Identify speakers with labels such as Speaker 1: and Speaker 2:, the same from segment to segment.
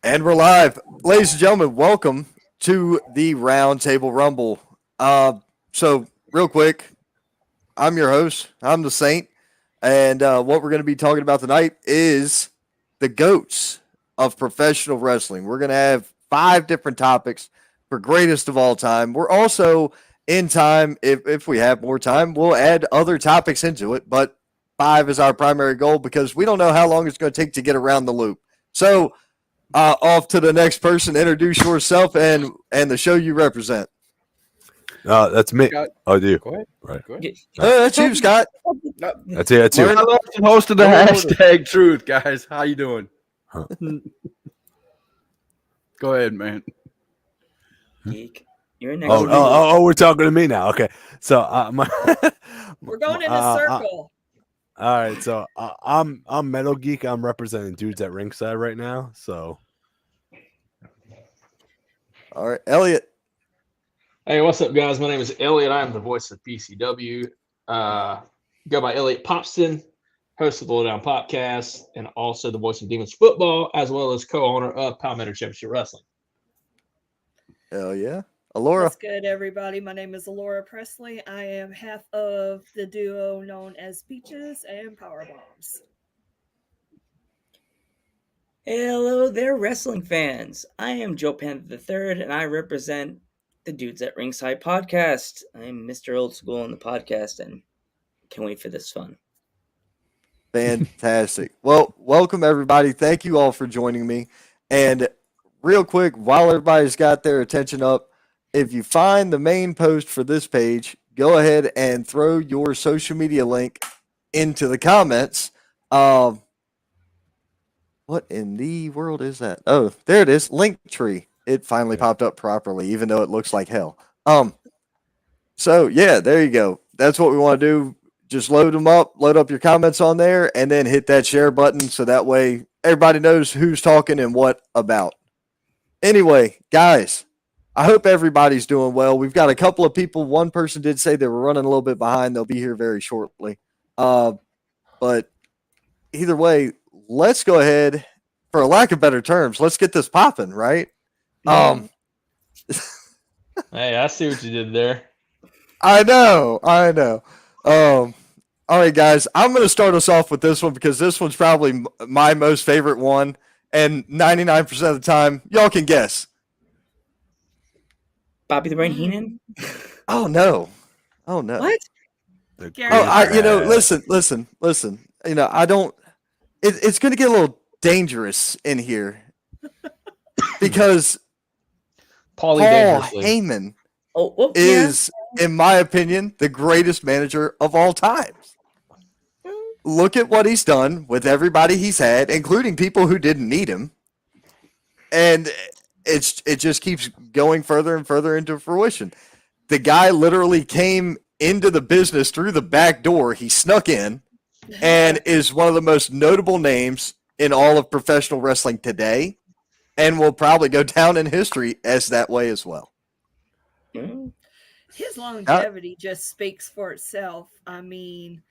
Speaker 1: And we're live. Ladies and gentlemen, welcome to the Round Table Rumble. So real quick, I'm your host. I'm the Saint. And what we're going to be talking about tonight is the GOATs of professional wrestling. We're going to have 5 different topics for greatest of all time. We're also in time, if we have more time, we'll add other topics into it. But 5 is our primary goal because we don't know how long it's going to take to get around the loop. So, off to the next person. Introduce yourself and the show you represent.
Speaker 2: That's me.
Speaker 3: Oh, do you?
Speaker 4: Go ahead.
Speaker 3: Right.
Speaker 4: Go ahead.
Speaker 1: That's you, Scott.
Speaker 3: That's it. That's you.
Speaker 4: Hello, host of the hashtag Truth, guys. How you doing?
Speaker 3: Huh.
Speaker 4: Go ahead, man.
Speaker 5: Geek. You're next.
Speaker 3: Oh, we're talking to me now. Okay. So
Speaker 6: We're going in a circle.
Speaker 3: All right. So I'm Metal Geek. I'm representing dudes at ringside right now. So.
Speaker 1: All right, Elliot.
Speaker 7: Hey, what's up, guys? My name is Elliot. I am the voice of PCW. Go by Elliot Popston, host of the Lowdown Podcast, and also the voice of Demons Football, as well as co-owner of Palmetto Championship Wrestling.
Speaker 1: Hell yeah. Alora.
Speaker 6: What's good, everybody? My name is Alora Presley. I am half of the duo known as Peaches and Power Bombs.
Speaker 5: Hello there, wrestling fans. I am Joe Panther III, and I represent the Dudes at Ringside podcast. I'm Mr. Old School on the podcast, and can't wait for this fun.
Speaker 1: Fantastic. Well, welcome, everybody. Thank you all for joining me. And real quick, while everybody's got their attention up, if you find the main post for this page, go ahead and throw your social media link into the comments. What in the world is that? Oh, there it is. Linktree. It finally popped up properly, even though it looks like hell. So yeah, there you go. That's what we want to do. Just load them up, load up your comments on there, and then hit that share button so that way everybody knows who's talking and what about. Anyway, guys, I hope everybody's doing well. We've got a couple of people. One person did say they were running a little bit behind. They'll be here very shortly. But either way, let's go ahead, for a lack of better terms, let's get this popping, right?
Speaker 7: Hey, I see what you did there.
Speaker 1: I know. All right, guys, I'm going to start us off with this one because this one's probably my most favorite one, and 99% of the time, y'all can guess.
Speaker 5: Bobby the Brain Heenan?
Speaker 1: Oh no!
Speaker 5: What?
Speaker 1: Listen. I don't. It's going to get a little dangerous in here because Paul Heyman is, in my opinion, the greatest manager of all time. Look at what he's done with everybody he's had, including people who didn't need him, and it just keeps going further and further into fruition. The guy literally came into the business through the back door. He snuck in and is one of the most notable names in all of professional wrestling today, and will probably go down in history as that way as well.
Speaker 6: His longevity just speaks for itself. I mean,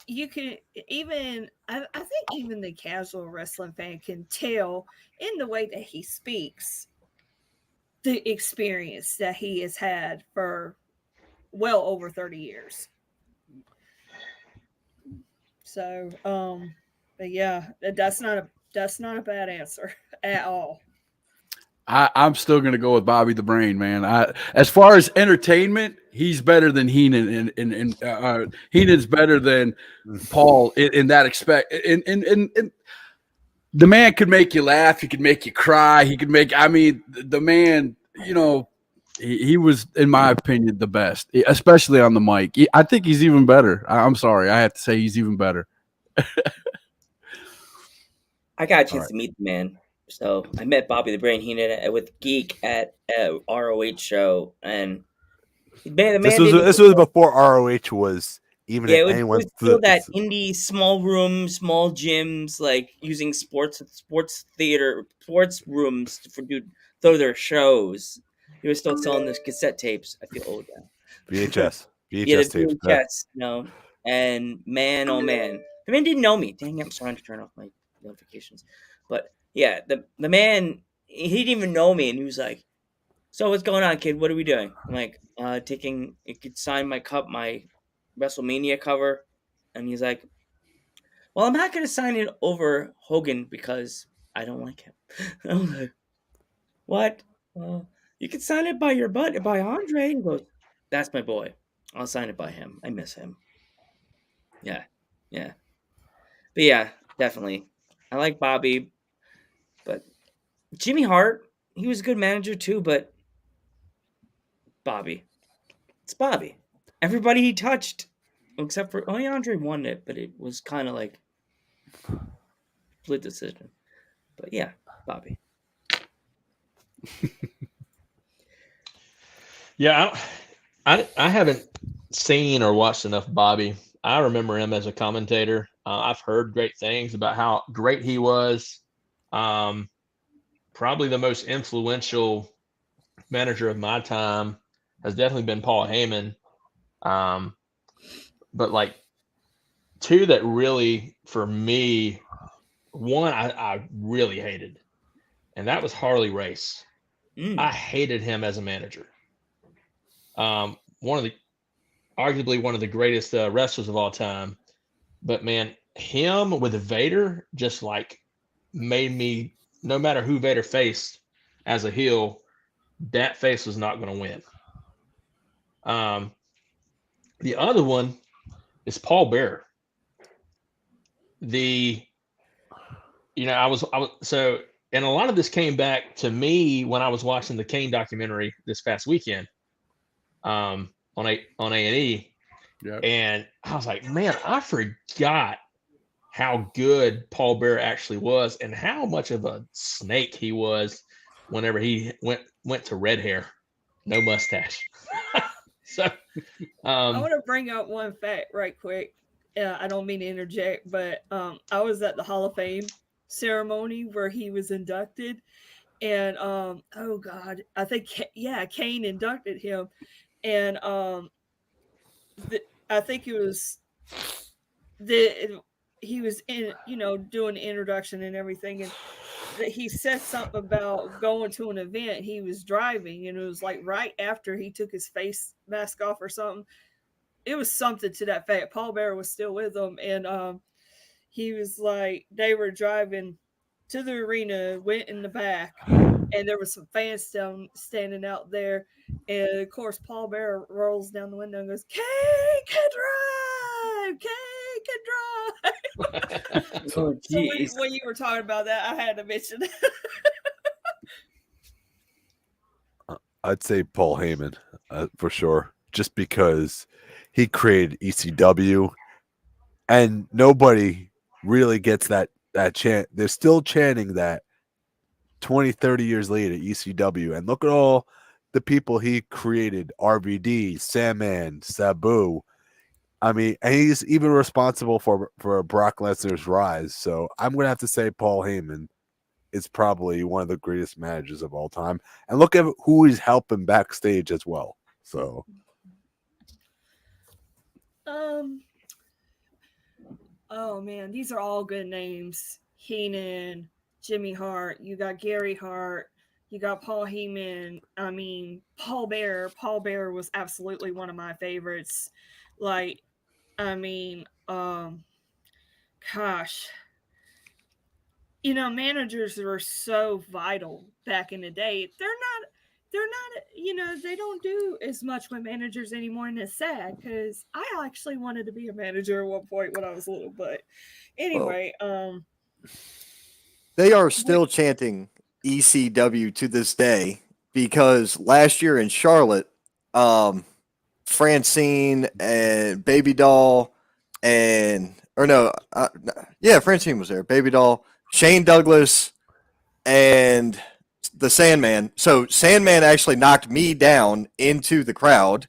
Speaker 6: you can even, I think even the casual wrestling fan can tell in the way that he speaks the experience that he has had for well over 30 years. So, but yeah, that's not a bad answer at all.
Speaker 4: I'm still gonna go with Bobby the Brain, man. As far as entertainment, he's better than Heenan, and Heenan's better than Paul in that expect. And the man could make you laugh. He could make you cry. He could make. I mean, the man. You know, he was, in my opinion, the best, especially on the mic. I think he's even better. I'm sorry, I have to say he's even better.
Speaker 5: I got a chance to meet the man. So I met Bobby the Brain Heenan with Geek at a ROH show, and
Speaker 3: this was before ROH was even.
Speaker 5: Yeah, it was still that indie small room, small gyms, like using sports theater, sports rooms for throw their shows. He was still selling those cassette tapes. I feel old now.
Speaker 3: VHS
Speaker 5: yeah, the
Speaker 3: tapes.
Speaker 5: VHS, and man, oh man, the man didn't know me. Dang, I'm trying to turn off my notifications, but. yeah, the man, he didn't even know me, and he was like, "So what's going on, kid? What are we doing?" I'm like, you could sign my WrestleMania cover," and he's like, "Well, I'm not gonna sign it over Hogan because I don't like him." I'm like, "What? Well, you can sign it by by Andre." He goes, "That's my boy. I'll sign it by him. I miss him." Yeah, yeah, but yeah, definitely, I like Bobby, but Jimmy Hart, he was a good manager too, but Bobby, it's Bobby. Everybody he touched, except for Andre won it, but it was kind of like split decision. But yeah, Bobby.
Speaker 7: Yeah, I haven't seen or watched enough Bobby. I remember him as a commentator. I've heard great things about how great he was. Probably the most influential manager of my time has definitely been Paul Heyman. But like two that really, for me, one I really hated, and that was Harley Race. I hated him as a manager. Arguably one of the greatest wrestlers of all time. But man, him with Vader just like made me, no matter who Vader faced as a heel, that face was not going to win. The other one is Paul Bearer. I was so, and a lot of this came back to me when I was watching the Kane documentary this past weekend, on A&E. Yep. And I was like, man, I forgot how good Paul Bearer actually was and how much of a snake he was whenever he went to red hair, no mustache. So
Speaker 6: I want to bring up one fact right quick. I don't mean to interject, but I was at the Hall of Fame ceremony where he was inducted, and oh God, I think Kane inducted him, and I think it was he was in, doing the introduction and everything, and he said something about going to an event. He was driving, and it was like right after he took his face mask off or something. It was something to that fact. Paul Bearer was still with them, and he was like, they were driving to the arena, went in the back, and there was some fans standing out there, and of course Paul Bearer rolls down the window and goes, "Kane can drive! Kane can drive!"
Speaker 5: Oh,
Speaker 6: so when you were talking about that, I had to mention that.
Speaker 3: I'd say Paul Heyman for sure, just because he created ECW, and nobody really gets that chant. They're still chanting that 20, 30 years later, ECW. And look at all the people he created: RVD, Sandman, Sabu. I mean, and he's even responsible for Brock Lesnar's rise. So I'm going to have to say Paul Heyman is probably one of the greatest managers of all time. And look at who he's helping backstage as well. So
Speaker 6: oh man, these are all good names. Heenan, Jimmy Hart, you got Gary Hart, you got Paul Heyman. I mean, Paul Bearer. Paul Bearer was absolutely one of my favorites. Like, I mean, gosh, managers were so vital back in the day. They're not, they don't do as much with managers anymore, and it's sad because I actually wanted to be a manager at one point when I was little. But anyway,
Speaker 1: they are still chanting ECW to this day because last year in Charlotte, Francine and Baby Doll Francine was there. Baby Doll, Shane Douglas, and the Sandman. So Sandman actually knocked me down into the crowd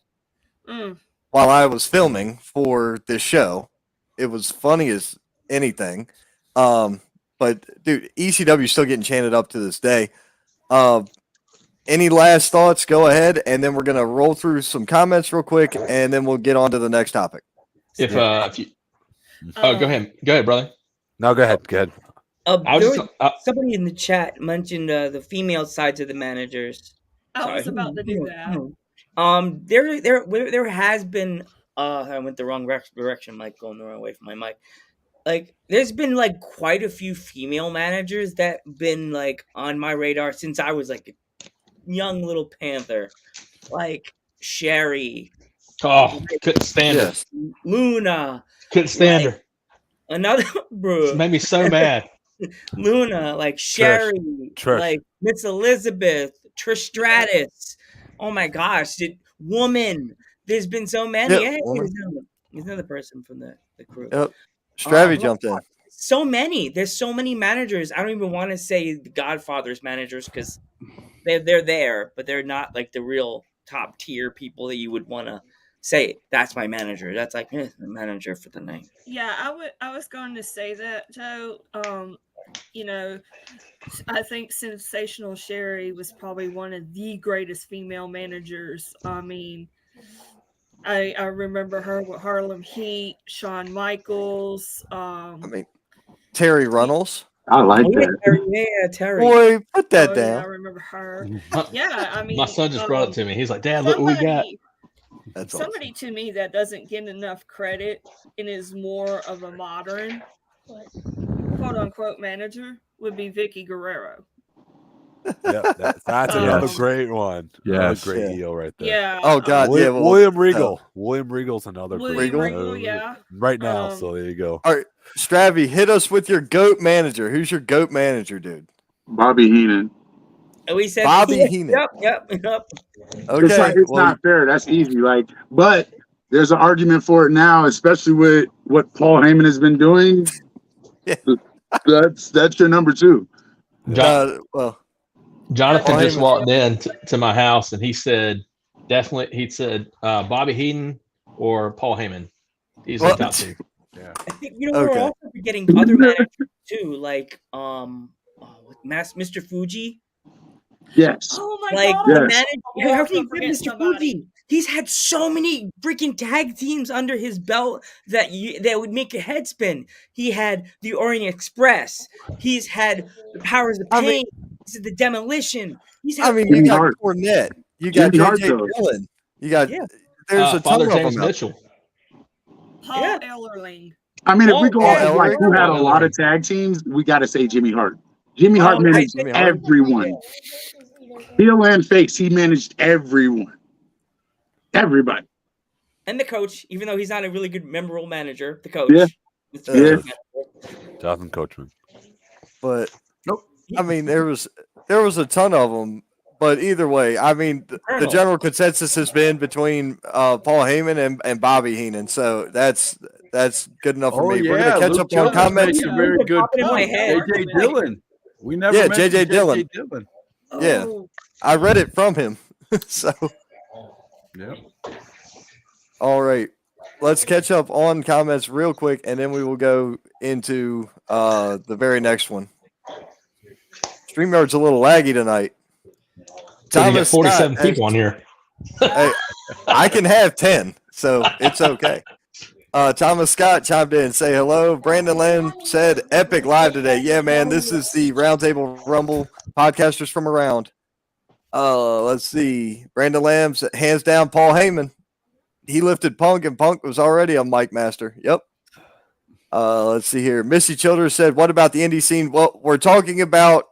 Speaker 1: while I was filming for this show. It was funny as anything. But dude, ECW is still getting chanted up to this day. Any last thoughts? Go ahead, and then we're gonna roll through some comments real quick, and then we'll get on to the next topic.
Speaker 7: Go ahead, brother.
Speaker 3: No, go ahead.
Speaker 5: Somebody in the chat mentioned the female sides of the managers.
Speaker 6: I was about to do that.
Speaker 5: There has been. I went the wrong direction. Mike going the wrong way from my mic. Like, there's been like quite a few female managers that been like on my radar since I was like a young little panther, like Sherry.
Speaker 7: Oh, couldn't stand her.
Speaker 5: Luna.
Speaker 7: Couldn't stand her.
Speaker 5: Another bro.
Speaker 7: It made me so mad.
Speaker 5: Luna, like Sherry,
Speaker 3: Trish.
Speaker 5: like Miss Elizabeth, Trish Stratus. Oh my gosh, woman. There's been so many.
Speaker 1: Yep,
Speaker 5: there's another person from the crew.
Speaker 1: Yep. Stravy jumped in.
Speaker 5: So many. There's so many managers. I don't even want to say the Godfather's managers because they're there, but they're not like the real top tier people that you would want to say that's my manager. That's like the manager for the night.
Speaker 6: Yeah, I was going to say that, Joe. I think Sensational Sherry was probably one of the greatest female managers. I mean, I remember her with Harlem Heat, Shawn Michaels.
Speaker 1: Terry Runnels.
Speaker 8: I like that.
Speaker 5: Yeah, Terry.
Speaker 1: Boy, put that down.
Speaker 6: Yeah, I remember her. Yeah, I mean,
Speaker 7: my son just brought it to me. He's like, "Dad, look what we got."
Speaker 1: That's
Speaker 6: somebody
Speaker 1: awesome.
Speaker 6: To me that doesn't get enough credit and is more of a modern quote unquote manager would be Vicky Guerrero.
Speaker 3: Yeah, that's another great one.
Speaker 4: Yeah,
Speaker 3: great heel right there.
Speaker 6: Yeah.
Speaker 1: Oh God,
Speaker 3: William Regal. William Regal's another great
Speaker 6: Regal, yeah.
Speaker 3: Right now, so there you go.
Speaker 1: All right, Stravy, hit us with your GOAT manager. Who's your GOAT manager, dude?
Speaker 8: Bobby Heenan.
Speaker 5: We said
Speaker 1: Bobby Heenan.
Speaker 5: Yep.
Speaker 1: Okay,
Speaker 8: it's not fair. That's easy. But there's an argument for it now, especially with what Paul Heyman has been doing.
Speaker 1: Yeah.
Speaker 8: That's your number two.
Speaker 7: Jonathan just walked in to my house and he said, Bobby Heenan or Paul Heyman. He's the top two.
Speaker 5: Yeah. I think we're also forgetting other managers too, like Mr. Fuji.
Speaker 8: Yes.
Speaker 6: Oh my God.
Speaker 5: Mr. Fuji. He's had so many freaking tag teams under his belt that would make your head spin. He had the Orient Express. He's had the Powers of Pain. The Demolition.
Speaker 1: You got Cornette. You got J.J. Dillon. You got there's a ton of
Speaker 7: James
Speaker 1: them.
Speaker 7: Mitchell.
Speaker 6: Paul Ellerling.
Speaker 8: I mean, if we go off who had a lot of tag teams, we got to say Jimmy Hart. Jimmy Hart managed everyone. Heel and face, he managed everyone. Everybody.
Speaker 5: And the coach, even though he's not a really good memorable manager, the coach.
Speaker 8: Yeah.
Speaker 3: Jonathan Coachman.
Speaker 1: But I mean, there was a ton of them, but either way, I mean, the general consensus has been between Paul Heyman and Bobby Heenan, so that's good enough for me. We're gonna catch up on comments.
Speaker 4: A very good point. J.J. Dillon. We never
Speaker 1: J.J. Dillon.
Speaker 6: Oh.
Speaker 1: Yeah, I read it from him. So,
Speaker 4: yeah. All
Speaker 1: right, let's catch up on comments real quick, and then we will go into the very next one. StreamYard's a little laggy tonight.
Speaker 7: Thomas, 47 people on here.
Speaker 1: Hey, I can have 10, so it's okay. Thomas Scott chimed in and say hello. Brandon Lamb said epic live today. Yeah, man, this is the Roundtable Rumble podcasters from around. Let's see. Brandon Lamb said, hands down Paul Heyman. He lifted Punk, and Punk was already a mic master. Yep. Let's see here. Missy Childers said, what about the indie scene? Well, we're talking about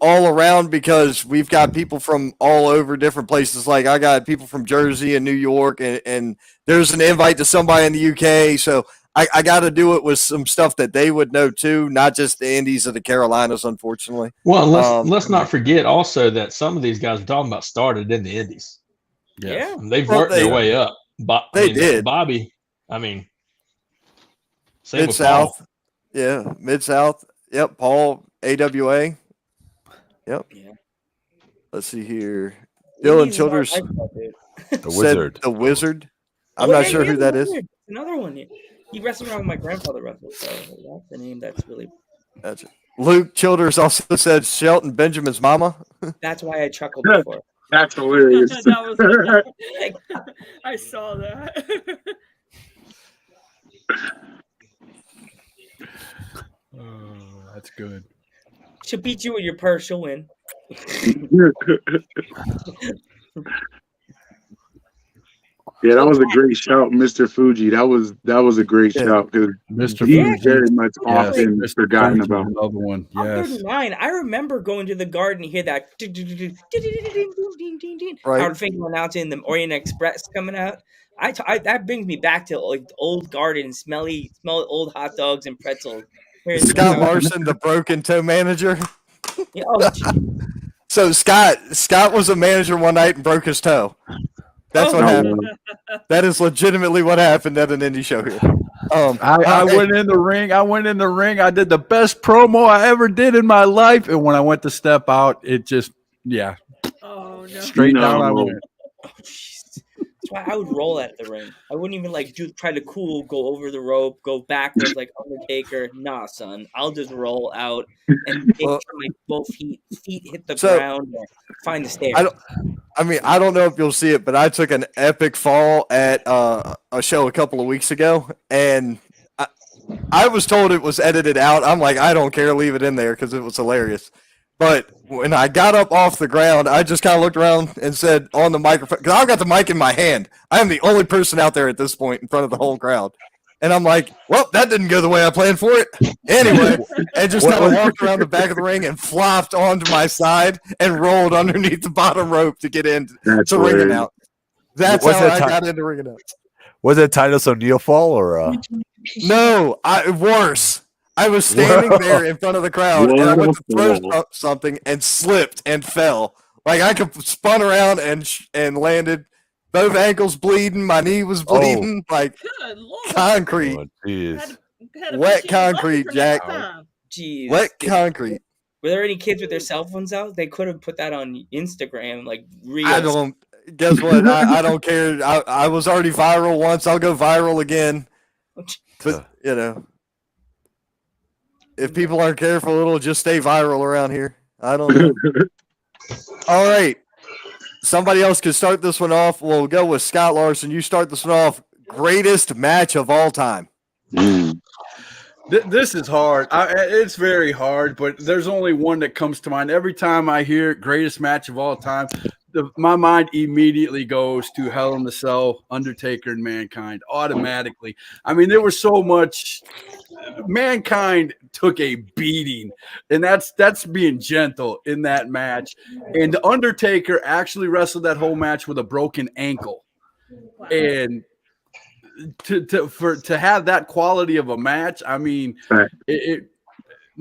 Speaker 1: all around because we've got people from all over different places. Like I got people from Jersey and New York, and there's an invite to somebody in the UK. So I got to do it with some stuff that they would know too, not just the Indies or the Carolinas, unfortunately.
Speaker 7: Well, let's not forget also that some of these guys we're talking about started in the Indies.
Speaker 5: Yeah.
Speaker 7: They've worked their way up.
Speaker 1: They did.
Speaker 7: Bobby, I mean,
Speaker 1: Mid-South. Yeah, Mid-South. Yep, Paul, AWA. Yep. Yeah. Let's see here. Dylan Childers.
Speaker 3: The Wizard.
Speaker 1: The Wizard. I'm not sure who that is.
Speaker 5: Another one. He wrestled around with my grandfather wrestled, so that's the name that's really.
Speaker 1: Gotcha. Luke Childers also said Shelton Benjamin's mama.
Speaker 5: That's why I chuckled before.
Speaker 8: That's hilarious.
Speaker 6: I saw that.
Speaker 4: That's good.
Speaker 5: She'll beat you with your purse. She'll win.
Speaker 8: Yeah, that was a great shout, Mr. Fuji. That was a great shout because
Speaker 4: Mr.
Speaker 8: he's
Speaker 4: Fuji.
Speaker 8: very much often
Speaker 4: Mr.
Speaker 8: forgotten
Speaker 4: Fuji,
Speaker 8: about.
Speaker 4: another one.
Speaker 5: I'm
Speaker 4: Yes.
Speaker 5: 39. I remember going to the Garden, hear that
Speaker 1: Right.
Speaker 5: Howard Finkel announcing the Orient Express coming out. That brings me back to like the old Garden, smell old hot dogs and pretzels.
Speaker 1: Scott Larson, the broken toe manager.
Speaker 5: Yeah, oh,
Speaker 1: So Scott was a manager one night and broke his toe. That's what happened. That is legitimately what happened at an indie show here.
Speaker 4: I went in the ring. I did the best promo I ever did in my life, and when I went to step out, it just
Speaker 6: Oh no!
Speaker 4: straight down I went.
Speaker 5: oh, that's why I would roll at the ring. I wouldn't even like try to go over the rope, go backwards like Undertaker. Nah, son. I'll just roll out and make sure my both feet hit the ground or find the stairs.
Speaker 1: I don't know if you'll see it, but I took an epic fall at a show a couple of weeks ago, and I was told it was edited out. I'm like, I don't care, leave it in there because it was hilarious. But when I got up off the ground, I just kind of looked around and said on the microphone, because I've got the mic in my hand. I am the only person out there at this point in front of the whole crowd. And I'm like, well, that didn't go the way I planned for it. Anyway, and just kind of walked around the back of the ring and flopped onto my side and rolled underneath the bottom rope to get into ring announce. That's how I got into ring announce.
Speaker 3: Was it Titus O'Neil fall or?
Speaker 1: No, worse. I was standing there in front of the crowd, and I went to throw something and slipped and fell. Like I spun around and landed. Both ankles bleeding. My knee was bleeding. Like concrete.
Speaker 3: Oh,
Speaker 1: wet concrete, Jack.
Speaker 5: Jeez.
Speaker 1: Wet concrete.
Speaker 5: Were there any kids with their cell phones out? They could have put that on Instagram, like real.
Speaker 1: I don't. Guess what? I don't care. I was already viral once. I'll go viral again. But if people aren't careful, it'll just stay viral around here. I don't know. All right. Somebody else could start this one off. We'll go with Scott Larson. You start this one off. Greatest match of all time.
Speaker 4: This is hard. It's very hard, but there's only one that comes to mind. Every time I hear greatest match of all time, my mind immediately goes to Hell in a Cell, Undertaker, and Mankind automatically. I mean, there was so much. Mankind took a beating, and that's being gentle in that match. And the Undertaker actually wrestled that whole match with a broken ankle, and to have that quality of a match, I mean,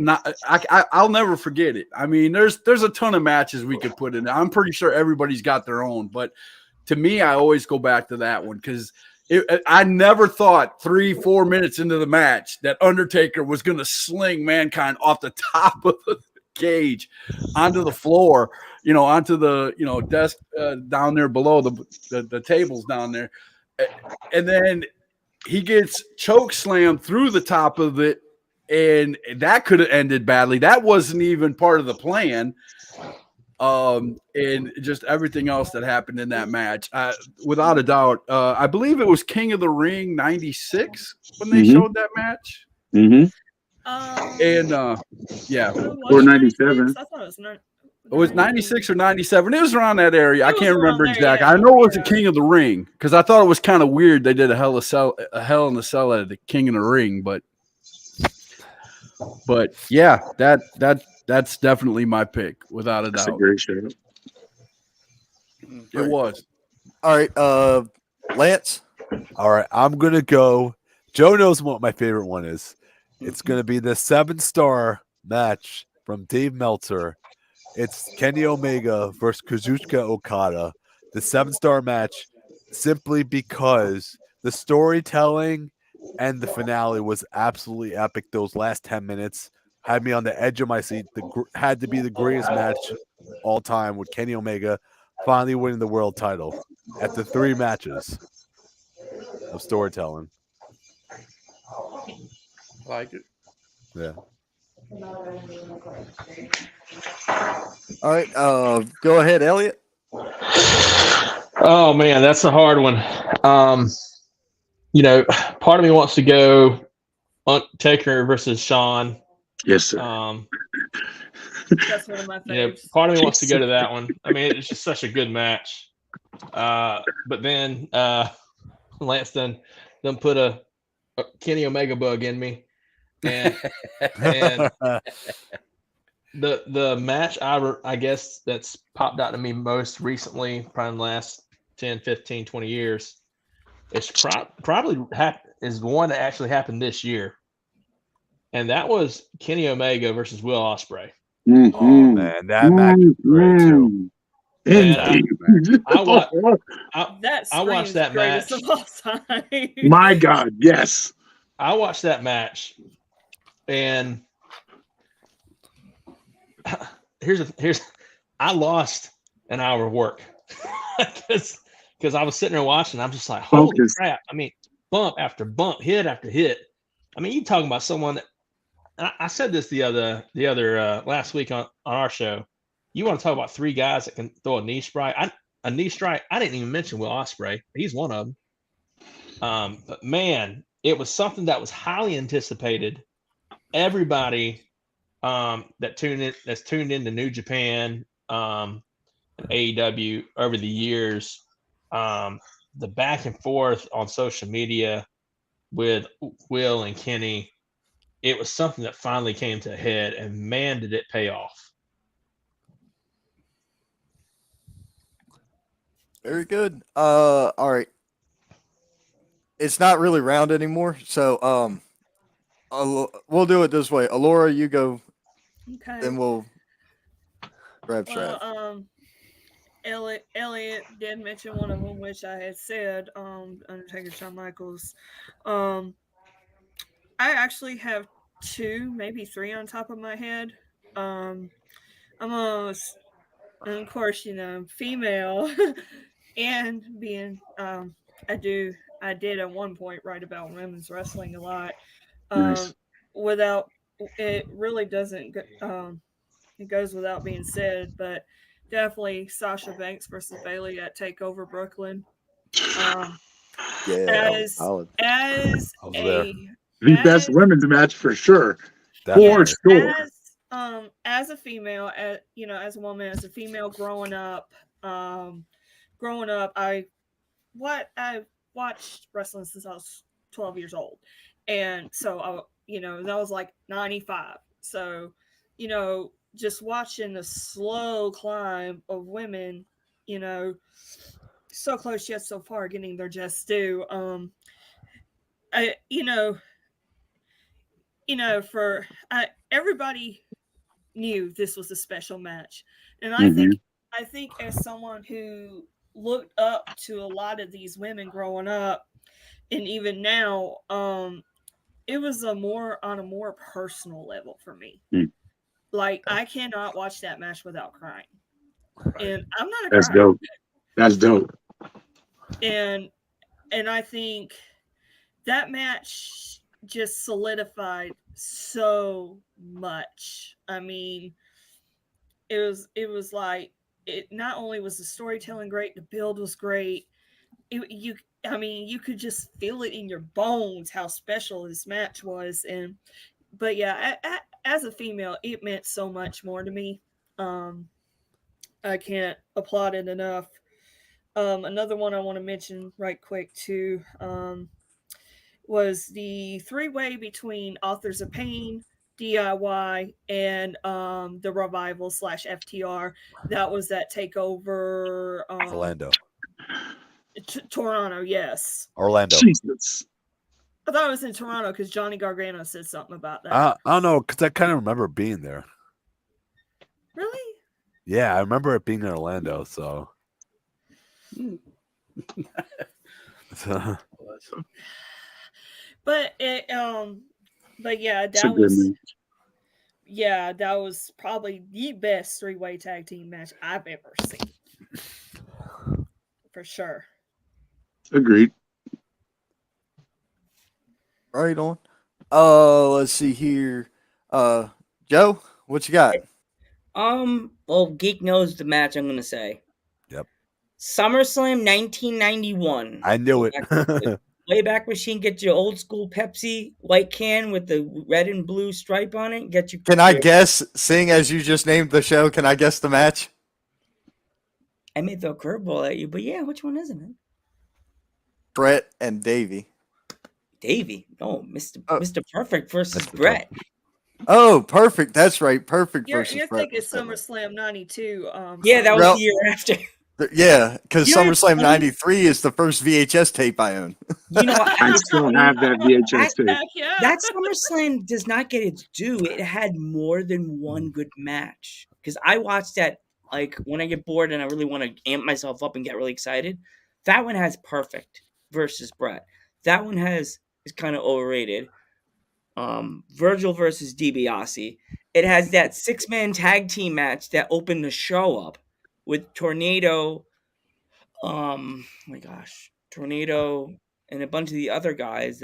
Speaker 4: I'll never forget it. I mean, there's a ton of matches we could put in. I'm pretty sure everybody's got their own, but to me, I always go back to that one because I never thought 3-4 minutes into the match that Undertaker was going to sling Mankind off the top of the cage onto the floor, onto the desk down there below the tables down there, and then he gets choke slammed through the top of it. And that could have ended badly. That wasn't even part of the plan. And just everything else that happened in that match, without a doubt, I believe it was King of the Ring 96 when they showed that match.
Speaker 8: Mm-hmm.
Speaker 4: And
Speaker 8: or 97.
Speaker 6: I thought it was
Speaker 4: It was 96 or 97. It was around that area. I can't remember exactly. I know it was the King of the Ring because I thought it was kind of weird they did a Hell in a Cell at the King of the Ring, but yeah, that's definitely my pick without a doubt.
Speaker 8: That's a great show.
Speaker 4: It was.
Speaker 1: All right, Lance.
Speaker 3: All right, I'm gonna go. Joe knows what my favorite one is. It's gonna be the 7-star match from Dave Meltzer. It's Kenny Omega versus Kazuchika Okada. The 7-star match, simply because the storytelling and the finale was absolutely epic. Those last 10 minutes had me on the edge of my seat. Had to be the greatest match all time with Kenny Omega finally winning the world title after 3 matches of storytelling.
Speaker 4: Like it.
Speaker 3: Yeah.
Speaker 1: All right, go ahead, Elliot.
Speaker 7: Oh man, that's a hard one. Part of me wants to go Taker versus Shawn,
Speaker 8: Yes, sir.
Speaker 6: That's one of my
Speaker 7: You know,
Speaker 6: faves.
Speaker 7: part of me wants to go to that one. I mean, it's just such a good match. But then Lance done put a Kenny Omega bug in me, and the match I guess that's popped out to me most recently, probably in the last 10, 15, 20 years, it's probably is the one that actually happened this year, and that was Kenny Omega versus Will Ospreay.
Speaker 8: Mm-hmm.
Speaker 3: Oh man, that match is great too.
Speaker 7: And I watched that match.
Speaker 6: Of all time.
Speaker 8: My God, yes.
Speaker 7: I watched that match, and I lost an hour of work because I was sitting there watching. I'm just like, holy crap! I mean, bump after bump, hit after hit. I mean, you talking about someone that I said this the other last week on our show. You want to talk about three guys that can throw a knee strike? I didn't even mention Will Ospreay. He's one of them. But man, it was something that was highly anticipated. Everybody that's tuned into New Japan and AEW over the years, the back and forth on social media with Will and Kenny, it was something that finally came to a head, and man, did it pay off.
Speaker 1: Very good. All right. It's not really round anymore, so we'll do it this way. Alora, you go.
Speaker 6: Okay.
Speaker 1: Then we'll grab Trav.
Speaker 6: Well, Elliot did mention one of them, which I had said, Undertaker Shawn Michaels. I actually have two, maybe three on top of my head. Almost, and of course, female, and being, I did at one point write about women's wrestling a lot.
Speaker 8: Nice.
Speaker 6: Without, it really doesn't, it goes without being said, but definitely Sasha Banks versus Bayley at TakeOver Brooklyn. As
Speaker 8: the best women's match for sure. For sure.
Speaker 6: As a female, as a woman, as a female growing up, I watched wrestling since I was 12 years old. And so that was like 95. So, just watching the slow climb of women, so close yet so far, getting their just due. Everybody knew this was a special match, and I think as someone who looked up to a lot of these women growing up, and even now, it was on a more personal level for me. Like, I cannot watch that match without crying. And I'm not a
Speaker 8: That's
Speaker 6: crier.
Speaker 8: dope. That's dope.
Speaker 6: And I think that match just solidified so much. I mean, it was like, it not only was the storytelling great, the build was great. You could just feel it in your bones how special this match was. But yeah, as a female, it meant so much more to me. I can't applaud it enough. Another one I want to mention right quick too was the three-way between Authors of Pain, DIY, and the Revival / FTR. That was that TakeOver
Speaker 3: Orlando.
Speaker 6: Toronto, yes.
Speaker 3: Orlando.
Speaker 8: Jesus.
Speaker 6: I thought it was in Toronto because Johnny Gargano said something about that.
Speaker 3: I don't know, because I kind of remember being there.
Speaker 6: Really?
Speaker 3: Yeah, I remember it being in Orlando, so.
Speaker 6: But yeah, that was probably the best three-way tag team match I've ever seen. For sure.
Speaker 8: Agreed.
Speaker 1: Right on. Let's see here. Joe, what you got?
Speaker 5: Well, Geek knows the match I'm gonna say.
Speaker 3: Yep.
Speaker 5: SummerSlam 1991.
Speaker 3: I knew it.
Speaker 5: Wayback Machine, get your old school Pepsi white can with the red and blue stripe on it. Get you.
Speaker 1: Can I guess, seeing as you just named the show, can I guess the match?
Speaker 5: I may throw a curveball at you, but yeah, which one is it, man?
Speaker 1: Brett and Davey.
Speaker 5: Davey. Oh, Mr. Perfect versus Brett.
Speaker 1: Oh, Perfect. That's right. Perfect versus
Speaker 6: You're
Speaker 1: Brett.
Speaker 6: thinking SummerSlam 92.
Speaker 5: Yeah, that was the year after.
Speaker 1: Yeah, because SummerSlam 93 is the first VHS tape I own.
Speaker 8: You know, I still have that VHS tape.
Speaker 5: That SummerSlam does not get its due. It had more than one good match. Because I watched that, like, when I get bored and I really want to amp myself up and get really excited. That one has Perfect versus Brett. That one is kind of overrated. Virgil versus DiBiase. It has that 6-man tag team match that opened the show up with Tornado. My gosh, Tornado and a bunch of the other guys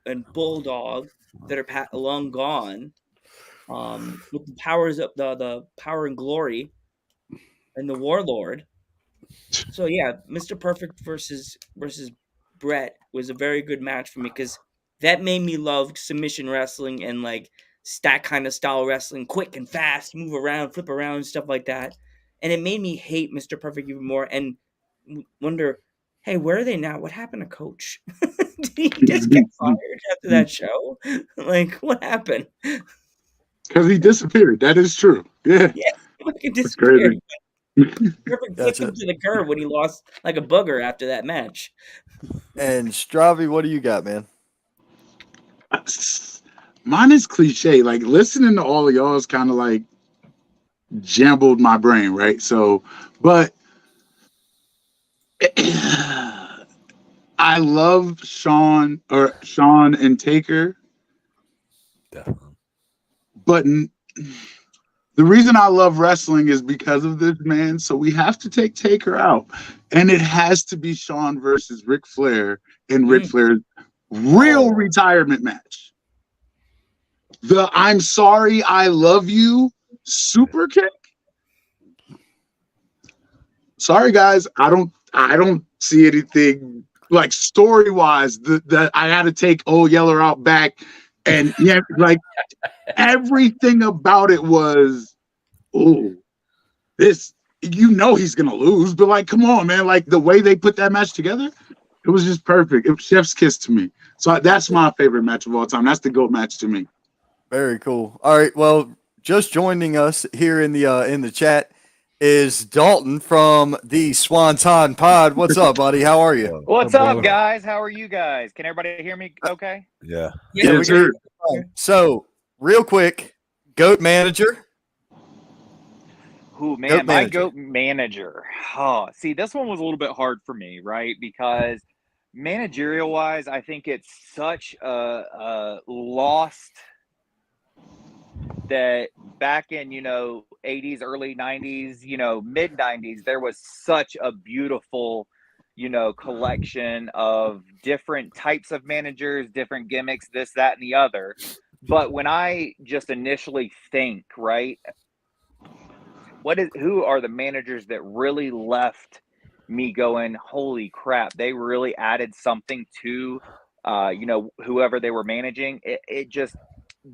Speaker 5: and Bulldog that are long gone. With the powers of the Power and Glory and the Warlord. So yeah, Mr. Perfect versus Brett was a very good match for me because that made me love submission wrestling and like that kind of style wrestling, quick and fast, move around, flip around, stuff like that. And it made me hate Mr. Perfect even more and wonder, hey, where are they now? What happened to Coach? Did he just get fired after that show? Like, what happened?
Speaker 8: Because he disappeared. That is true. Yeah.
Speaker 5: Yeah, he disappeared. Perfect kicked him to the curb when he lost like a booger after that match.
Speaker 1: And Stravi, what do you got, man?
Speaker 8: Mine is cliche. Like listening to all of y'all is kind of like jumbled my brain, right? So, but I love Shawn and Taker.
Speaker 3: Definitely.
Speaker 8: But the reason I love wrestling is because of this man. So we have to take Taker out. And it has to be Shawn versus Ric Flair in Ric Flair's real retirement match. The I'm sorry, I love you super kick. Sorry, guys. I don't see anything like story-wise that I had to take Old Yeller out back. And yeah, like everything about it was, this, he's gonna lose, but like, come on, man! Like the way they put that match together, it was just perfect. It was chef's kiss to me. So that's my favorite match of all time. That's the GOAT match to me.
Speaker 1: Very cool. All right, well, just joining us here in the chat is Dalton from the Swanton Pod. What's up, buddy? How are you?
Speaker 9: What's up, guys? How are you guys? Can everybody hear me okay?
Speaker 3: Yeah.
Speaker 1: Yeah, sure. So, real quick, GOAT manager.
Speaker 9: Ooh, man, my GOAT manager. Oh, see, this one was a little bit hard for me, right? Because managerial-wise, I think it's such a lost that back in, 80s, early 90s, mid 90s, there was such a beautiful, collection of different types of managers, different gimmicks, this, that, and the other. But when I just initially think, right, who are the managers that really left me going, holy crap, they really added something to, whoever they were managing. It just,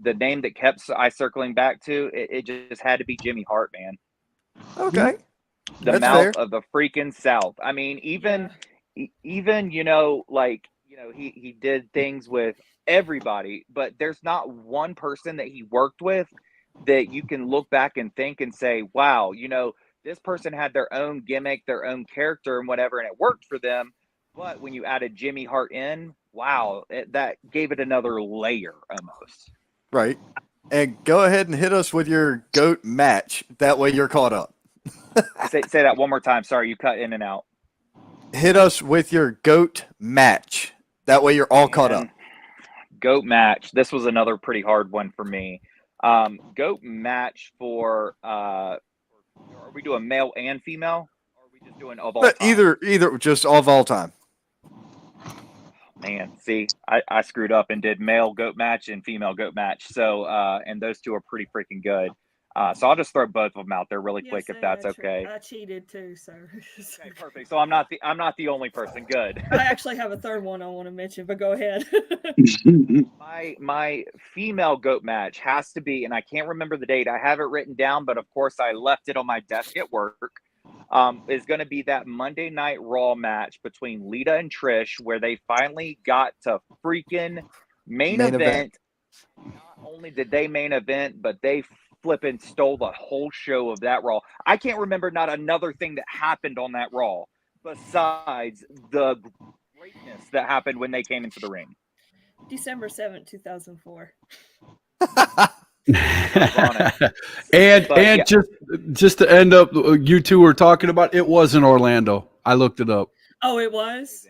Speaker 9: the name that kept circling back to it just had to be Jimmy Hart, man.
Speaker 1: Okay.
Speaker 9: The
Speaker 1: That's
Speaker 9: mouth
Speaker 1: fair.
Speaker 9: of the freaking South. I mean, even he did things with everybody, but there's not one person that he worked with that you can look back and think and say, wow, this person had their own gimmick, their own character and whatever, and it worked for them. But when you added Jimmy Hart in, wow, that gave it another layer almost.
Speaker 1: Right. And go ahead and hit us with your GOAT match. That way you're caught up.
Speaker 9: Say that one more time. Sorry, you cut in and out.
Speaker 1: Hit us with your GOAT match. That way you're all caught up.
Speaker 9: GOAT match. This was another pretty hard one for me. GOAT match for are we doing male and female? Or are we just doing of all time?
Speaker 1: Either just of all time.
Speaker 9: Man, see, I screwed up and did male GOAT match and female GOAT match. So, and those two are pretty freaking good. So I'll just throw both of them out there really quick, if that's okay.
Speaker 6: I cheated too, so.
Speaker 9: Okay, perfect. So I'm not the only person. Good.
Speaker 6: I actually have a third one I want to mention, but go ahead.
Speaker 9: My female GOAT match has to be, and I can't remember the date. I have it written down, but of course I left it on my desk at work. Is going to be that Monday Night Raw match between Lita and Trish, where they finally got to freaking main event. Not only did they main event, but they flipping stole the whole show of that Raw. I can't remember not another thing that happened on that Raw besides the greatness that happened when they came into the ring.
Speaker 6: December 7th, 2004.
Speaker 4: And just to end up, you two were talking about, it was in Orlando. I looked it up.
Speaker 6: Oh, it was?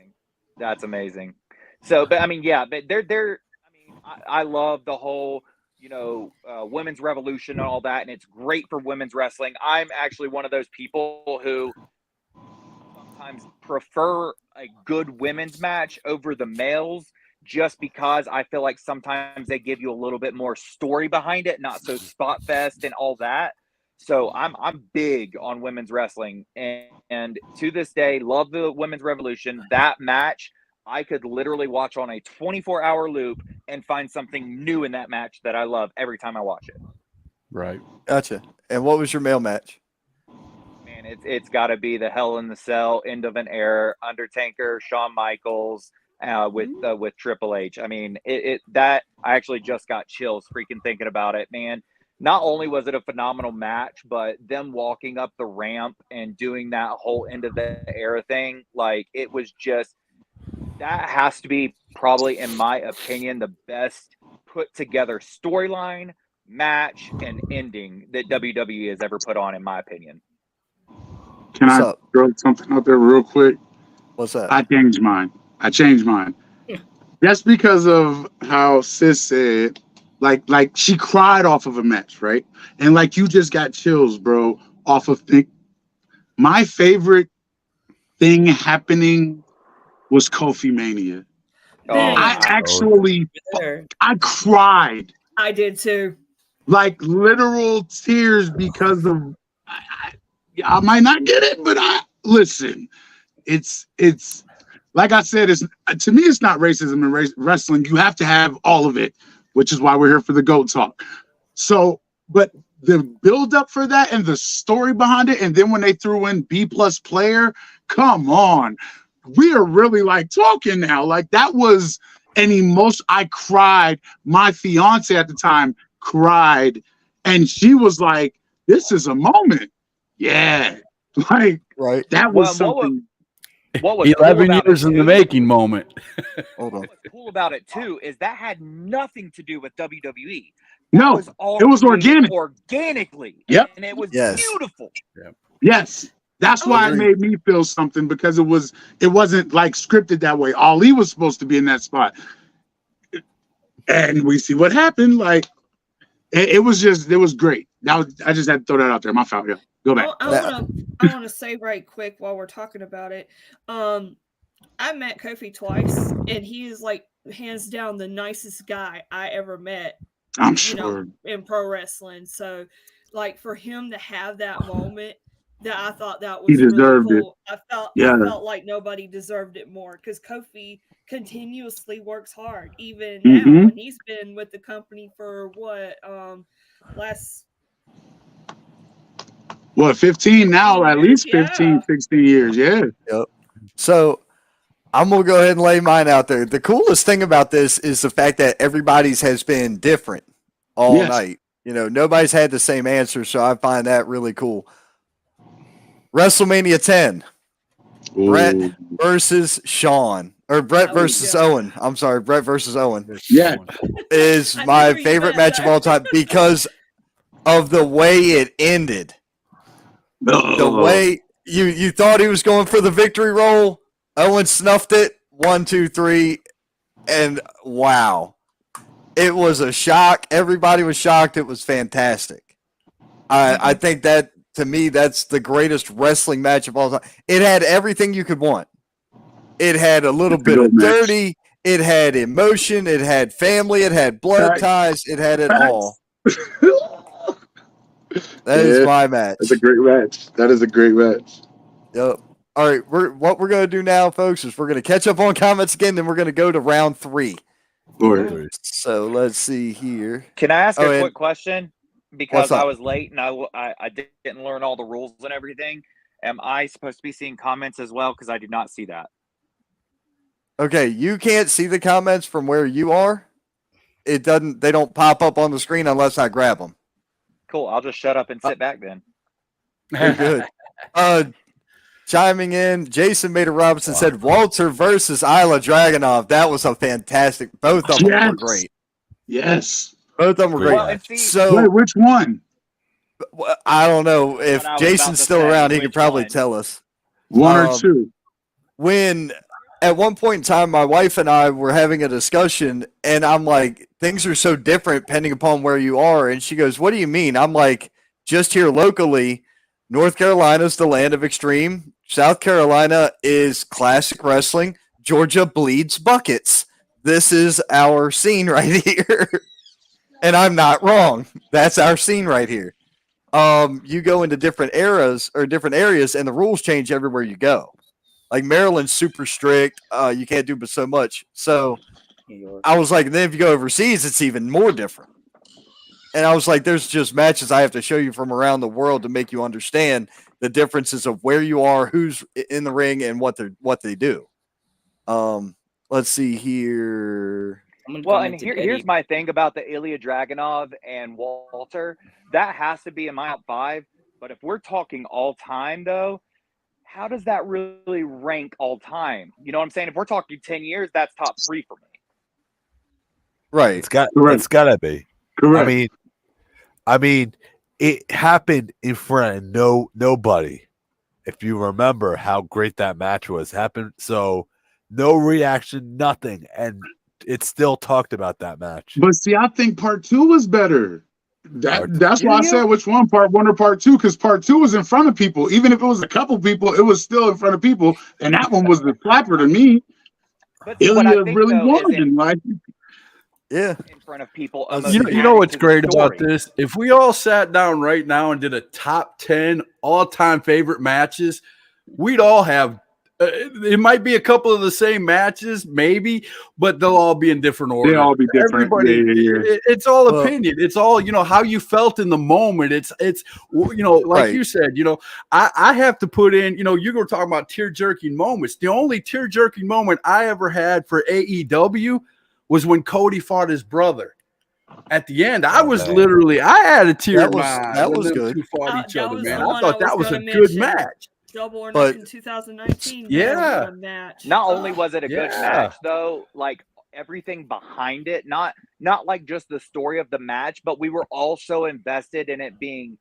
Speaker 9: That's amazing. So, but I mean, yeah, but I love the whole, women's revolution and all that, and it's great for women's wrestling. I'm actually one of those people who sometimes prefer a good women's match over the males, just because I feel like sometimes they give you a little bit more story behind it, not so spot fest and all that. So I'm big on women's wrestling, and to this day, love the women's revolution. That match, I could literally watch on a 24-hour loop and find something new in that match that I love every time I watch it.
Speaker 4: Right.
Speaker 1: Gotcha. And what was your male match?
Speaker 9: Man, it's got to be the Hell in the Cell, End of an Era, Undertaker, Shawn Michaels, with Triple H. I mean, that I actually just got chills freaking thinking about it, man. Not only was it a phenomenal match, but them walking up the ramp and doing that whole End of the Era thing, like, it was just, that has to be probably, in my opinion, the best put together storyline, match, and ending that WWE has ever put on, in my opinion.
Speaker 8: Can I throw something out there real quick?
Speaker 1: What's that?
Speaker 8: I changed mine. That's because of how Sis said, like she cried off of a match, right? And like you just got chills, bro, off of my favorite thing happening was Kofi Mania. I cried.
Speaker 6: I did too.
Speaker 8: Like literal tears because of I might not get it, but listen. It's like I said, to me it's not racism in wrestling. You have to have all of it, which is why we're here for the GOAT talk. So, but the build up for that and the story behind it, and then when they threw in B+ player, come on. We are really like talking now. Like that was an emotion. I cried. My fiance at the time cried, and she was like, "This is a moment." Yeah, like
Speaker 1: right.
Speaker 8: That was something.
Speaker 9: What was
Speaker 4: 11 cool years in the making moment.
Speaker 1: Hold on.
Speaker 9: What's cool about it too is that had nothing to do with WWE.
Speaker 8: No, it was organic.
Speaker 9: Organically.
Speaker 8: Yep.
Speaker 9: And it was beautiful.
Speaker 4: Yep.
Speaker 8: Yes. That's why it made me feel something, because it wasn't like scripted that way. Ali was supposed to be in that spot. And we see what happened. Like it was great. Now I just had to throw that out there. My fault. Yeah. Go back.
Speaker 6: I want to say right quick while we're talking about it. I met Kofi twice, and he is like hands down the nicest guy I ever met.
Speaker 8: I'm sure
Speaker 6: in pro wrestling. So, like for him to have that moment, that I thought that was
Speaker 8: he deserved
Speaker 6: really cool.
Speaker 8: it.
Speaker 6: I felt like nobody deserved it more, because Kofi continuously works hard, even now, and he's been with the company for
Speaker 8: 15 now, at least 15, 16 years. Yeah.
Speaker 1: Yep. So I'm going to go ahead and lay mine out there. The coolest thing about this is the fact that everybody's has been different all night. Nobody's had the same answer, so I find that really cool. WrestleMania 10. Ooh. Brett versus Shawn. Or Brett versus Owen. I'm sorry, Brett versus Owen.
Speaker 8: Yeah.
Speaker 1: Is my favorite match of all time because of the way it ended. The way you thought he was going for the victory roll, Owen snuffed it. 1, 2, 3, and wow. It was a shock. Everybody was shocked. It was fantastic. I think that, to me, that's the greatest wrestling match of all time. It had everything you could want. It had a little bit of dirty. It had emotion. It had family. It had blood ties. It had it all. That is my match.
Speaker 8: That's a great match. That is a great match.
Speaker 1: Yep. All right, what we're gonna do now, folks, is we're gonna catch up on comments again, then we're gonna go to round 3. So let's see here.
Speaker 9: Can I ask a quick question? Because
Speaker 1: I
Speaker 9: was late and I didn't learn all the rules and everything. Am I supposed to be seeing comments as well? Because I do not see that.
Speaker 1: Okay, you can't see the comments from where you are. They don't pop up on the screen unless I grab them.
Speaker 9: Cool. I'll just shut up and sit back then.
Speaker 1: You're good. Chiming in, Jason Mater Robinson said Walter versus Ilya Dragunov. That was a fantastic. Both of them were great.
Speaker 8: Yes.
Speaker 1: Both of them were great.
Speaker 8: Well, wait, which one?
Speaker 1: I don't know. If Jason's still around, he could probably tell us.
Speaker 8: One or two.
Speaker 1: When at one point in time, my wife and I were having a discussion, and I'm like, things are so different depending upon where you are. And she goes, what do you mean? I'm like, just here locally, North Carolina is the land of extreme. South Carolina is classic wrestling. Georgia bleeds buckets. This is our scene right here. And I'm not wrong. That's our scene right here. You go into different eras or different areas, and the rules change everywhere you go. Like Maryland's super strict. You can't do but so much. So I was like, then if you go overseas, it's even more different. And I was like, there's just matches I have to show you from around the world to make you understand the differences of where you are, who's in the ring, and what they do. Let's see here.
Speaker 9: Well, and here's my thing about the Ilya Dragunov and Walter. That has to be in my top 5. But if we're talking all time, though, how does that really rank all time? You know what I'm saying? If we're talking 10 years, that's top 3 for me.
Speaker 1: Right.
Speaker 3: It's gotta be.
Speaker 8: Correct.
Speaker 3: I mean, it happened in front of nobody. If you remember how great that match was, happened so no reaction, nothing, and it's still talked about that match.
Speaker 8: But see, I think part 2 was better. That's why I said which one, part 1 or part 2, because part 2 was in front of people. Even if it was a couple people, it was still in front of people, and that one was the flapper to me. Ilya really won, like.
Speaker 1: Yeah,
Speaker 9: in front of people.
Speaker 4: You know what's great about this? If we all sat down right now and did a top 10 all-time favorite matches, we'd all have. It might be a couple of the same matches, maybe, but they'll all be in different order.
Speaker 8: They'll all be different.
Speaker 4: Everybody, it's all opinion. It's all how you felt in the moment. It's like you said. I have to put in. You were talking about tear-jerking moments. The only tear-jerking moment I ever had for AEW was when Cody fought his brother. At the end, I was literally, I had a tear in my eye.
Speaker 1: That was good.
Speaker 4: Two fought each other, man. I thought that was a good match.
Speaker 6: Double or Nothing 2019.
Speaker 4: Yeah.
Speaker 6: Match.
Speaker 9: Not only was it a good match, though, like everything behind it, not like just the story of the match, but we were all so invested in it being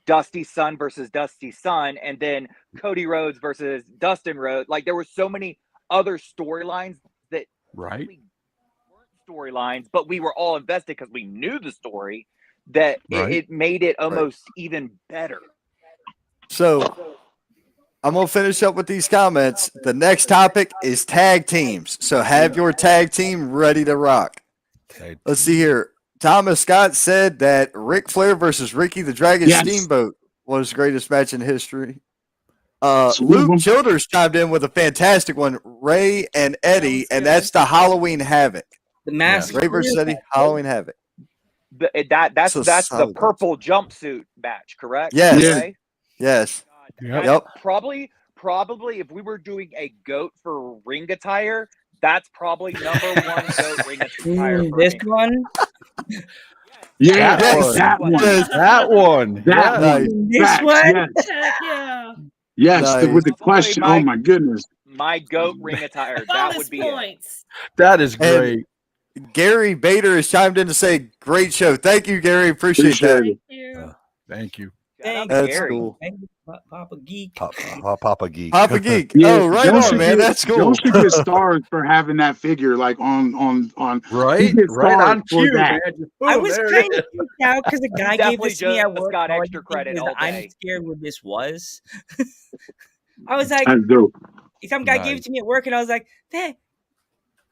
Speaker 9: Dusty Sun versus Dusty Sun, and then Cody Rhodes versus Dustin Rhodes. Like there were so many other storylines that
Speaker 4: weren't
Speaker 9: storylines, but we were all invested because we knew the story that it made it almost even better.
Speaker 1: So I'm going to finish up with these comments. The next topic is tag teams. So have your tag team ready to rock. Let's see here. Thomas Scott said that Ric Flair versus Ricky the Dragon Steamboat was the greatest match in history. Luke Childers chimed in with a fantastic one, Ray and Eddie, and that's the Halloween Havoc.
Speaker 5: The mask.
Speaker 1: Ray versus Eddie, Halloween Havoc.
Speaker 9: That's the purple jumpsuit match, correct?
Speaker 1: Yes.
Speaker 9: Ray?
Speaker 1: Yes.
Speaker 9: Yep. Probably if we were doing a GOAT for ring attire, that's probably number 1 GOAT ring attire.
Speaker 5: This one?
Speaker 8: Yeah,
Speaker 4: that one.
Speaker 5: This one?
Speaker 6: Yeah.
Speaker 8: Yes, with the question. Oh my goodness.
Speaker 9: My GOAT ring attire. That would be it.
Speaker 4: That is great.
Speaker 1: And Gary Bader has chimed in to say, great show. Thank you, Gary. Appreciate that.
Speaker 6: Thank you.
Speaker 4: Thank you.
Speaker 1: That's cool.
Speaker 5: Thank you, Papa Geek.
Speaker 3: Papa Geek.
Speaker 1: Papa Geek.
Speaker 8: Yeah,
Speaker 1: oh, right on, man. That's cool.
Speaker 8: Joe should get stars for having that figure, like on
Speaker 4: right on cue, man.
Speaker 5: I was kind of freaked out because the guy gave this to me at work.
Speaker 9: Got extra credit all day.
Speaker 5: I'm scared what this was. I was like,
Speaker 8: that's dope.
Speaker 5: Some guy gave it to me at work, and I was like, "Hey,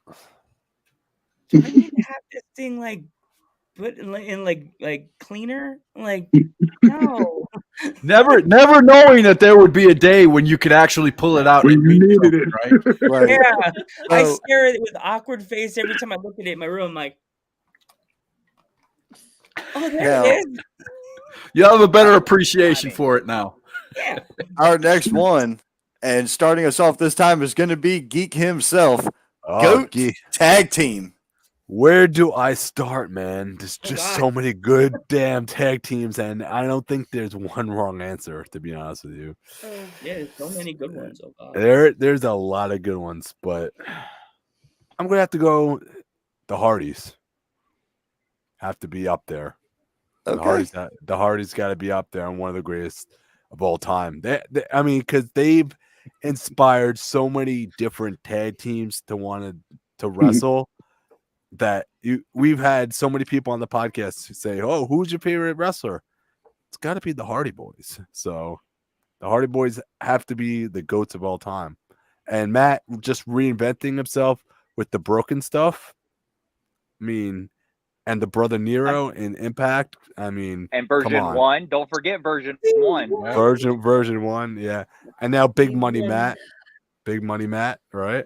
Speaker 5: I need to have this thing like put in like cleaner, like No.
Speaker 4: Never knowing that there would be a day when you could actually pull it out
Speaker 8: When
Speaker 4: and
Speaker 8: you
Speaker 4: meet
Speaker 8: needed
Speaker 4: someone,
Speaker 8: it.
Speaker 4: right?
Speaker 1: Right.
Speaker 5: Yeah. I
Speaker 1: So-
Speaker 5: stare at it with awkward face every time I look at it in my room. I'm like, oh, there
Speaker 1: Now-
Speaker 5: it is.
Speaker 4: You have a better appreciation for it now.
Speaker 5: Yeah.
Speaker 1: Our next one, and starting us off this time, is going to be Geek himself.
Speaker 3: Oh,
Speaker 1: Goat
Speaker 3: gee.
Speaker 1: Tag Team.
Speaker 3: Where do I start, man? There's
Speaker 5: Oh,
Speaker 3: just
Speaker 5: God.
Speaker 3: so many good damn tag teams, and I don't think there's one wrong answer, to be honest with you.
Speaker 5: Yeah, there's so many good ones. Oh, God.
Speaker 3: There's a lot of good ones, but I'm gonna have to go the Hardys. Have to be up there.
Speaker 1: Okay.
Speaker 3: The Hardys got to be up there and one of the greatest of all time. I mean, because they've inspired so many different tag teams to want to wrestle. That we've had so many people on the podcast say, "Oh, who's your favorite wrestler?" It's got to be the Hardy Boys. So the Hardy Boys have to be the goats of all time. And Matt just reinventing himself with the broken stuff. I mean, and the brother Nero in Impact. I mean,
Speaker 9: And
Speaker 3: come
Speaker 9: version
Speaker 3: on.
Speaker 9: 1, don't forget version 1.
Speaker 3: version 1, yeah. And now Big Money Matt, right?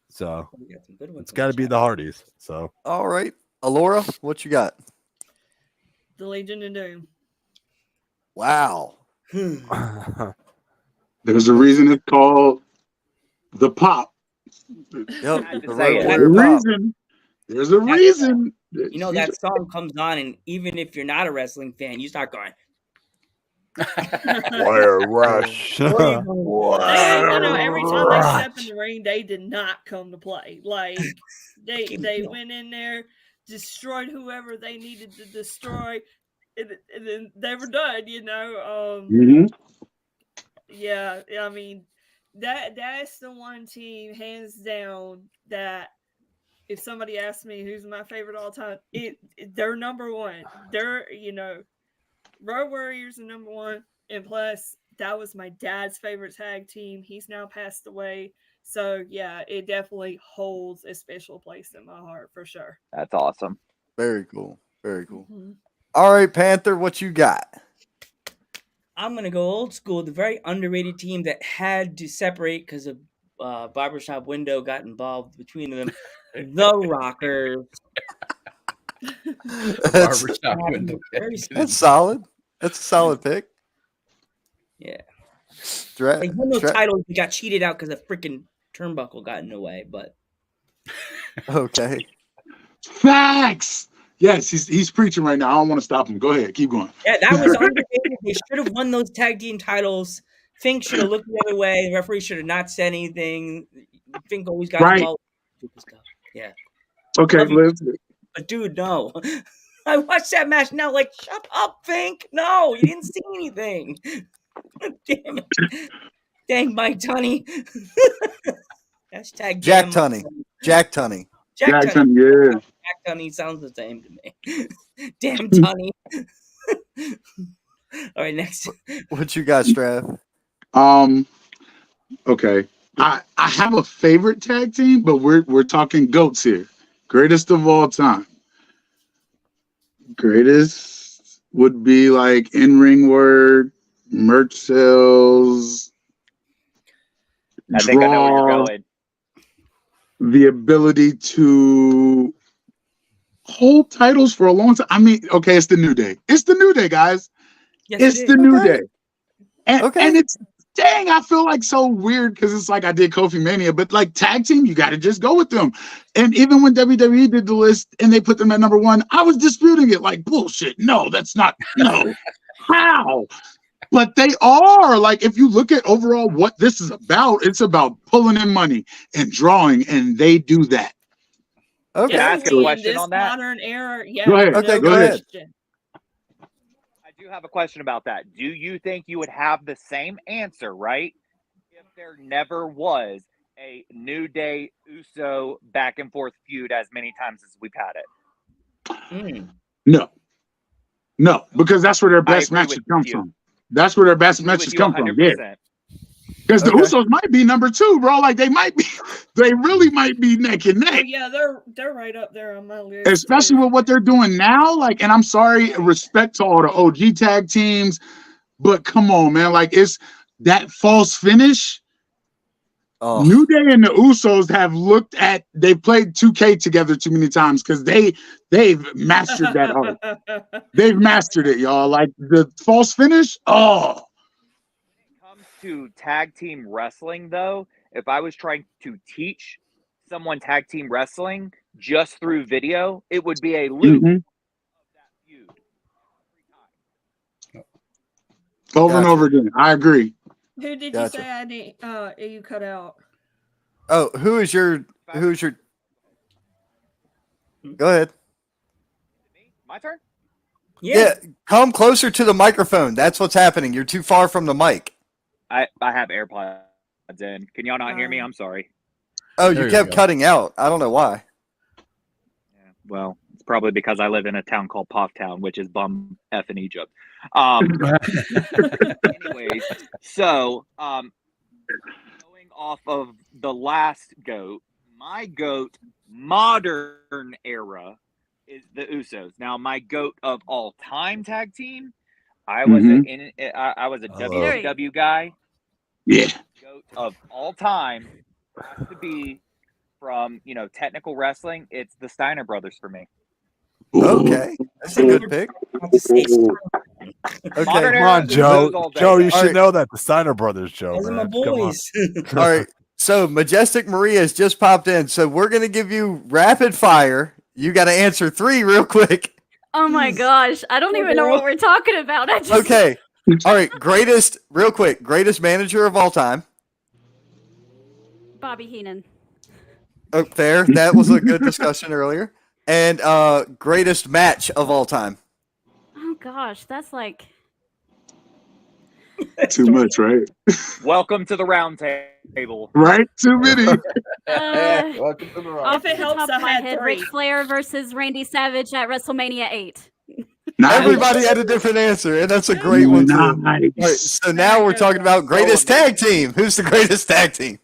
Speaker 3: So
Speaker 5: We got some good ones
Speaker 3: it's
Speaker 5: in
Speaker 3: got to
Speaker 5: the
Speaker 3: be
Speaker 5: chat.
Speaker 3: the Hardys. So
Speaker 1: All right. Alora, what you got?
Speaker 6: The Legion of Doom.
Speaker 1: Wow.
Speaker 8: There's a reason it's called the Pop.
Speaker 1: Yep.
Speaker 9: Had to
Speaker 1: The
Speaker 9: say
Speaker 1: Road
Speaker 9: it.
Speaker 8: There's
Speaker 1: Warrior
Speaker 8: a
Speaker 1: Pop.
Speaker 8: reason. There's a reason.
Speaker 5: You know, that song comes on, and even if you're not a wrestling fan, you start going,
Speaker 3: Wire Rush.
Speaker 6: Every time they step in the ring, they did not come to play. Like they went in there, destroyed whoever they needed to destroy, and then they were done. Yeah, I mean that's the one team hands down that if somebody asks me who's my favorite all time, they're number one. They're Road Warriors are number one, and plus that was my dad's favorite tag team. He's now passed away, so yeah, it definitely holds a special place in my heart for sure.
Speaker 9: That's awesome.
Speaker 1: Very cool. Very cool.
Speaker 6: Mhm.
Speaker 1: All right, Panther, what you got?
Speaker 5: I'm going to go old school, the very underrated team that had to separate because of Barbershop Window got involved between them. The Rockers.
Speaker 1: That's,
Speaker 4: Barbershop Window.
Speaker 1: that's solid. That's a solid pick.
Speaker 5: Yeah.
Speaker 1: Dra-
Speaker 5: They won those
Speaker 1: Dra-
Speaker 5: titles. We got cheated out because the freaking turnbuckle got in the way, but
Speaker 1: okay.
Speaker 8: Facts. Yes, he's preaching right now. I don't want to stop him. Go ahead, keep going.
Speaker 5: yeah, that was underrated. They should have won those tag team titles. Fink should have looked the other way. The referee should have not said anything. Fink always got
Speaker 8: Right.
Speaker 5: involved. Stuff. Yeah.
Speaker 8: Okay,
Speaker 5: Love you.
Speaker 8: Liv.
Speaker 5: But dude, no. I watched that match now, like, shut up, Fink. No, you didn't see anything. Damn it. Dang, Mike Tunney. Hashtag
Speaker 1: Jack
Speaker 5: jam-
Speaker 1: Tunney. Jack Tunney.
Speaker 5: Jack Tunney.
Speaker 8: Jackson, yeah.
Speaker 5: Jack Tunney sounds the same to me. Damn Tunney. All right, next.
Speaker 1: What you got, Strav?
Speaker 8: Okay. I have a favorite tag team, but we're talking goats here. Greatest of all time. Greatest would be like in-ring work, merch sales,
Speaker 9: I think I know where you're going.
Speaker 8: the ability to hold titles for a long time. I mean, okay, it's the New Day. It's the New Day, guys.
Speaker 5: Yes,
Speaker 8: It's
Speaker 5: it
Speaker 8: the
Speaker 5: is.
Speaker 8: New
Speaker 1: Okay.
Speaker 8: Day. And,
Speaker 1: Okay.
Speaker 8: and it's dang, I feel like so weird because it's like I did Kofi Mania, but like tag team, you got to just go with them. And even when WWE did the list and they put them at number one, I was disputing it like bullshit. No, that's not, no. How? But they are. Like, if you look at overall what this is about, it's about pulling in money and drawing, and they do that.
Speaker 1: Okay.
Speaker 9: Can I ask a
Speaker 6: Definitely
Speaker 9: question
Speaker 6: in this
Speaker 9: on that?
Speaker 6: modern era, yeah.
Speaker 8: Go ahead.
Speaker 1: Okay,
Speaker 6: no
Speaker 1: go ahead.
Speaker 6: question.
Speaker 9: I do have a question about that. Do you think you would have the same answer, right? If there never was a New Day Uso back and forth feud as many times as we've had it?
Speaker 8: No, because that's where their best
Speaker 9: agree
Speaker 8: matches
Speaker 9: with
Speaker 8: come
Speaker 9: you.
Speaker 8: from. That's where their best
Speaker 9: I agree with
Speaker 8: matches
Speaker 9: you
Speaker 8: come from. Yeah.
Speaker 9: 100%.
Speaker 8: Because the Usos might be number 2, bro. Like they really might be neck and neck.
Speaker 6: Oh, yeah, they're right up there on my list.
Speaker 8: Especially with what they're doing now. Like, and I'm sorry, respect to all the OG tag teams, but come on, man. Like, it's that false finish.
Speaker 1: Oh.
Speaker 8: New Day and the Usos they've played 2K together too many times because they've mastered that art. They've mastered it, y'all. Like the false finish. Oh.
Speaker 9: To tag team wrestling, though, if I was trying to teach someone tag team wrestling just through video, it would be a loop of that feud every time.
Speaker 8: Over and over again. I agree.
Speaker 6: Who did you say I need? You cut out.
Speaker 1: Oh, who's your? Go ahead.
Speaker 9: My turn.
Speaker 1: Yeah, come closer to the microphone. That's what's happening. You're too far from the mic.
Speaker 9: I have AirPods in. Can y'all not hear me? I'm sorry.
Speaker 1: Oh, you kept cutting out. I don't know why.
Speaker 9: Yeah, well, it's probably because I live in a town called Poftown, which is bum F in Egypt. Anyways, so going off of the last GOAT, my GOAT modern era is the Usos. Now, my GOAT of all time tag team, I was a WCW guy.
Speaker 8: Yeah.
Speaker 9: GOAT of all time has to be from technical wrestling. It's the Steiner brothers for me.
Speaker 1: Okay, that's a good pick. Okay,
Speaker 3: come on, Joe. Joe, you should know that the Steiner brothers, Joe.
Speaker 5: Those are my boys.
Speaker 1: All right, so Majestic Maria has just popped in, so we're gonna give you rapid fire. You got to answer 3 real quick.
Speaker 10: Oh my gosh, I don't even know what we're talking about.
Speaker 1: Okay, all right. Greatest manager of all time.
Speaker 10: Bobby Heenan.
Speaker 1: Oh, fair. That was a good discussion earlier. And greatest match of all time.
Speaker 10: Oh gosh, that's like
Speaker 8: too much, right?
Speaker 9: Welcome to the round table.
Speaker 8: Right? Too many.
Speaker 1: Welcome to the round.
Speaker 6: If it helps, I had
Speaker 10: head,
Speaker 6: 3.
Speaker 10: Ric Flair versus Randy Savage at WrestleMania 8.
Speaker 8: Nice.
Speaker 1: Everybody had a different answer, and that's a great one too.
Speaker 8: Nice.
Speaker 1: All right, so now we're talking about greatest tag team. Who's the greatest tag team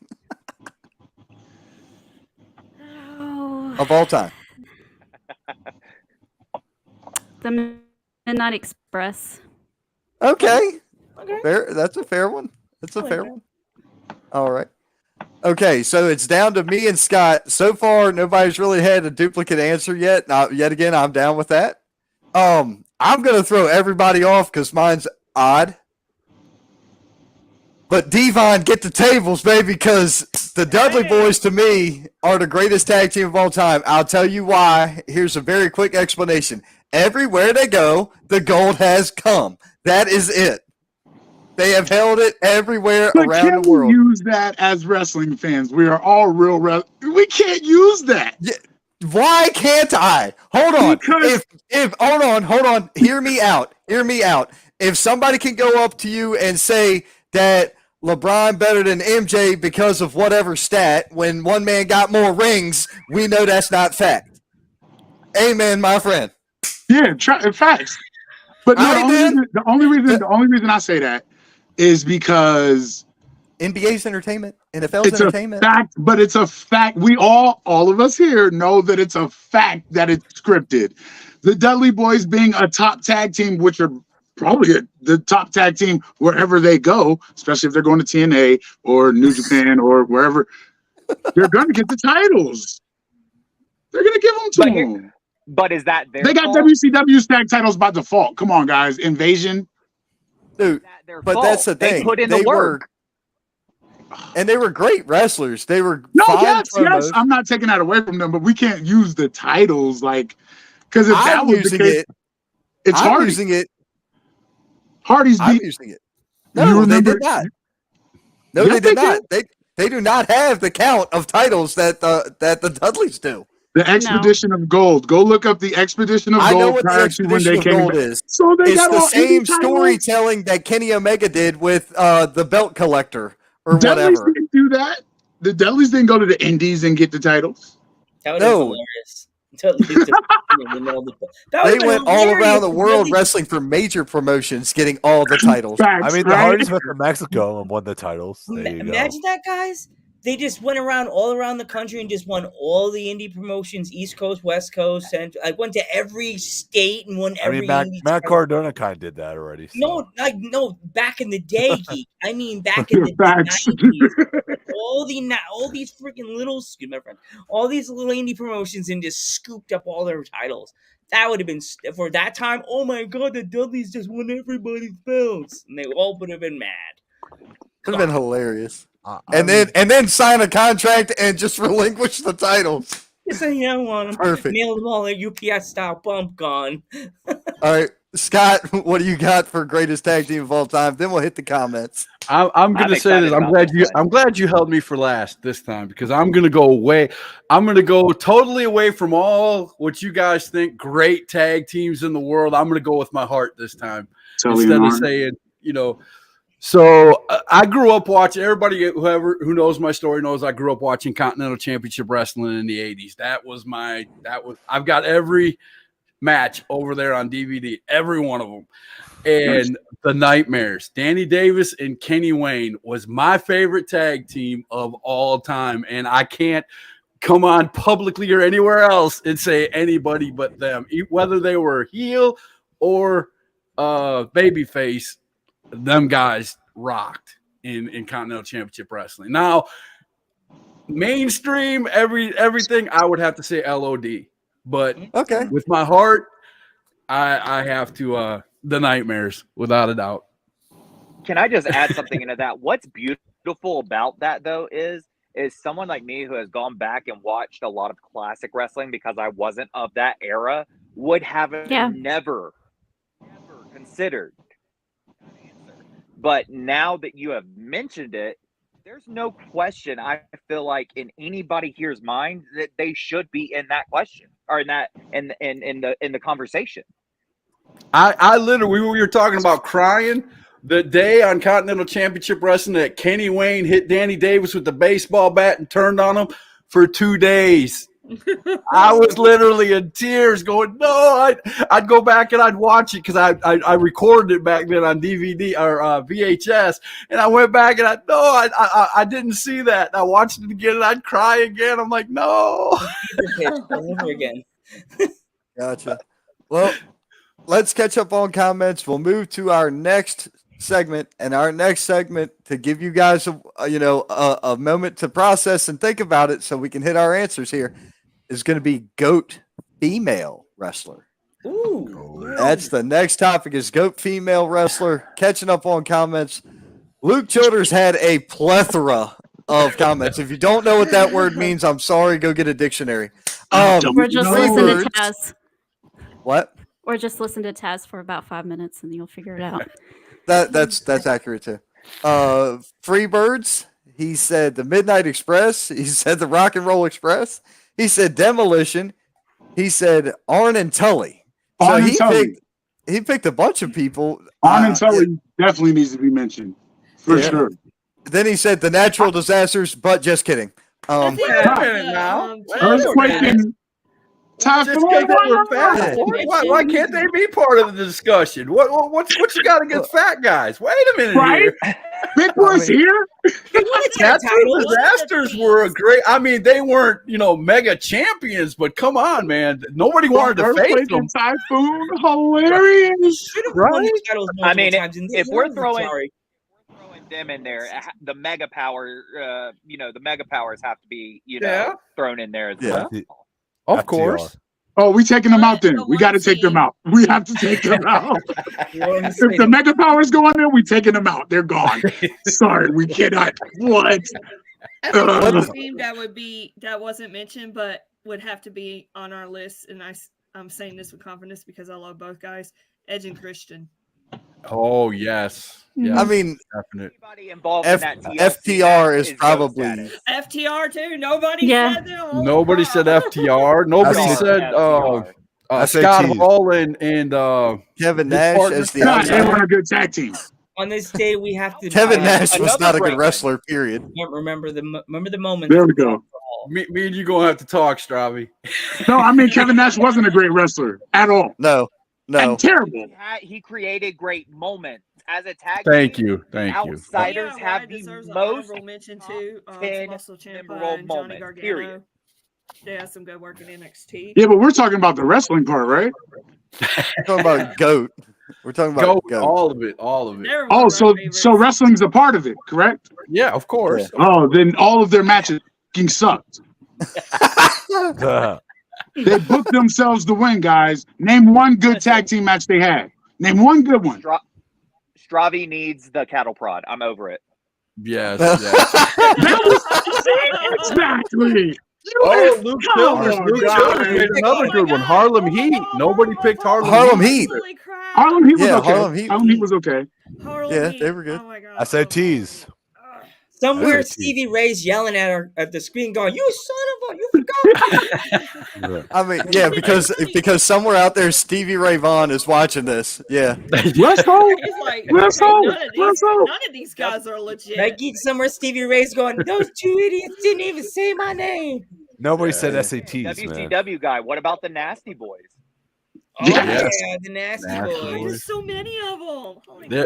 Speaker 1: of all time?
Speaker 10: The Midnight Express.
Speaker 1: Okay. Fair. That's a fair one. That's a fair one. All right. Okay, so it's down to me and Scott. So far, nobody's really had a duplicate answer yet. Now, yet again, I'm down with that. I'm gonna throw everybody off because mine's odd. But Devon, get the tables, baby, because the Dudley Boys to me are the greatest tag team of all time. I'll tell you why. Here's a very quick explanation. Everywhere they go, the gold has come. That is it. They have held it everywhere around the world.
Speaker 8: We use that as wrestling fans. We are all real. We can't use that.
Speaker 1: Yeah. Why can't I? Hold on.
Speaker 8: Because
Speaker 1: hold on. Hear me out. If somebody can go up to you and say that LeBron better than MJ because of whatever stat, when one man got more rings, we know that's not fact. Amen, my friend.
Speaker 8: Yeah, facts. But no, the only reason I say that is because
Speaker 1: NBA's entertainment, NFL's entertainment.
Speaker 8: Fact, but it's a fact. We all of us here know that it's a fact that it's scripted. The Dudley Boys being a top tag team, which are probably the top tag team wherever they go, especially if they're going to TNA or New Japan or wherever, they're going to get the titles. They're going to give them to them.
Speaker 9: But is that their
Speaker 8: They got
Speaker 9: fault?
Speaker 8: WCW tag titles by default. Come on, guys. Invasion.
Speaker 1: Dude, but that's the thing.
Speaker 9: They put in the work.
Speaker 1: And they were great wrestlers. They were
Speaker 8: yes. I'm not taking that away from them, but we can't use the titles because if that was the case, it's
Speaker 1: I'm
Speaker 8: Hardy.
Speaker 1: using it.
Speaker 8: Hardy's
Speaker 1: I'm using it. No, they did not. No,
Speaker 8: Yes,
Speaker 1: they did not. They do not have the count of titles that the Dudleys do.
Speaker 8: The Expedition of Gold. Go look up the Expedition of Gold.
Speaker 1: I know what the Expedition of Gold is.
Speaker 8: So
Speaker 1: it's
Speaker 8: got
Speaker 1: the same
Speaker 8: 80 titles.
Speaker 1: storytelling that Kenny Omega did with the Belt Collector or
Speaker 8: Dudleys
Speaker 1: whatever.
Speaker 8: didn't do that. The Dudleys didn't go to the Indies and get the titles.
Speaker 5: That would be hilarious.
Speaker 1: They went all around the world wrestling for major promotions, getting all the titles.
Speaker 3: I mean, the Hardys went to Mexico and won the titles.
Speaker 5: Imagine that, guys. They just went all around the country and just won all the indie promotions, East Coast, West Coast, and I went to every state and won every.
Speaker 3: I mean, Matt Cardona kind of did that already.
Speaker 5: So. No, back in the day, Geek. I mean, back in the 90s, all these freaking little, excuse my friend, all these little indie promotions and just scooped up all their titles. That would have been for that time. Oh my God, the Dudleys just won everybody's belts, and they all would have been mad.
Speaker 1: Could have been hilarious. And then sign a contract and just relinquish the titles.
Speaker 5: Yes, I want them.
Speaker 1: Perfect.
Speaker 5: Nail them all at UPS style. Bump gone.
Speaker 1: All right, Scott, what do you got for greatest tag team of all time? Then we'll hit the comments.
Speaker 4: I'm going to say this. I'm glad you held me for last this time because I'm going to go away. I'm going to go totally away from all what you guys think great tag teams in the world. I'm going to go with my heart this time instead of saying, So I grew up watching. Everybody who knows my story knows I grew up watching Continental Championship Wrestling in the 80s. I've got every match over there on DVD, every one of them. And the Nightmares, Danny Davis and Kenny Wayne was my favorite tag team of all time. And I can't come on publicly or anywhere else and say anybody but them, whether they were heel or babyface. Them guys rocked in Continental Championship Wrestling. Now, mainstream, everything, I would have to say LOD. But with my heart, I have to the Nightmares, without a doubt.
Speaker 9: Can I just add something into that? What's beautiful about that, though, is someone like me who has gone back and watched a lot of classic wrestling because I wasn't of that era would have never considered. But now that you have mentioned it, there's no question. I feel like in anybody here's mind that they should be in that question or in the conversation.
Speaker 4: I literally, we were talking about crying the day on Continental Championship Wrestling that Kenny Wayne hit Danny Davis with the baseball bat and turned on him for 2 days. I was literally in tears going, no, I'd go back and I'd watch it because I recorded it back then on DVD or VHS. And I went back and I didn't see that. I watched it again and I'd cry again. I'm like, no.
Speaker 5: Again.
Speaker 1: Gotcha. Well, let's catch up on comments. We'll move to our next segment, and our next segment, to give you guys a moment to process and think about it so we can hit our answers here, is going to be GOAT female wrestler.
Speaker 5: Ooh.
Speaker 1: That's the next topic, is GOAT female wrestler. Catching up on comments. Luke Childers had a plethora of comments. If you don't know what that word means, I'm sorry. Go get a dictionary.
Speaker 10: Or just listen to Taz.
Speaker 1: What?
Speaker 10: Or just listen to Taz for about 5 minutes and you'll figure it out.
Speaker 1: That's accurate too. Freebirds. He said the Midnight Express. He said the Rock and Roll Express. He said Demolition. He said Arn and Tully. He picked a bunch of people.
Speaker 8: Arn and Tully definitely needs to be mentioned for sure.
Speaker 1: Then he said the Natural Disasters, but just kidding.
Speaker 4: Why can't they be part of the discussion? What you got against fat guys? Wait a minute here.
Speaker 8: Big Boy's here.
Speaker 4: Natural Disasters were a great. I mean, they weren't mega champions, but come on, man. Nobody wanted to face them.
Speaker 8: Typhoon, hilarious.
Speaker 9: Right? I mean, if we're throwing them in there, the mega power, the mega powers have to be thrown in there as well.
Speaker 4: Of course.
Speaker 8: Oh, we taking them out then. We got to take them out. We have to take them out. If the mega powers go on there, we taking them out. They're gone. Sorry, we cannot. What?
Speaker 6: The team that wasn't mentioned, but would have to be on our list, and I'm saying this with confidence because I love both guys, Edge and Christian.
Speaker 4: Oh yes. Yeah,
Speaker 1: I mean,
Speaker 4: definite.
Speaker 1: FTR is probably
Speaker 6: FTR too. Nobody said that.
Speaker 4: Nobody said FTR. Nobody said Scott Hall and
Speaker 1: Kevin Nash as the
Speaker 8: they were a good tag team.
Speaker 5: On this day, we have to.
Speaker 1: Kevin Nash was not a good wrestler. Period.
Speaker 5: Remember the moment.
Speaker 8: There we go.
Speaker 4: Me and you gonna have to talk, Stravy.
Speaker 8: No, I mean Kevin Nash wasn't a great wrestler at all.
Speaker 1: No.
Speaker 8: And terrible.
Speaker 9: He created great moments as a tag.
Speaker 4: Thank you.
Speaker 9: Outsiders have the most
Speaker 6: mention too. Tommaso Ciampa
Speaker 9: memorable
Speaker 6: and Johnny
Speaker 9: moment.
Speaker 6: Gargano.
Speaker 9: Period.
Speaker 6: They had some good work in NXT.
Speaker 8: Yeah, but we're talking about the wrestling part, right?
Speaker 1: We're talking about GOAT. We're talking about GOAT.
Speaker 4: All of it.
Speaker 8: Oh, so wrestling's a part of it, correct?
Speaker 4: Yeah, of course.
Speaker 8: Yeah. Oh, then all of their matches fucking sucked. They booked themselves to win, guys. Name one good tag team match they had. Name one good one.
Speaker 9: Stravy needs the cattle prod. I'm over it.
Speaker 4: Yes.
Speaker 8: Exactly.
Speaker 4: Luke Silver made another good one. Harlem Heat. Nobody picked Harlem
Speaker 1: Heat.
Speaker 8: Harlem Heat was okay.
Speaker 1: Harlem Heat
Speaker 8: was okay.
Speaker 1: They were good.
Speaker 6: Oh my God.
Speaker 3: SATs.
Speaker 5: Somewhere Stevie Ray's yelling at the screen, going, "You son of a! You forgot."
Speaker 1: I mean, yeah, because somewhere out there, Stevie Ray Vaughan is watching this. Yeah.
Speaker 8: Let's go.
Speaker 6: It's like, none of these guys are legit.
Speaker 5: Like somewhere Stevie Ray's going, "Those two idiots didn't even say my name."
Speaker 3: Nobody said SATs,
Speaker 9: WCW
Speaker 3: man.
Speaker 9: guy. What about the Nasty Boys?
Speaker 5: Oh
Speaker 8: Yes.
Speaker 5: yeah, the Nasty Boys.
Speaker 6: There's so many of them.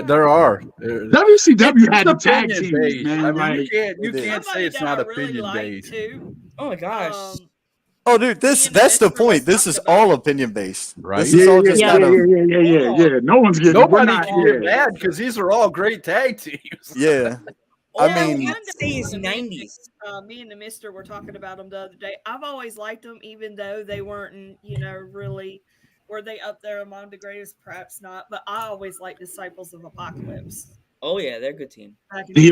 Speaker 4: There are.
Speaker 8: WCW had the
Speaker 4: It's
Speaker 8: tag
Speaker 4: opinion
Speaker 8: teams,
Speaker 4: based.
Speaker 8: man.
Speaker 4: I mean,
Speaker 8: Like,
Speaker 4: you can't say it's not opinion based.
Speaker 5: Oh my gosh.
Speaker 1: Oh, dude, that's the point. This is all opinion based,
Speaker 4: Right?
Speaker 1: This is all just kind of,
Speaker 8: yeah. No one's getting.
Speaker 4: Nobody can get mad because these are all great tag teams.
Speaker 1: yeah.
Speaker 5: I
Speaker 1: mean,
Speaker 5: mean, say it's 90s.
Speaker 6: Me and the Mister were talking about them the other day. I've always liked them, even though they weren't, really. Were they up there among the greatest? Perhaps not. But I always liked Disciples of Apocalypse.
Speaker 5: Oh yeah, they're a good team.
Speaker 6: Back in the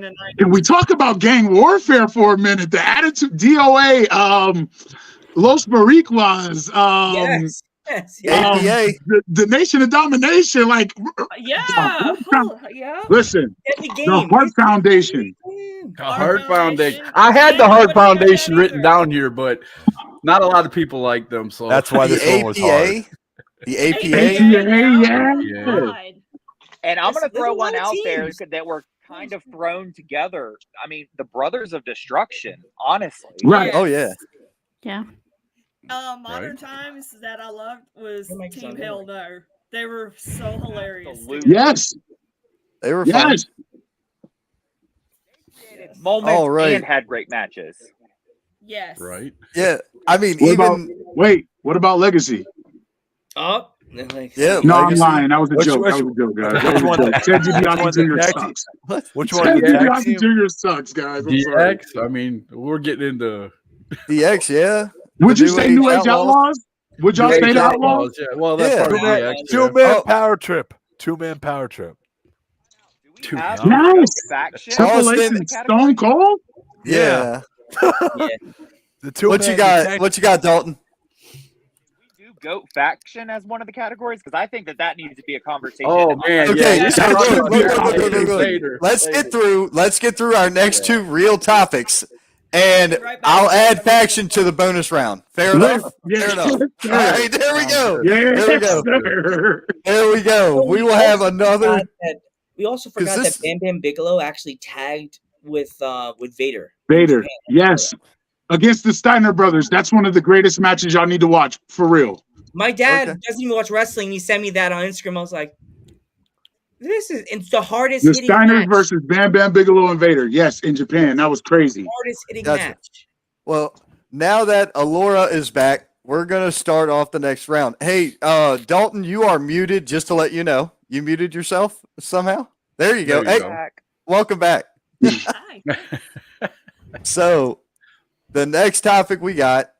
Speaker 6: 90s.
Speaker 8: Can we talk about gang warfare for a minute? The attitude, DOA, Los Maricuas,
Speaker 1: APA.
Speaker 8: the Nation of Domination, like
Speaker 6: yeah.
Speaker 8: Listen, the Heart Foundation.
Speaker 4: The Heart Foundation. I had the Heart Foundation written down here, but not a lot of people like them. So
Speaker 3: that's why this one was hard.
Speaker 1: The APA,
Speaker 8: yeah.
Speaker 9: And I'm going to throw one out there that were kind of thrown together. I mean, the Brothers of Destruction, honestly.
Speaker 8: Right.
Speaker 1: Oh yeah.
Speaker 10: Yeah.
Speaker 6: Modern Times that I loved was Team Hell No. They were so hilarious.
Speaker 8: Yes.
Speaker 1: They were fun.
Speaker 8: Yes.
Speaker 9: Moments and had great matches.
Speaker 6: Yes.
Speaker 4: Right.
Speaker 1: Yeah. I mean,
Speaker 8: what about Legacy?
Speaker 5: Oh.
Speaker 1: Yeah.
Speaker 8: No, I'm lying. That was a joke. That was a joke, guys. That was a joke. Ted DiBiase Jr. sucks.
Speaker 3: Which one?
Speaker 8: Ted DiBiase Jr. sucks, guys. I'm sorry.
Speaker 4: DX. I mean, we're getting into
Speaker 1: DX. Yeah.
Speaker 8: Would you say New Age Outlaws? Would y'all say the Outlaws?
Speaker 4: Yeah. Well, that's part of DX.
Speaker 3: Two-man power trip. Two-man power trip.
Speaker 8: Nice. Triple H and Stone Cold?
Speaker 1: Yeah.
Speaker 3: The two.
Speaker 1: What you got? What you got, Dalton?
Speaker 9: We do GOAT faction as one of the categories because I think that needs to be a conversation.
Speaker 4: Oh man.
Speaker 1: Okay.
Speaker 4: Yeah.
Speaker 1: So look. Let's get through our next two real topics. And I'll add faction to the bonus round. Fair enough? Fair enough. All right, there we go. There we go. There we go. We will have another.
Speaker 5: We also forgot that Bam Bam Bigelow actually tagged with Vader.
Speaker 8: Vader, yes. Against the Steiner brothers. That's one of the greatest matches y'all need to watch, for real.
Speaker 5: My dad doesn't even watch wrestling. He sent me that on Instagram. I was like, it's the hardest
Speaker 8: the
Speaker 5: hitting
Speaker 8: Steiners
Speaker 5: match.
Speaker 8: versus Bam Bam Bigelow and Vader. Yes, in Japan. That was crazy.
Speaker 5: Hardest hitting match.
Speaker 1: Well, now that Alora is back, we're going to start off the next round. Hey, Dalton, you are muted, just to let you know. You muted yourself somehow? There you go. Welcome back. So, the next topic we got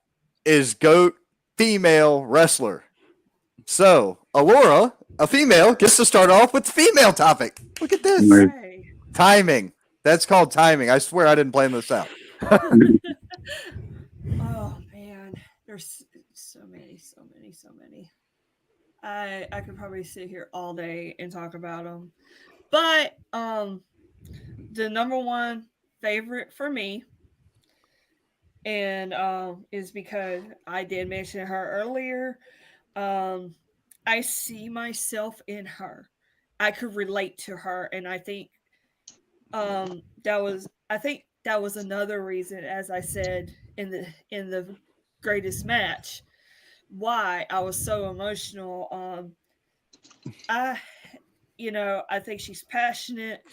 Speaker 1: is GOAT female wrestler. So, Alora, a female, gets to start off with the female topic. Look at this. Timing. That's called timing. I swear I didn't plan this out.
Speaker 6: Oh, man. There's so many. I could probably sit here all day and talk about them. But the number one favorite for me and is because I did mention her earlier. I see myself in her. I could relate to her, and I think that was another reason, as I said in the greatest match. Why I was so emotional. I think she's passionate.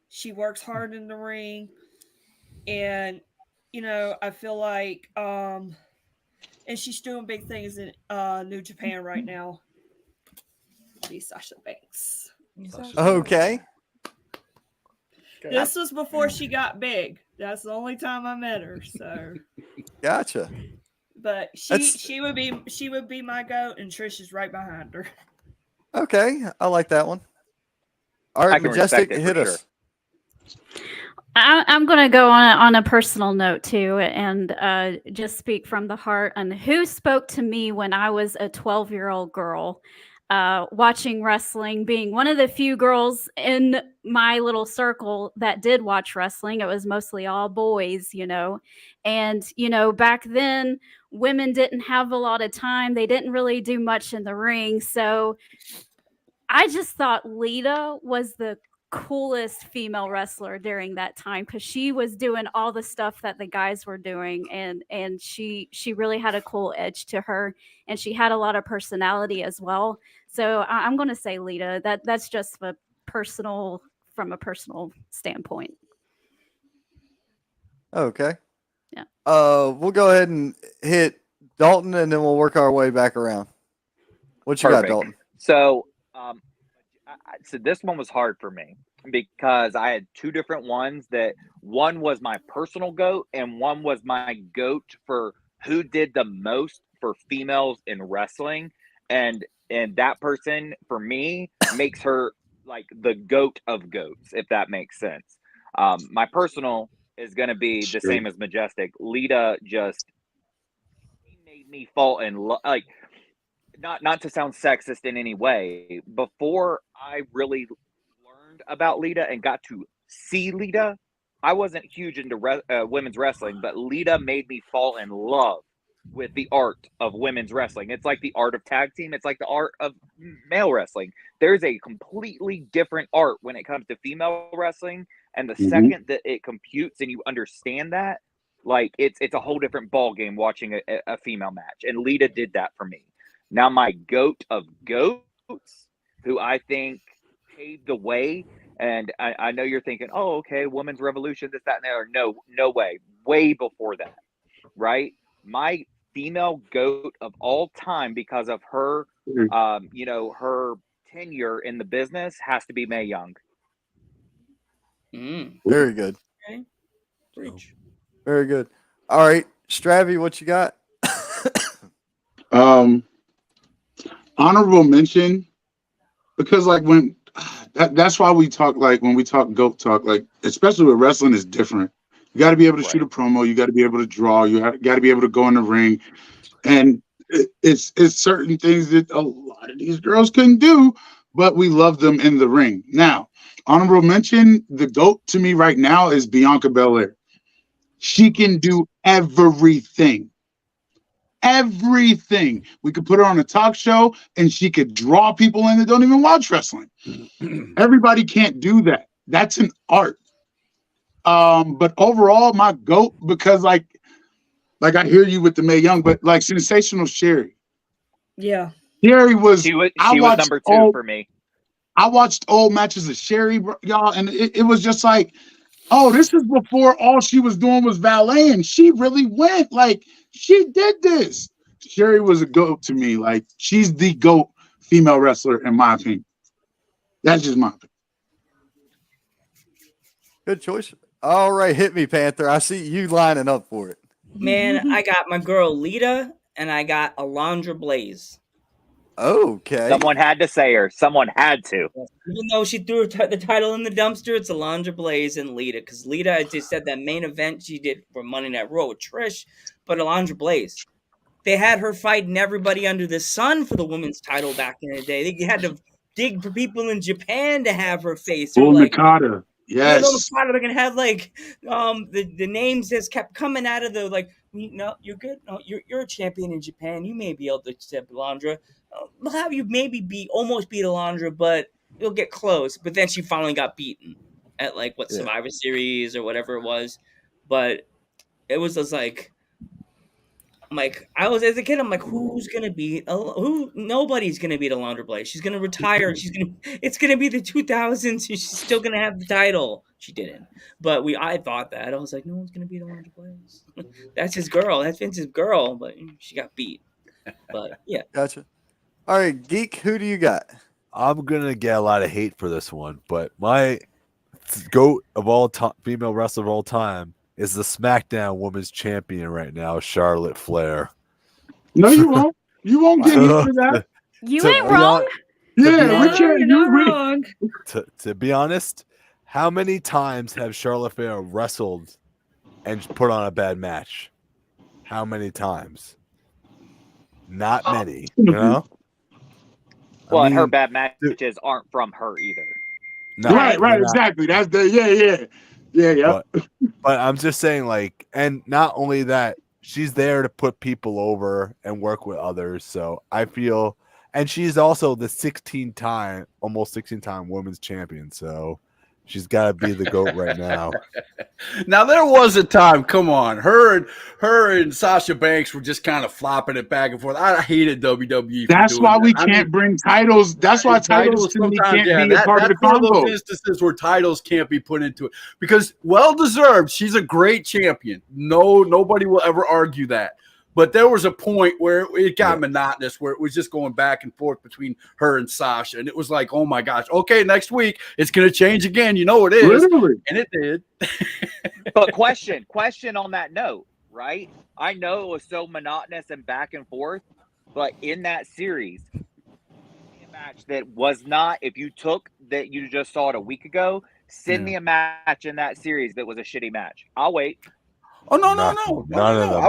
Speaker 6: She works hard in the ring, and I feel like and she's doing big things in New Japan right now. Be Sasha Banks.
Speaker 1: Okay.
Speaker 6: This was before she got big. That's the only time I met her. So
Speaker 1: gotcha.
Speaker 6: But she would be my goat, and Trish is right behind her.
Speaker 1: Okay, I like that one. All right, Majestic, hit us.
Speaker 10: I'm going to go on a personal note too, and just speak from the heart on who spoke to me when I was a 12-year-old girl. Watching wrestling, being one of the few girls in my little circle that did watch wrestling. It was mostly all boys, and back then women didn't have a lot of time. They didn't really do much in the ring. So I just thought Lita was the coolest female wrestler during that time, because she was doing all the stuff that the guys were doing, and she really had a cool edge to her, and she had a lot of personality as well. So I'm going to say Lita. That's just from a personal standpoint.
Speaker 1: Okay.
Speaker 10: Yeah.
Speaker 1: We'll go ahead and hit Dalton, and then we'll work our way back around. What you got, Dalton?
Speaker 9: So, so this one was hard for me because I had two different ones. That one was my personal GOAT, and one was my GOAT for who did the most for females in wrestling, and that person for me makes her like the GOAT of GOATs, if that makes sense. My personal is going to be the same as Majestic. Lita just made me fall in love. Like, not to sound sexist in any way, before I really learned about Lita and got to see Lita, I wasn't huge into women's wrestling, but Lita made me fall in love with the art of women's wrestling. It's like the art of tag team. It's like the art of male wrestling. There's a completely different art when it comes to female wrestling. And the second that it computes and you understand that, like it's a whole different ball game watching a female match. And Lita did that for me. Now my GOAT of GOATs, who I think paved the way, and I know you're thinking, oh, okay, women's revolution, this, that, and the other. No way. Way before that, right? My female GOAT of all time, because of her, her tenure in the business, has to be Mae Young.
Speaker 1: Very good.
Speaker 5: Okay.
Speaker 1: Very good. All right, Stravy, what you got?
Speaker 8: Honorable mention, because like when that's why we talk, like when we talk GOAT talk, like especially with wrestling, is different. You got to be able to shoot a promo. You got to be able to draw. You got to be able to go in the ring, and it's certain things that a lot of these girls couldn't do, but we love them in the ring. Now, honorable mention, the GOAT to me right now is Bianca Belair. She can do everything. Everything. We could put her on a talk show and she could draw people in that don't even watch wrestling. Everybody can't do that. That's an art. But overall, my GOAT, because like I hear you with the Mae Young, but like Sensational Sherry.
Speaker 6: Yeah.
Speaker 8: Sherry was
Speaker 9: she was number 2 for me.
Speaker 8: I watched old matches of Sherry, y'all, and it was just like, oh, this is before all she was doing was valet, and she really went. Like, she did this. Sherry was a GOAT to me. Like, she's the GOAT female wrestler, in my opinion. That's just my opinion.
Speaker 1: Good choice. All right, hit me, Panther. I see you lining up for it.
Speaker 5: Man, I got my girl Lita, and I got Alundra Blaze.
Speaker 1: Okay.
Speaker 9: Someone had to say her. Someone had to.
Speaker 5: Even though she threw the title in the dumpster, it's Alundra Blaze and Lita. Because Lita, I just said that main event she did for Monday Night Raw with Trish, but Alundra Blaze, they had her fighting everybody under the sun for the women's title back in the day. They had to dig for people in Japan to have her face.
Speaker 8: Bull Nakata. Yes.
Speaker 5: They're gonna have like the names just kept coming out of the like. No, you're good. No, you're a champion in Japan. You may be able to accept Alundra. We'll have you maybe almost beat Alundra, but you'll get close. But then she finally got beaten at like Survivor Series or whatever it was. But it was just like, I'm like, I was as a kid. I'm like, who's gonna beat? Who? Nobody's gonna beat Alundra Blaze. She's gonna retire. It's gonna be the 2000s. She's still gonna have the title. She didn't, but I thought that. I was like, no one's gonna beat Alundra Blaze. That's his girl. That's Vince's girl, but she got beat. But yeah,
Speaker 1: gotcha. All right, Geek, who do you got?
Speaker 3: I'm gonna get a lot of hate for this one, but my GOAT of all time, female wrestler of all time, is the SmackDown Women's Champion right now, Charlotte Flair.
Speaker 8: No, you won't. You won't get hit for that.
Speaker 10: You ain't wrong.
Speaker 8: You're not wrong.
Speaker 3: To be honest, how many times have Charlotte Flair wrestled and put on a bad match? How many times? Not many, you know?
Speaker 9: Well, and her bad matches aren't from her either.
Speaker 3: No,
Speaker 8: right, exactly. That's the yeah.
Speaker 3: But I'm just saying, like, and not only that, she's there to put people over and work with others. So I feel, and she's also the almost 16-time women's champion. So she's got to be the GOAT right now.
Speaker 4: Now there was a time. Come on, her and Sasha Banks were just kind of flopping it back and forth. I hated WWE.
Speaker 8: That's why we can't bring titles. That's why titles can't be a part of the combo.
Speaker 4: Those instances where titles can't be put into it because well deserved. She's a great champion. Nobody will ever argue that. But there was a point where it got monotonous, where it was just going back and forth between her and Sasha. And it was like, oh, my gosh, okay, next week it's going to change again. You know it is.
Speaker 8: Literally.
Speaker 4: And it did.
Speaker 9: But question on that note, right? I know it was so monotonous and back and forth, but in that series, a match that was not, if you took that you just saw it a week ago, send me a match in that series that was a shitty match. I'll wait.
Speaker 4: Oh no! I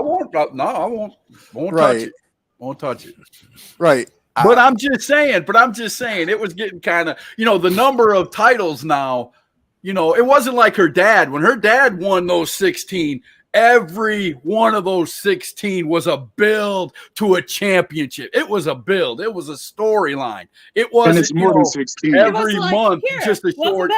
Speaker 4: won't. No, I won't. Won't touch it. Won't touch it.
Speaker 1: Right.
Speaker 4: But I'm just saying. It was getting kind of, the number of titles now. It wasn't like her dad. When her dad won those 16, every one of those 16 was a build to a championship. It was a build. It was a storyline. It wasn't.
Speaker 8: And it's more than 16.
Speaker 4: Every month, just a short.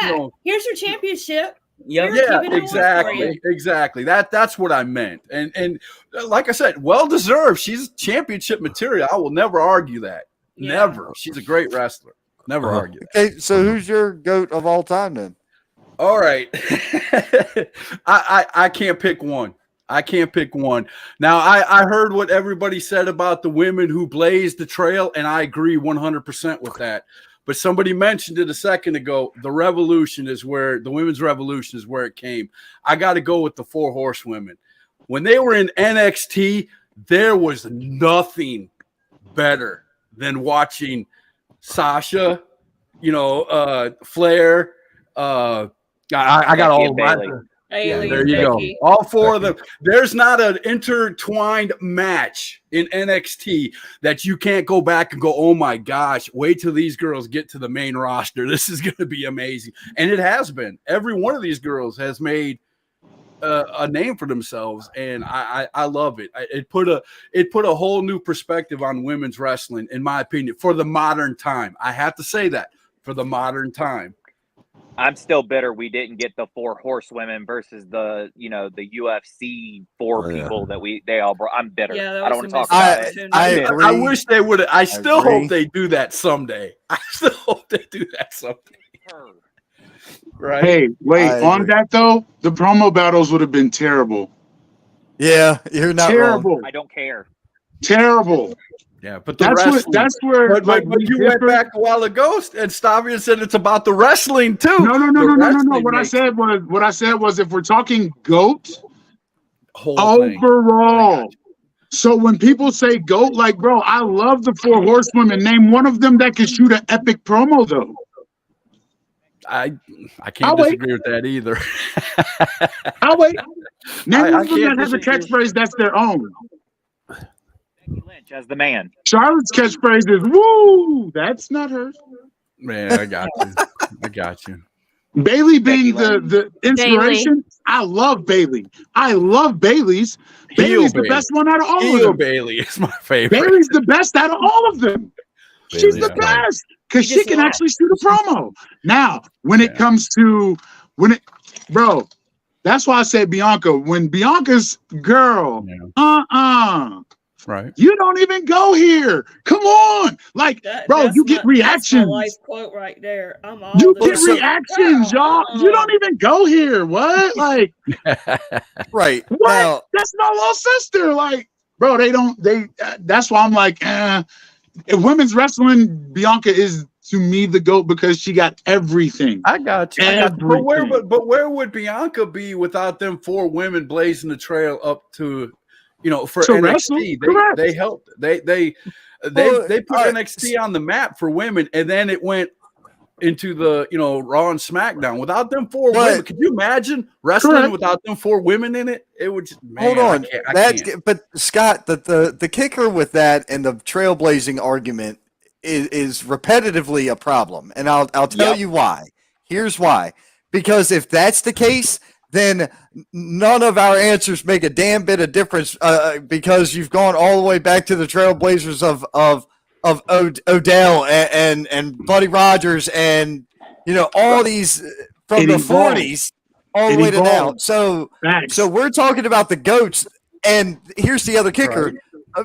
Speaker 6: Here's your championship.
Speaker 4: Yeah, exactly. That's what I meant. And like I said, well deserved. She's championship material. I will never argue that. Yeah. Never. She's a great wrestler. Never argue that.
Speaker 1: Okay, so who's your GOAT of all time then?
Speaker 4: All right. I can't pick one. Now, I heard what everybody said about the women who blazed the trail, and I agree 100% with that. But somebody mentioned it a second ago. The women's revolution is where it came. I got to go with the 4 horsewomen. When they were in NXT, there was nothing better than watching Sasha, Flair. I got all of there you go. All 4 of them. There's not an intertwined match in NXT that you can't go back and go, oh my gosh, wait till these girls get to the main roster. This is going to be amazing. And it has been. Every one of these girls has made a name for themselves, and I love it. It put a whole new perspective on women's wrestling, in my opinion, for the modern time. I have to say that, for the modern time.
Speaker 9: I'm still bitter we didn't get the 4 horsewomen versus the UFC 4 people that they all brought. I'm bitter.
Speaker 6: Yeah,
Speaker 9: I don't want to talk about it.
Speaker 1: I agree.
Speaker 4: I wish they would. I still hope they do that someday. Right.
Speaker 8: Hey, wait. On that though, the promo battles would have been terrible.
Speaker 1: Yeah, you're not
Speaker 8: terrible.
Speaker 1: wrong.
Speaker 9: I don't care.
Speaker 8: Terrible.
Speaker 4: Yeah, but
Speaker 8: that's where.
Speaker 4: But you went back a while ago, and Stavia said it's about the wrestling too.
Speaker 8: No. What I said was, if we're talking GOAT overall. So when people say GOAT, like, bro, I love the 4 horsewomen. Name one of them that can shoot an epic promo though.
Speaker 4: I can't disagree with that either.
Speaker 8: I'll wait. Name one of them that has a catchphrase that's their own.
Speaker 9: Becky Lynch as the man.
Speaker 8: Charlotte's catchphrase is "Woo!" That's not hers.
Speaker 4: Man, I got you.
Speaker 8: Bailey being the inspiration. Bailey. I love Bailey. I love Bailey's. Bailey's the best one out of all of them.
Speaker 4: Bailey is my favorite.
Speaker 8: Bailey's the best out of all of them. She's the best because she can actually shoot a promo. Now, when it comes to that's why I said Bianca. When Bianca's girl,
Speaker 4: Right.
Speaker 8: You don't even go here. Come on. Like, bro, you get reactions.
Speaker 6: That's my life quote right there. I'm all
Speaker 8: you get reactions, y'all. You don't even go here. What? Like,
Speaker 1: right.
Speaker 8: What?
Speaker 1: Now,
Speaker 8: that's my little sister. Like, bro, that's why I'm like, in women's wrestling, Bianca is to me the GOAT because she got everything.
Speaker 4: I got you. But where would Bianca be without them 4 women blazing the trail up to, for NXT? They helped. They put NXT on the map for women, and then it went into the Raw and SmackDown. Without them 4 women, could you imagine wrestling without them 4 women in it? It would just,
Speaker 1: hold on. But Scott, the kicker with that and the trailblazing argument is repetitively a problem, and I'll tell you why. Here's why. Because if that's the case, then none of our answers make a damn bit of difference because you've gone all the way back to the trailblazers of Odell and Buddy Rogers and all these from the 40s all the way to now. So we're talking about the GOATs, and here's the other kicker. Right.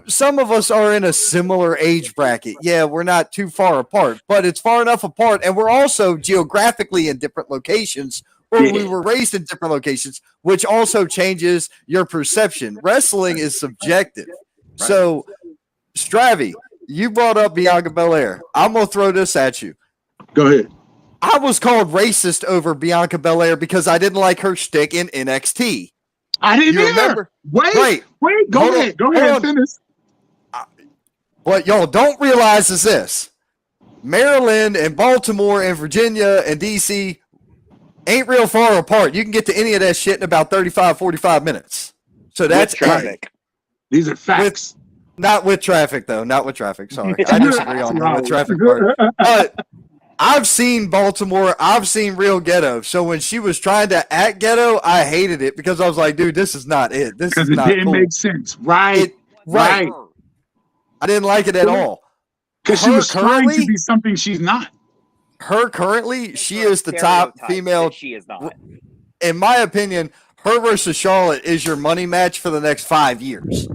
Speaker 1: Some of us are in a similar age bracket. Yeah, we're not too far apart, but it's far enough apart, and we're also geographically in different locations, or we were raised in different locations, which also changes your perception. Wrestling is subjective. Right. So, Stravy, you brought up Bianca Belair. I'm going to throw this at you.
Speaker 8: Go ahead.
Speaker 1: I was called racist over Bianca Belair because I didn't like her shtick in NXT.
Speaker 8: I didn't remember. Wait. Go ahead. Finish.
Speaker 1: What y'all don't realize is this. Maryland and Baltimore and Virginia and DC ain't real far apart. You can get to any of that shit in about 35, 45 minutes. So that's
Speaker 9: traffic.
Speaker 8: These are facts.
Speaker 1: Not with traffic, though. Not with traffic. Sorry. I disagree on the traffic part. But I've seen Baltimore. I've seen real ghetto. So when she was trying to act ghetto, I hated it because I was like, dude, this is not it. This is not
Speaker 8: cool. It didn't make sense. Right.
Speaker 1: I didn't like it at all.
Speaker 8: Because she was trying to be something she's not.
Speaker 1: Her currently, she is the top female.
Speaker 9: She is not.
Speaker 1: In my opinion, her versus Charlotte is your money match for the next 5 years.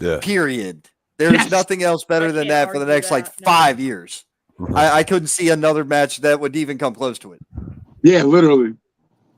Speaker 3: Yeah.
Speaker 1: Period. There's nothing else better than that for the next 5 years. I couldn't see another match that would even come close to it.
Speaker 8: Yeah, literally.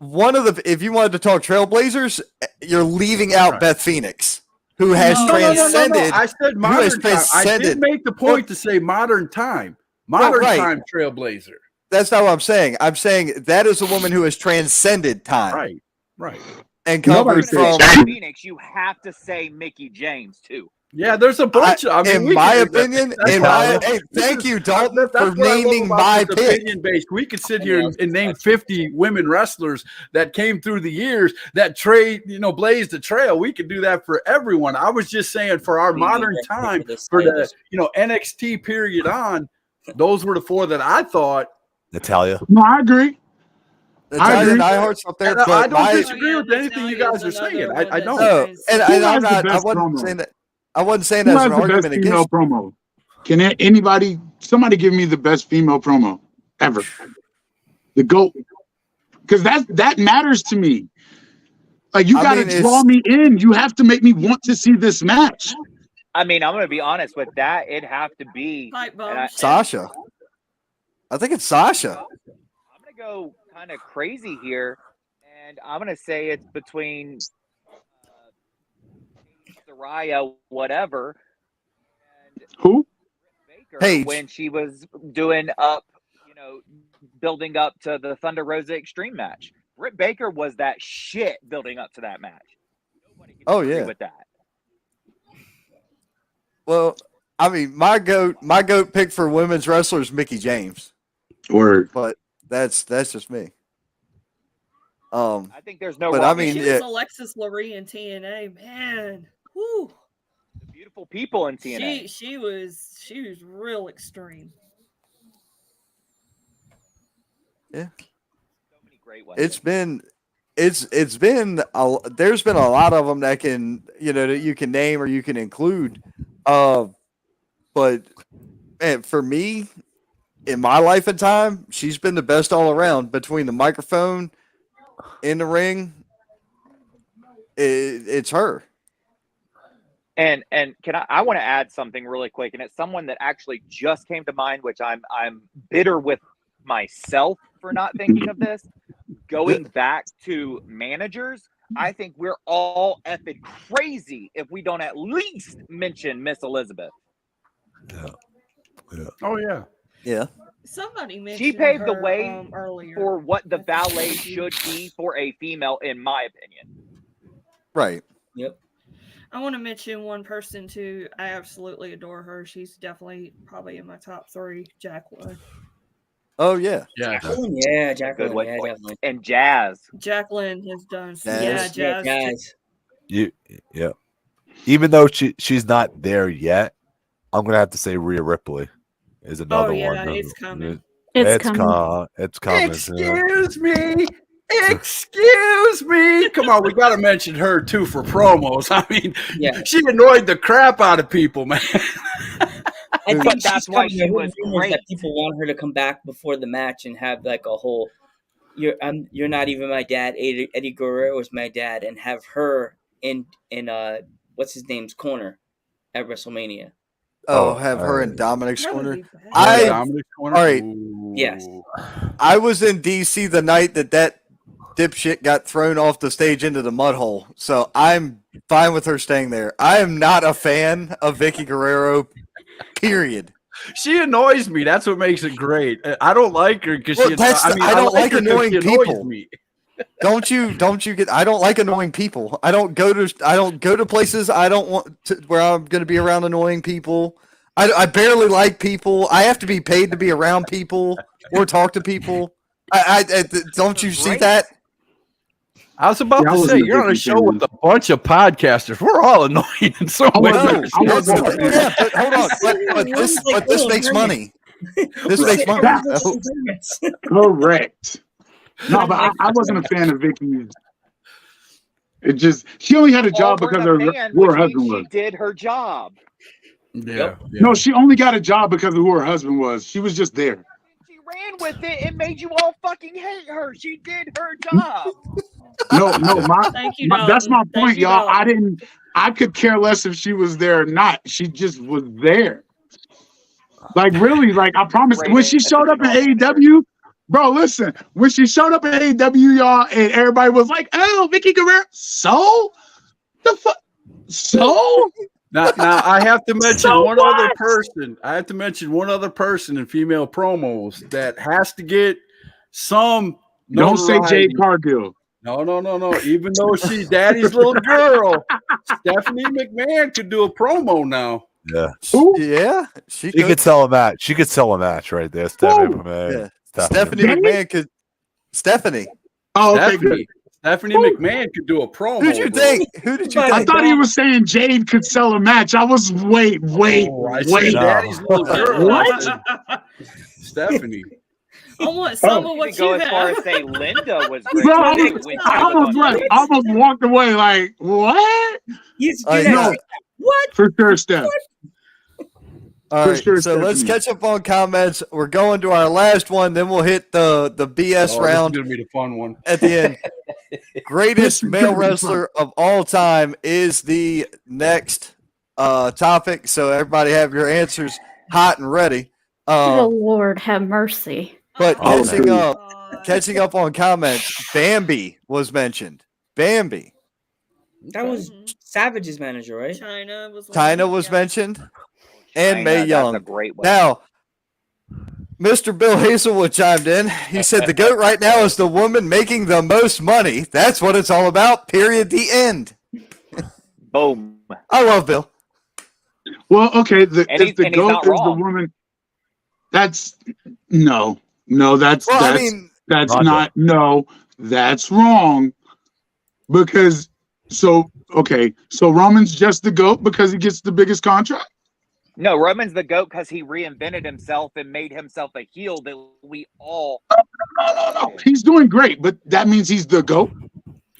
Speaker 1: If you wanted to talk Trailblazers, you're leaving out Beth Phoenix, who has transcended.
Speaker 4: No. I said modern time. I did make the point to say modern time. Modern time Trailblazer.
Speaker 1: That's not what I'm saying. I'm saying that is a woman who has transcended time.
Speaker 4: Right.
Speaker 1: And covered from
Speaker 9: Phoenix, you have to say Mickie James too.
Speaker 4: Yeah, there's a bunch of.
Speaker 1: In my opinion, thank you, Dalton, for naming my pick.
Speaker 4: Opinion-based. We could sit here and name 50 women wrestlers that came through the years that blazed the trail. We could do that for everyone. I was just saying for our modern time, for the NXT period on, those were the 4 that I thought.
Speaker 3: Natalia.
Speaker 8: No, I agree.
Speaker 1: Natalia Neidhart's up there.
Speaker 4: I don't disagree with anything you guys are saying. I don't.
Speaker 1: No, and I'm not. I wasn't saying that. I wasn't saying that as an argument against
Speaker 8: promo. Can somebody give me the best female promo ever? The GOAT. Because that matters to me. Like, you got to draw me in. You have to make me want to see this match.
Speaker 9: I mean, I'm going to be honest with that. It'd have to be
Speaker 1: Sasha. I think it's Sasha.
Speaker 9: I'm going to go kind of crazy here, and I'm going to say it's between Saraya, whatever. And
Speaker 8: who?
Speaker 9: Baker, when she was doing building up to the Thunder Rosa Extreme match. Britt Baker was that shit building up to that match. Nobody can agree with that.
Speaker 1: Well, I mean, my goat pick for women's wrestlers, Mickie James.
Speaker 8: Word.
Speaker 1: But that's just me.
Speaker 9: I think there's no.
Speaker 6: But I mean, she was Alexis Lurie in TNA, man. Woo.
Speaker 9: The beautiful people in TNA.
Speaker 6: She was real extreme.
Speaker 1: Yeah.
Speaker 9: So many great ones.
Speaker 1: There's been there's been a lot of them that can that you can name or you can include. But for me, in my life and time, she's been the best all around between the microphone, in the ring. It's her.
Speaker 9: And can I want to add something really quick, and it's someone that actually just came to mind, which I'm bitter with myself for not thinking of this. Going back to managers, I think we're all effing crazy if we don't at least mention Miss Elizabeth.
Speaker 3: Yeah.
Speaker 4: Oh yeah.
Speaker 1: Yeah.
Speaker 6: Somebody mentioned
Speaker 9: She paved the
Speaker 6: her,
Speaker 9: way
Speaker 6: earlier
Speaker 9: for what the valet should be for a female, in my opinion.
Speaker 1: Right.
Speaker 5: Yep.
Speaker 6: I want to mention one person too. I absolutely adore her. She's definitely probably in my top 3. Jacqueline.
Speaker 1: Oh yeah.
Speaker 5: Jacqueline, yeah, Jacqueline,
Speaker 9: Good way.
Speaker 5: yeah, definitely.
Speaker 9: And Jazz.
Speaker 6: Jacqueline has done.
Speaker 1: Jazz.
Speaker 6: Yeah, Jazz.
Speaker 3: Yeah. Even though she's not there yet, I'm gonna have to say Rhea Ripley is another one.
Speaker 6: It's coming.
Speaker 10: It's coming.
Speaker 3: It's coming.
Speaker 4: Excuse me. Excuse me. Come on, we got to mention her too for promos. I mean, she annoyed the crap out of people, man.
Speaker 5: I think that's why she was great. That people want her to come back before the match and have like a whole "You're not even my dad." Eddie Guerrero is my dad, and have her in what's his name's corner at WrestleMania.
Speaker 1: Have her in Dominic's corner.
Speaker 4: Dominic's corner.
Speaker 1: All right.
Speaker 4: Ooh.
Speaker 5: Yes.
Speaker 1: I was in DC the night that dipshit got thrown off the stage into the mud hole, so I'm fine with her staying there. I am not a fan of Vicky Guerrero. Period.
Speaker 4: She annoys me. That's what makes it great. I don't like her because
Speaker 1: I don't like annoying people.
Speaker 4: Me.
Speaker 1: Don't you get? I don't like annoying people. I don't go to places I don't want to where I'm going to be around annoying people. I barely like people. I have to be paid to be around people or talk to people. I don't you see that?
Speaker 4: I was about to say, you're on a show with a bunch of podcasters. We're all annoying in some way.
Speaker 1: Yeah, but hold on. But this makes money. This makes money.
Speaker 8: Correct. No, but I wasn't a fan of Vicky's. It just, she only had a job because of who her husband was.
Speaker 9: She did her job.
Speaker 4: Yeah.
Speaker 8: No, she only got a job because of who her husband was. She was just there.
Speaker 9: She ran with it. It made you all fucking hate her. She did her job.
Speaker 8: No, that's my point, y'all. I could care less if she was there or not. She just was there. Like, really, like, I promise. When she showed up in AEW, bro, listen, when she showed up in AEW, y'all, and everybody was like, oh, Vicky Guerrero. So? The fuck? So?
Speaker 4: Now I have to mention other person. I have to mention one other person in female promos that has to get some.
Speaker 8: Don't say Jade Cargill.
Speaker 4: No. Even though she's daddy's little girl, Stephanie McMahon could do a promo now.
Speaker 3: Yeah.
Speaker 1: Yeah. She
Speaker 3: could sell a match. She could sell a match right there. Stephanie McMahon.
Speaker 1: Yeah. Stephanie McMahon could. Stephanie.
Speaker 8: Oh, okay, good.
Speaker 4: Stephanie McMahon could do a promo.
Speaker 1: Who did you think?
Speaker 8: I thought he was saying Jade could sell a match. I was wait.
Speaker 4: Daddy's little girl.
Speaker 8: What?
Speaker 6: I
Speaker 4: Stephanie.
Speaker 6: want some of what you
Speaker 9: as far as say Linda was great.
Speaker 8: Bro, I almost walked away like, what?
Speaker 6: What?
Speaker 8: For sure, Steph.
Speaker 1: All right, so let's catch up on comments. We're going to our last one, then we'll hit the BS round.
Speaker 4: This is gonna be the fun one
Speaker 1: at the end. Greatest male wrestler of all time is the next topic. So everybody have your answers hot and ready.
Speaker 10: Oh Lord, have mercy.
Speaker 1: But catching up on comments, Bambi was mentioned. Bambi.
Speaker 5: That was Savage's manager, right?
Speaker 6: Chyna
Speaker 1: was mentioned. And Mae Young.
Speaker 9: That's a great one.
Speaker 1: Now, Mr. Bill Hazelwood chimed in. He said the GOAT right now is the woman making the most money. That's what it's all about. Period. The end.
Speaker 9: Boom.
Speaker 1: I love Bill.
Speaker 8: Well, okay. The GOAT is the woman. That's no. That's wrong. Because so Roman's just the GOAT because he gets the biggest contract.
Speaker 9: No, Roman's the GOAT because he reinvented himself and made himself a heel that we all.
Speaker 8: No. He's doing great, but that means he's the GOAT.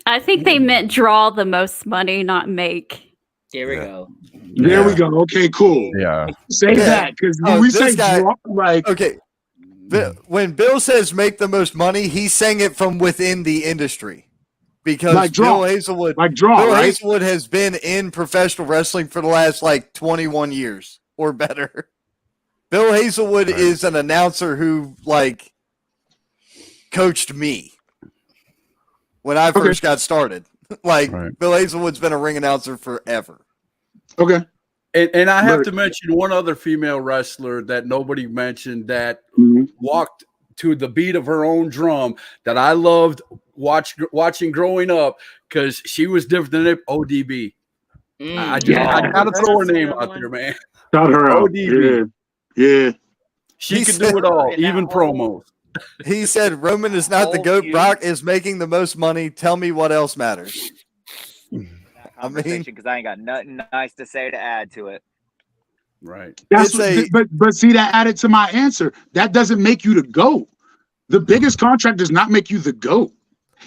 Speaker 10: I think they meant draw the most money, not make.
Speaker 5: There we go.
Speaker 8: There we go. Okay, cool.
Speaker 3: Yeah.
Speaker 8: Say that because when we say draw, like
Speaker 1: when Bill says make the most money, he's saying it from within the industry. because Bill Hazelwood,
Speaker 8: Bill
Speaker 1: Hazelwood has been in professional wrestling for the last 21 years or better. Bill Hazelwood is an announcer who coached me when I first got started. Bill Hazelwood's been a ring announcer forever.
Speaker 8: Okay.
Speaker 4: And I have to mention one other female wrestler that nobody mentioned that walked to the beat of her own drum that I loved watching growing up because she was different than ODB. I gotta throw her name out there, man.
Speaker 8: Shout her out.
Speaker 4: ODB.
Speaker 8: Yeah.
Speaker 4: She can do it all, even promos.
Speaker 1: He said Roman is not the GOAT. Brock is making the most money. Tell me what else matters.
Speaker 9: Because I ain't got nothing nice to say to add to it.
Speaker 4: Right.
Speaker 8: But see, that added to my answer. That doesn't make you the GOAT. The biggest contract does not make you the GOAT.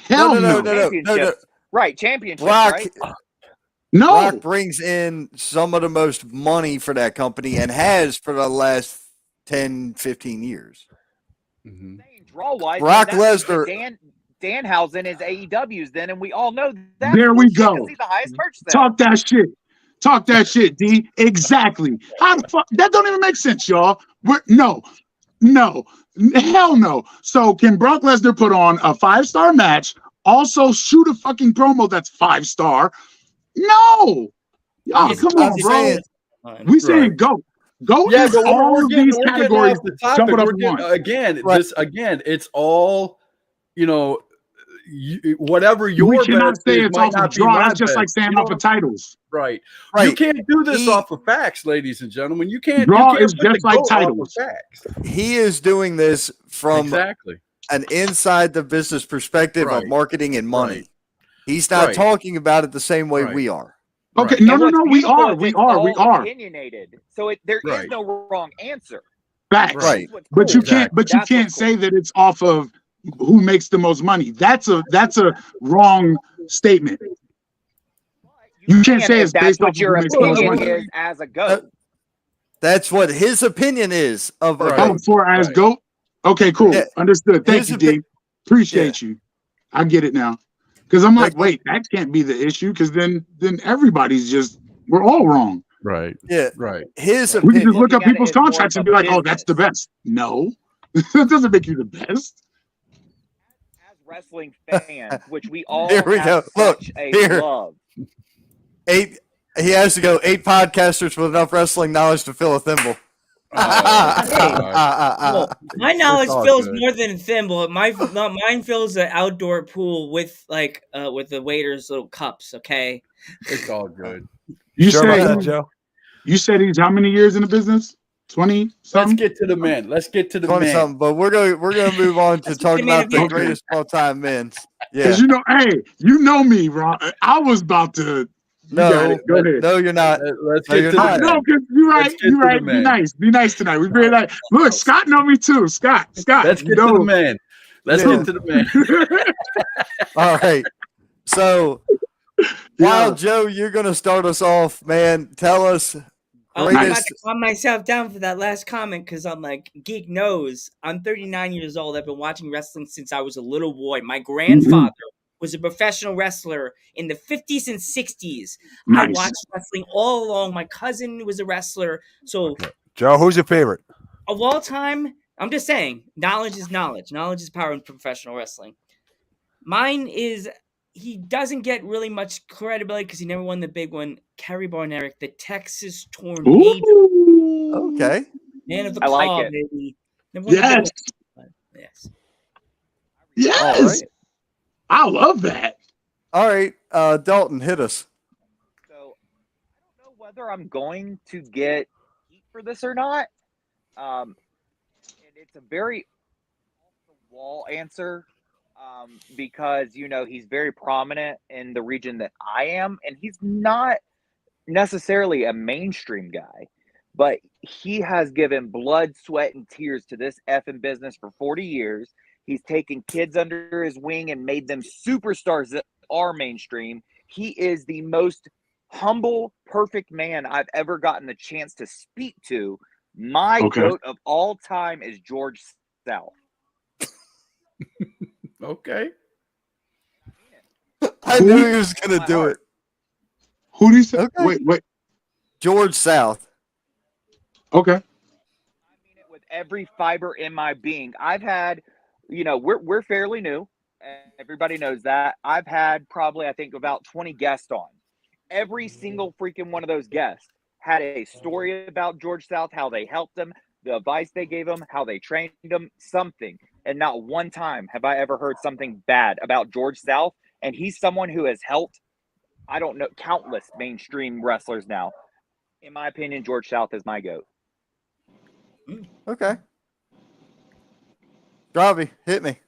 Speaker 8: Hell no.
Speaker 9: Right, championship,
Speaker 1: Brock,
Speaker 9: right?
Speaker 8: No.
Speaker 1: Brock brings in some of the most money for that company and has for the last 10, 15 years.
Speaker 9: Mm-hmm. Draw-wise,
Speaker 1: Brock Lesnar.
Speaker 9: Danhausen is AEW's then, and we all know that.
Speaker 8: There we go.
Speaker 9: He's the highest purchase.
Speaker 8: Talk that shit, D. Exactly. How the fuck? That don't even make sense, y'all. No. Hell no. So can Brock Lesnar put on a 5-star match, also shoot a fucking promo that's 5-star? No. Y'all, come on, bro. We saying GOAT. GOAT is all of these categories. Jump it up one.
Speaker 4: Again, it's all, whatever your
Speaker 8: we cannot
Speaker 4: best
Speaker 8: say
Speaker 4: is
Speaker 8: it's
Speaker 4: might
Speaker 8: off
Speaker 4: not
Speaker 8: of draw.
Speaker 4: be my
Speaker 8: That's just
Speaker 4: best.
Speaker 8: like saying off of titles.
Speaker 4: Right. You can't do this off of facts, ladies and gentlemen. You can't.
Speaker 8: Draw
Speaker 4: you can't
Speaker 8: is
Speaker 4: put
Speaker 8: just
Speaker 4: the
Speaker 8: like
Speaker 4: GOAT off of
Speaker 8: titles.
Speaker 4: facts.
Speaker 1: He is doing this from an inside the business perspective of marketing and money.
Speaker 4: Right.
Speaker 1: He's not talking about it the same way we are.
Speaker 8: Okay,
Speaker 9: right.
Speaker 8: no, we are.
Speaker 9: Opinionated. So there is no wrong answer.
Speaker 8: Facts.
Speaker 1: Right.
Speaker 8: But you can't say that it's off of who makes the most money. That's a wrong statement. You can't say it's based off
Speaker 9: your
Speaker 8: who makes the most
Speaker 9: opinion
Speaker 8: money.
Speaker 9: is as a GOAT.
Speaker 1: That's what his opinion is of
Speaker 8: as GOAT. Okay, cool. Yeah. Understood. Thank you, D. Appreciate you. I get it now. Because I'm like, wait, that can't be the issue. Because then everybody's we're all wrong.
Speaker 4: Right.
Speaker 1: Yeah.
Speaker 4: Right.
Speaker 1: His
Speaker 8: we can just look up people's contracts and be like, oh, that's the best. No, that doesn't make you the best.
Speaker 9: As wrestling fans, which we all
Speaker 1: here we
Speaker 9: have
Speaker 1: go. Look,
Speaker 9: love.
Speaker 1: He has to go 8 podcasters with enough wrestling knowledge to fill a thimble.
Speaker 5: Well, my knowledge fills more than a thimble. Mine fills an outdoor pool with the waiters' little cups. Okay,
Speaker 4: it's all good.
Speaker 8: You said he's how many years in the business? 20 something?
Speaker 4: Let's get to the men.
Speaker 1: 20 something. But we're gonna move on to talk about the greatest all time men. Yeah,
Speaker 8: because you know me, Ron. I was about to.
Speaker 1: No,
Speaker 8: go ahead.
Speaker 1: No, you're not.
Speaker 4: Let's get to the men.
Speaker 8: No, because you're right. You're right. Be nice tonight. We very nice. Look, Scott know me too. Scott.
Speaker 4: Let's get to the men. Let's get to the men.
Speaker 1: All right. So, while Joe, you're gonna start us off, man. Tell us.
Speaker 5: I'm about to calm myself down for that last comment because I'm like, Geek knows I'm 39 years old. I've been watching wrestling since I was a little boy. My grandfather was a professional wrestler in the 50s and 60s. Nice. I watched wrestling all along. My cousin was a wrestler. So,
Speaker 2: Joe, who's your favorite?
Speaker 5: Of all time, I'm just saying, knowledge is knowledge. Knowledge is power in professional wrestling. Mine is, he doesn't get really much credibility because he never won the big one. Kerry Barnerick, the Texas Tornado.
Speaker 8: Ooh.
Speaker 1: Okay.
Speaker 5: Man of the
Speaker 9: claw,
Speaker 5: like it. Baby.
Speaker 8: Yes. Yes. Right. I love that.
Speaker 1: All right. Dalton, hit us.
Speaker 9: So, I don't know whether I'm going to get heat for this or not. And it's a very off-the-wall answer. Because, he's very prominent in the region that I am, and he's not necessarily a mainstream guy, but he has given blood, sweat, and tears to this effing business for 40 years. He's taken kids under his wing and made them superstars that are mainstream. He is the most humble, perfect man I've ever gotten the chance to speak to. My GOAT of all time is George South.
Speaker 4: Okay.
Speaker 1: I knew he was going to do it.
Speaker 8: Who do you say?
Speaker 1: Okay.
Speaker 8: Wait.
Speaker 1: George South.
Speaker 8: Okay.
Speaker 9: I mean it with every fiber in my being. I've had, we're fairly new. Everybody knows that. I've had probably, I think, about 20 guests on. Every single freaking one of those guests had a story about George South, how they helped him, the advice they gave him, how they trained him, something. And not one time have I ever heard something bad about George South. And he's someone who has helped, I don't know, countless mainstream wrestlers now. In my opinion, George South is my GOAT.
Speaker 1: Okay. Robbie, hit me.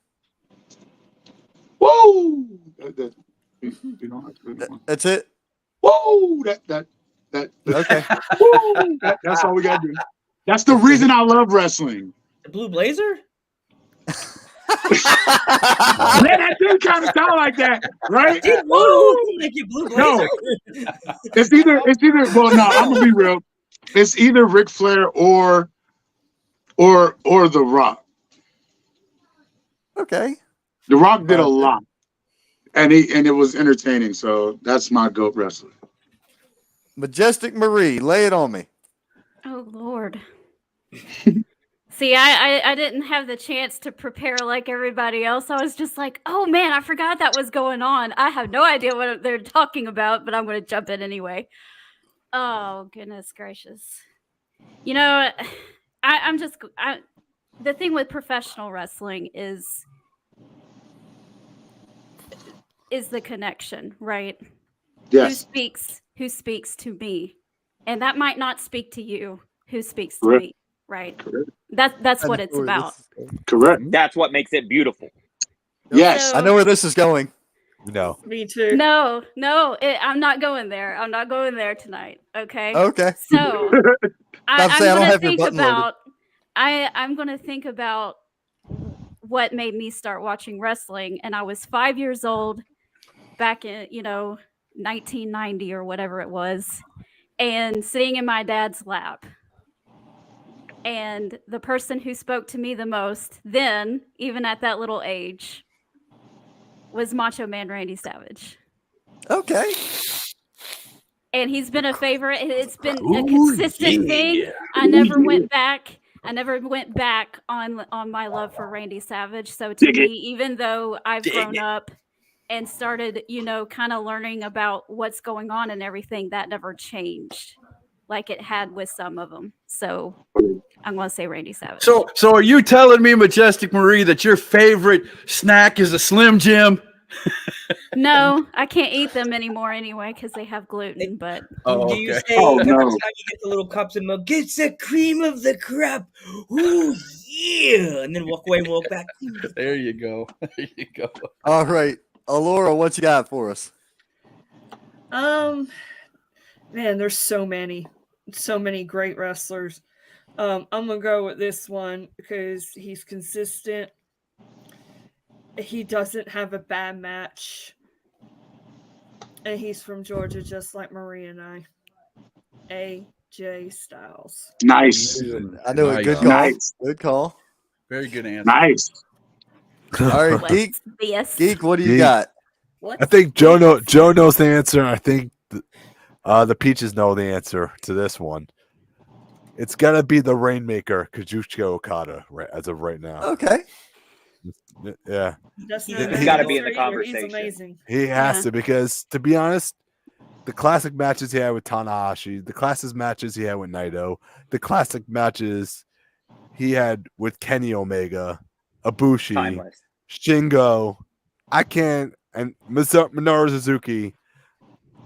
Speaker 8: Whoa!
Speaker 1: That's it?
Speaker 8: Whoa! That.
Speaker 1: Okay.
Speaker 8: Woo, that's all we got to do. That's the reason I love wrestling.
Speaker 5: The Blue Blazer?
Speaker 8: Yeah, that did kind of sound like that, right?
Speaker 5: Like your Blue Blazer.
Speaker 8: No. It's either. Well, no, I'm gonna be real. It's either Ric Flair or The Rock.
Speaker 1: Okay.
Speaker 8: The Rock did a lot, and it was entertaining. So that's my GOAT wrestler.
Speaker 1: Majestic Marie, lay it on me.
Speaker 10: Oh Lord. See, I didn't have the chance to prepare like everybody else. I was just like, oh man, I forgot that was going on. I have no idea what they're talking about, but I'm going to jump in anyway. Oh, goodness gracious. The thing with professional wrestling is the connection, right?
Speaker 8: Yes.
Speaker 10: Who speaks to me? And that might not speak to you. Who speaks to me, right?
Speaker 8: Correct.
Speaker 10: That's what it's about.
Speaker 8: Correct.
Speaker 9: That's what makes it beautiful.
Speaker 8: Yes.
Speaker 1: I know where this is going.
Speaker 3: No.
Speaker 6: Me too.
Speaker 10: No, I'm not going there. I'm not going there tonight. Okay.
Speaker 1: Okay.
Speaker 10: So I'm going to think about what made me start watching wrestling, and I was 5 years old back in 1990 or whatever it was, and sitting in my dad's lap. And the person who spoke to me the most then, even at that little age, was Macho Man Randy Savage.
Speaker 1: Okay.
Speaker 10: And he's been a favorite. It's been a consistent thing. I never went back on my love for Randy Savage. So to me, even though I've grown up and started, kind of learning about what's going on and everything, that never changed like it had with some of them. So I'm going to say Randy Savage.
Speaker 4: So are you telling me, Majestic Marie, that your favorite snack is a Slim Jim?
Speaker 10: No, I can't eat them anymore anyway because they have gluten. But
Speaker 5: do you say every time you get the little cups of milk, it's the cream of the crop? Ooh, yeah, and then walk away and walk back.
Speaker 4: There you go. There you go.
Speaker 1: All right, Alora, what you got for us?
Speaker 6: Man, there's so many great wrestlers. I'm gonna go with this one because he's consistent. He doesn't have a bad match. And he's from Georgia, just like Marie and I. AJ Styles.
Speaker 8: Nice.
Speaker 1: I know it. Good call.
Speaker 8: Nice.
Speaker 1: Good call.
Speaker 4: Very good answer.
Speaker 8: Nice.
Speaker 1: All right, Geek. Geek, what do you got?
Speaker 3: I think Joe knows the answer. I think the Peaches know the answer to this one. It's got to be the Rainmaker, Kazuchika Okada, right, as of right now.
Speaker 1: Okay.
Speaker 3: Yeah.
Speaker 9: He's got to be in the conversation.
Speaker 6: He's amazing.
Speaker 3: He has to, because, to be honest, the classic matches he had with Tanahashi, the classic matches he had with Naito, the classic matches he had with Kenny Omega, Ibushi,
Speaker 9: Timeless.
Speaker 3: Shingo, and Minoru Suzuki.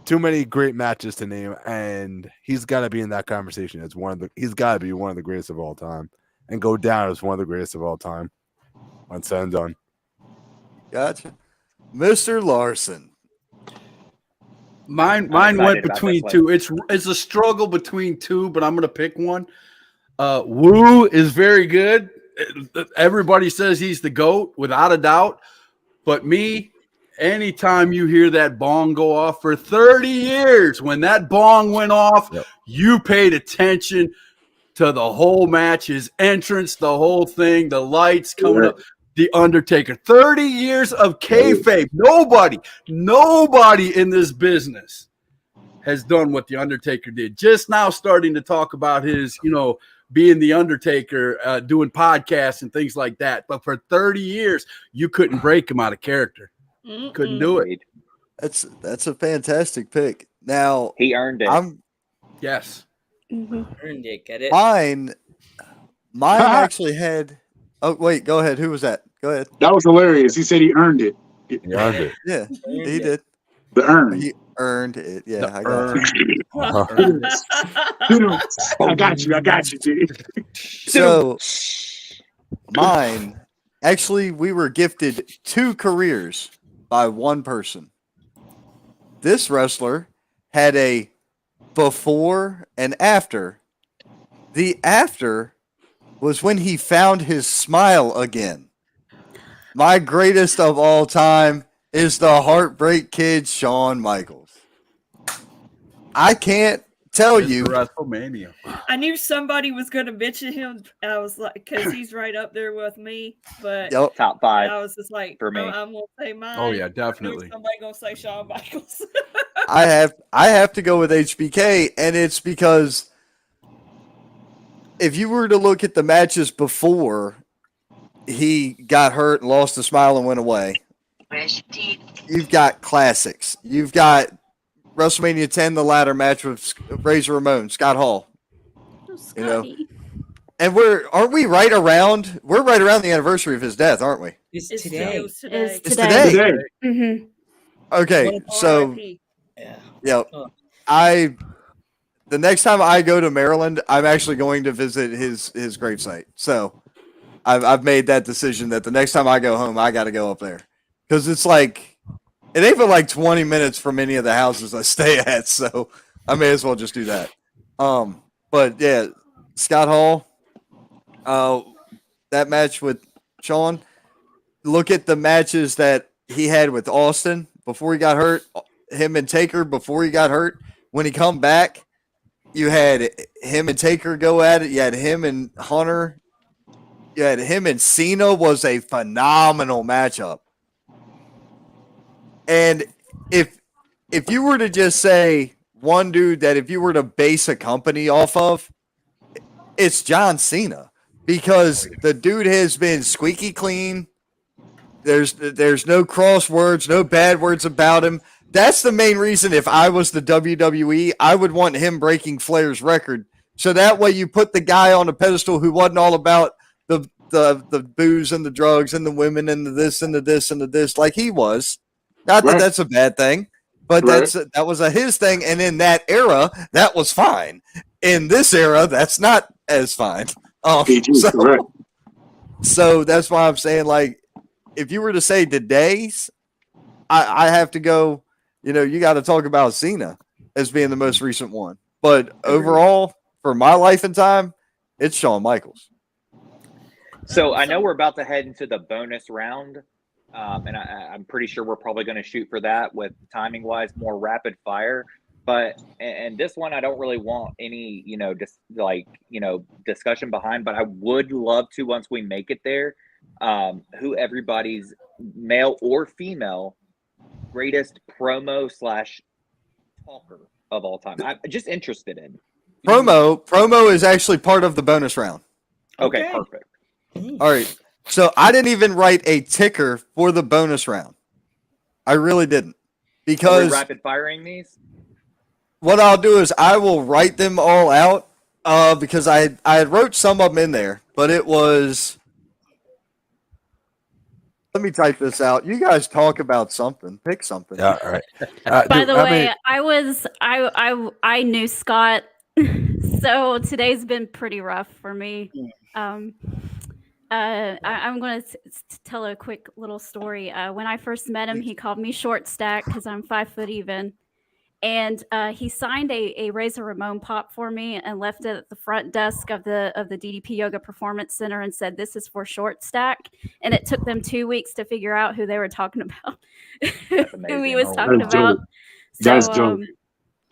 Speaker 3: Too many great matches to name, and he's got to be in that conversation. He's got to be one of the greatest of all time, and go down as one of the greatest of all time. When said and done.
Speaker 1: Gotcha. Mr. Larson.
Speaker 4: Mine went between two. It's a struggle between two, but I'm going to pick one. Wu is very good. Everybody says he's the GOAT, without a doubt. But me, anytime you hear that bong go off for 30 years, when that bong went off, you paid attention to the whole match, his entrance, the whole thing, the lights coming up. The Undertaker. 30 years of kayfabe. Nobody in this business has done what The Undertaker did. Just now starting to talk about his, being The Undertaker, doing podcasts and things like that. But for 30 years, you couldn't break him out of character. Couldn't do it.
Speaker 1: That's a fantastic pick. Now
Speaker 9: he earned it.
Speaker 4: Yes.
Speaker 5: Earned it. Get it?
Speaker 1: Mine actually had. Oh wait, go ahead. Who was that? Go ahead.
Speaker 8: That was hilarious. He said he earned it.
Speaker 3: He earned it.
Speaker 1: Yeah, he did.
Speaker 8: The earn.
Speaker 1: He earned it. Yeah, I got you.
Speaker 8: I got you, dude.
Speaker 1: So mine, actually, we were gifted 2 careers by one person. This wrestler had a before and after. The after was when he found his smile again. My greatest of all time is the Heartbreak Kid, Shawn Michaels. I can't tell you.
Speaker 4: WrestleMania.
Speaker 6: I knew somebody was going to mention him. I was like, because he's right up there with me. But
Speaker 9: top 5.
Speaker 6: I was just like,
Speaker 9: for me.
Speaker 6: I'm going to say mine.
Speaker 4: Oh yeah, definitely.
Speaker 6: Somebody going to say Shawn Michaels.
Speaker 1: I have to go with HBK, and it's because if you were to look at the matches before he got hurt and lost the smile and went away, you've got classics. You've got WrestleMania 10, the ladder match with Razor Ramon, Scott Hall. And we're right around the anniversary of his death, aren't we?
Speaker 5: It's today.
Speaker 10: It's today.
Speaker 6: Mm-hmm.
Speaker 1: Okay, so the next time I go to Maryland, I'm actually going to visit his gravesite. So I've made that decision that the next time I go home, I got to go up there because it's like it ain't but like 20 minutes from any of the houses I stay at, so I may as well just do that. But yeah, Scott Hall, that match with Shawn. Look at the matches that he had with Austin before he got hurt. Him and Taker before he got hurt. When he come back, you had him and Taker go at it. You had him and Hunter. You had him and Cena was a phenomenal matchup. And if you were to just say one dude that if you were to base a company off of, it's John Cena because the dude has been squeaky clean. There's no crosswords, no bad words about him. That's the main reason if I was the WWE, I would want him breaking Flair's record. So that way you put the guy on a pedestal who wasn't all about the booze and the drugs and the women and the this and the this and the this like he was. Not that that's a bad thing, but that was his thing. And in that era, that was fine. In this era, that's not as fine. So that's why I'm saying, like, if you were to say today's, I have to go, you got to talk about Cena as being the most recent one. But overall, for my life and time, it's Shawn Michaels.
Speaker 9: So I know we're about to head into the bonus round. And I'm pretty sure we're probably going to shoot for that with timing wise, more rapid fire. But and this one, I don't really want any, discussion behind, but I would love to, once we make it there, who everybody's male or female greatest promo / talker of all time. I'm just interested in.
Speaker 1: Promo is actually part of the bonus round.
Speaker 9: Okay. Perfect.
Speaker 1: All right. So I didn't even write a ticker for the bonus round. I really didn't. Because
Speaker 9: are we rapid firing these?
Speaker 1: What I'll do is I will write them all out because I wrote some of them in there, but it was. Let me type this out. You guys talk about something. Pick something.
Speaker 3: Yeah, all right.
Speaker 10: By the way, I knew Scott, so today's been pretty rough for me. I'm going to tell a quick little story. When I first met him, he called me short stack because I'm 5 foot even. And he signed a Razor Ramon pop for me and left it at the front desk of the DDP Yoga Performance Center and said, "This is for short stack." And it took them 2 weeks to figure out who they were talking about, who he was talking about.
Speaker 8: That's dope.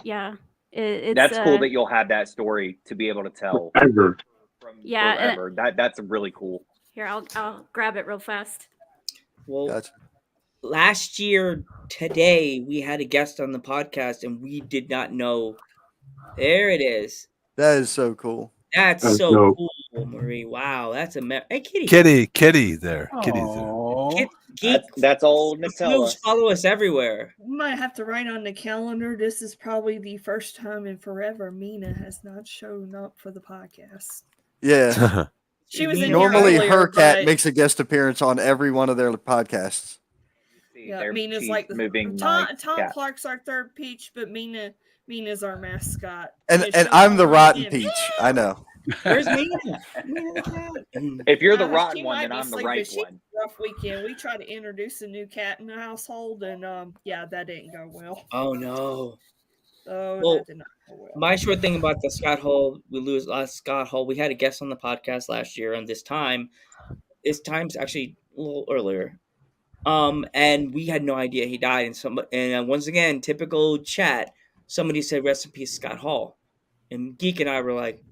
Speaker 10: Yeah. It's,
Speaker 9: that's cool that you'll have that story to be able to tell.
Speaker 8: Forever.
Speaker 9: Forever. That's really cool.
Speaker 10: Here, I'll grab it real fast.
Speaker 5: Well,
Speaker 1: Gotcha.
Speaker 5: last year today we had a guest on the podcast, and we did not know. There it is.
Speaker 1: That is so cool.
Speaker 5: That's so
Speaker 8: dope.
Speaker 5: cool, Marie. Wow, that's hey, Kitty.
Speaker 3: Kitty there. Kitty's there.
Speaker 9: That's old Nutella.
Speaker 5: Follow us everywhere.
Speaker 6: We might have to write on the calendar. This is probably the first time in forever Mina has not shown up for the podcast.
Speaker 1: Yeah.
Speaker 6: She was in
Speaker 1: normally
Speaker 6: here earlier,
Speaker 1: her cat
Speaker 6: but-
Speaker 1: makes a guest appearance on every one of their podcasts.
Speaker 6: Yeah, Mina's like
Speaker 9: moving.
Speaker 6: Tom Clark's our third peach, but Mina's our mascot.
Speaker 1: And I'm the rotten peach. I know.
Speaker 5: Where's Mina?
Speaker 9: If you're the rotten one, then I'm the right one.
Speaker 6: Rough weekend. We tried to introduce a new cat in the household, and that didn't go well.
Speaker 5: Oh no.
Speaker 6: Oh,
Speaker 5: Well,
Speaker 6: that did not go well.
Speaker 5: My short thing about the Scott Hall, we lose last Scott Hall. We had a guest on the podcast last year, and this time's actually a little earlier. And we had no idea he died. And once again, typical chat, somebody said, "Rest in peace, Scott Hall." And Geek and I were like,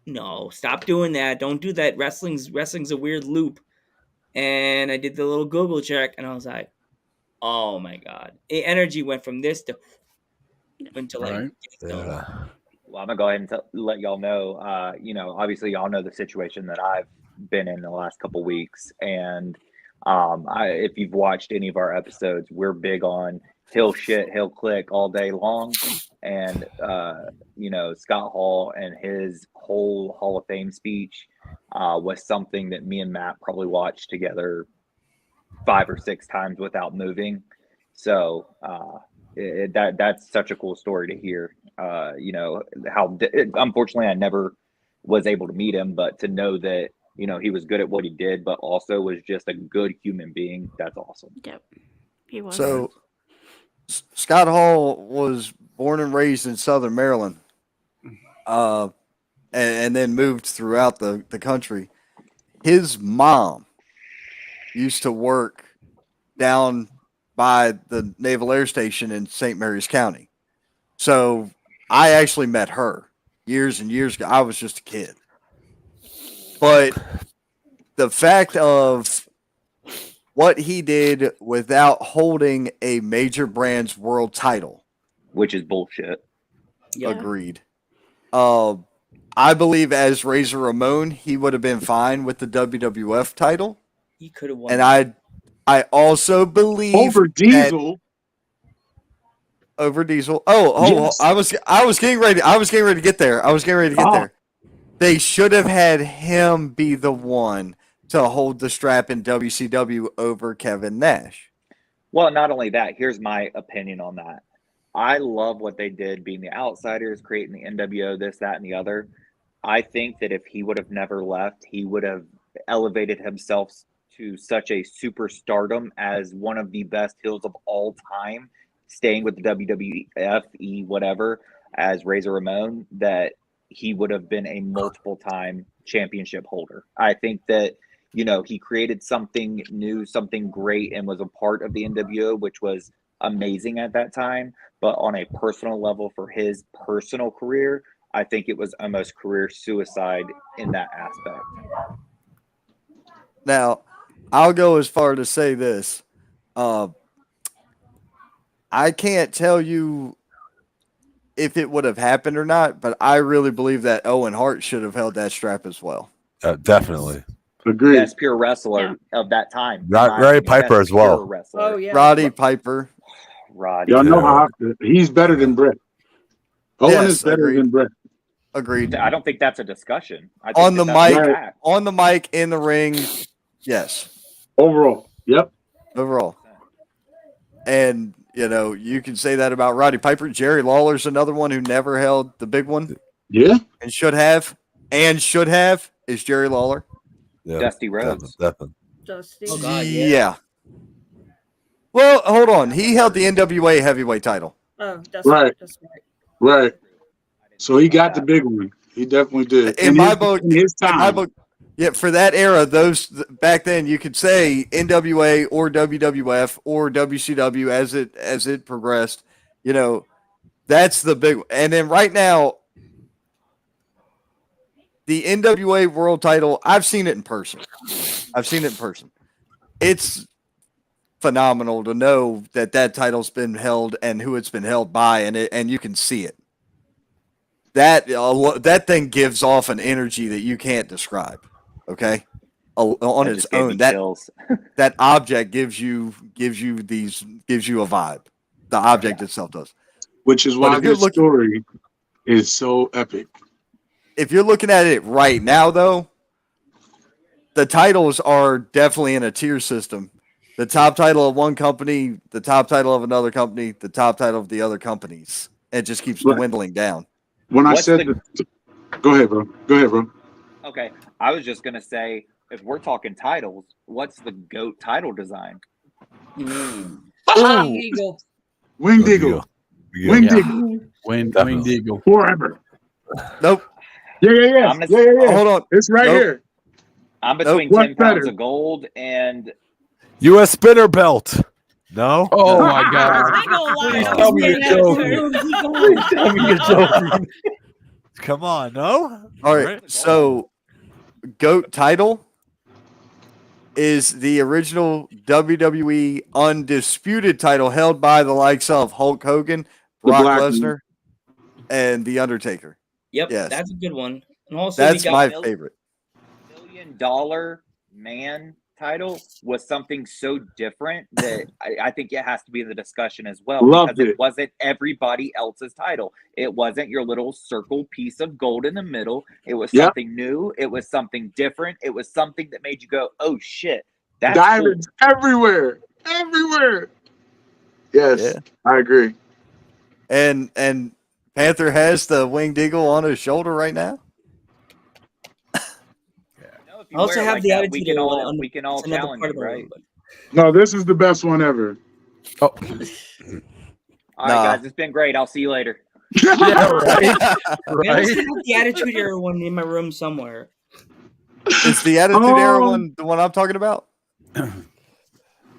Speaker 5: "No, stop doing that. Don't do that. Wrestling's a weird loop." And I did the little Google check, and I was like, "Oh my god!" Energy went from this to until
Speaker 3: Right.
Speaker 9: Well, I'm gonna go ahead and let y'all know. Obviously, y'all know the situation that I've been in the last couple weeks, and if you've watched any of our episodes, we're big on he'll click all day long, and Scott Hall and his whole Hall of Fame speech was something that me and Matt probably watched together 5 or 6 times without moving. So that's such a cool story to hear. Unfortunately I never was able to meet him, but to know that he was good at what he did, but also was just a good human being. That's awesome.
Speaker 10: Yep, he was.
Speaker 1: So Scott Hall was born and raised in Southern Maryland, and then moved throughout the country. His mom used to work down by the Naval Air Station in St. Mary's County. So I actually met her years and years ago. I was just a kid. But the fact of what he did without holding a major brand's world title,
Speaker 9: which is bullshit.
Speaker 5: Yeah.
Speaker 1: Agreed. I believe as Razor Ramon, he would have been fine with the WWF title.
Speaker 5: He could have won.
Speaker 1: And I also believe
Speaker 8: over Diesel.
Speaker 1: Over Diesel. Yes. I was getting ready. I was getting ready to get there. there. They should have had him be the one to hold the strap in WCW over Kevin Nash.
Speaker 9: Well, not only that, here's my opinion on that. I love what they did being the outsiders, creating the NWO, this, that, and the other. I think that if he would have never left, he would have elevated himself to such a superstardom as one of the best heels of all time, staying with the WWF, whatever, as Razor Ramon, that he would have been a multiple time championship holder. I think that, he created something new, something great, and was a part of the NWO, which was amazing at that time. But on a personal level, for his personal career, I think it was almost career suicide in that aspect.
Speaker 1: Now, I'll go as far to say this. I can't tell you if it would have happened or not, but I really believe that Owen Hart should have held that strap as well.
Speaker 3: Definitely.
Speaker 8: Agreed.
Speaker 9: Best pure wrestler of that time.
Speaker 3: Roddy Piper as well.
Speaker 6: Oh, yeah.
Speaker 1: Roddy Piper.
Speaker 9: Roddy.
Speaker 8: Y'all know how he's better than Brett. Owen is better than Brett.
Speaker 1: Agreed.
Speaker 9: I don't think that's a discussion. I think
Speaker 1: on the mic, in the ring, yes.
Speaker 8: Overall, yep.
Speaker 1: Overall. And, you can say that about Roddy Piper. Jerry Lawler's another one who never held the big one.
Speaker 8: Yeah.
Speaker 1: And should have, is Jerry Lawler.
Speaker 3: Yeah,
Speaker 9: Dusty Rhodes.
Speaker 3: Definitely.
Speaker 6: Dusty.
Speaker 5: Oh, God,
Speaker 1: yeah. Well, hold on. He held the NWA heavyweight title.
Speaker 6: Oh, that's
Speaker 8: right.
Speaker 6: That's right.
Speaker 8: Right. So he got the big one. He definitely did.
Speaker 1: In my book,
Speaker 8: yeah,
Speaker 1: for that era, those back then you could say NWA or WWF or WCW as it progressed. That's the big. And then right now, the NWA World Title, I've seen it in person. It's phenomenal to know that title's been held and who it's been held by, and you can see it. That thing gives off an energy that you can't describe. Okay, on its own, that object gives you a vibe. The object itself does,
Speaker 8: which is why this story is so epic.
Speaker 1: If you're looking at it right now, though, the titles are definitely in a tier system. The top title of one company, the top title of another company, the top title of the other companies. It just keeps dwindling down.
Speaker 8: When I said, go ahead, bro.
Speaker 9: Okay, I was just gonna say, if we're talking titles, what's the GOAT title design?
Speaker 6: Winged Eagle.
Speaker 8: Winged Eagle.
Speaker 4: Winged Eagle.
Speaker 8: Forever.
Speaker 1: Nope.
Speaker 8: Yeah.
Speaker 1: Hold on.
Speaker 8: It's right here.
Speaker 9: I'm between 10 pounds of gold and
Speaker 3: U.S. spinner belt. No.
Speaker 4: Oh my God!
Speaker 6: Please
Speaker 4: tell me you're joking.
Speaker 3: Come on, no.
Speaker 1: All right. So, GOAT title is the original WWE undisputed title held by the likes of Hulk Hogan, Brock Lesnar, and The Undertaker.
Speaker 5: Yep,
Speaker 1: yes.
Speaker 5: That's a good one. And also,
Speaker 1: that's my favorite.
Speaker 9: $1 million man title was something so different that I think it has to be in the discussion as well.
Speaker 8: Loved
Speaker 9: because
Speaker 8: it.
Speaker 9: It wasn't everybody else's title. It wasn't your little circle piece of gold in the middle. It was something new. It was something different. It was something that made you go, "Oh shit, that's
Speaker 8: diamonds everywhere." Yes, I agree.
Speaker 1: And Panther has the Winged Eagle on his shoulder right now.
Speaker 5: I also have the attitude.
Speaker 9: We can all challenge it, right?
Speaker 8: No, this is the best one ever.
Speaker 9: Oh. All right, guys, it's been great. I'll see you later.
Speaker 5: Yeah, right. I also have the Attitude Era one in my room somewhere.
Speaker 1: Is the Attitude Era one the one I'm talking about?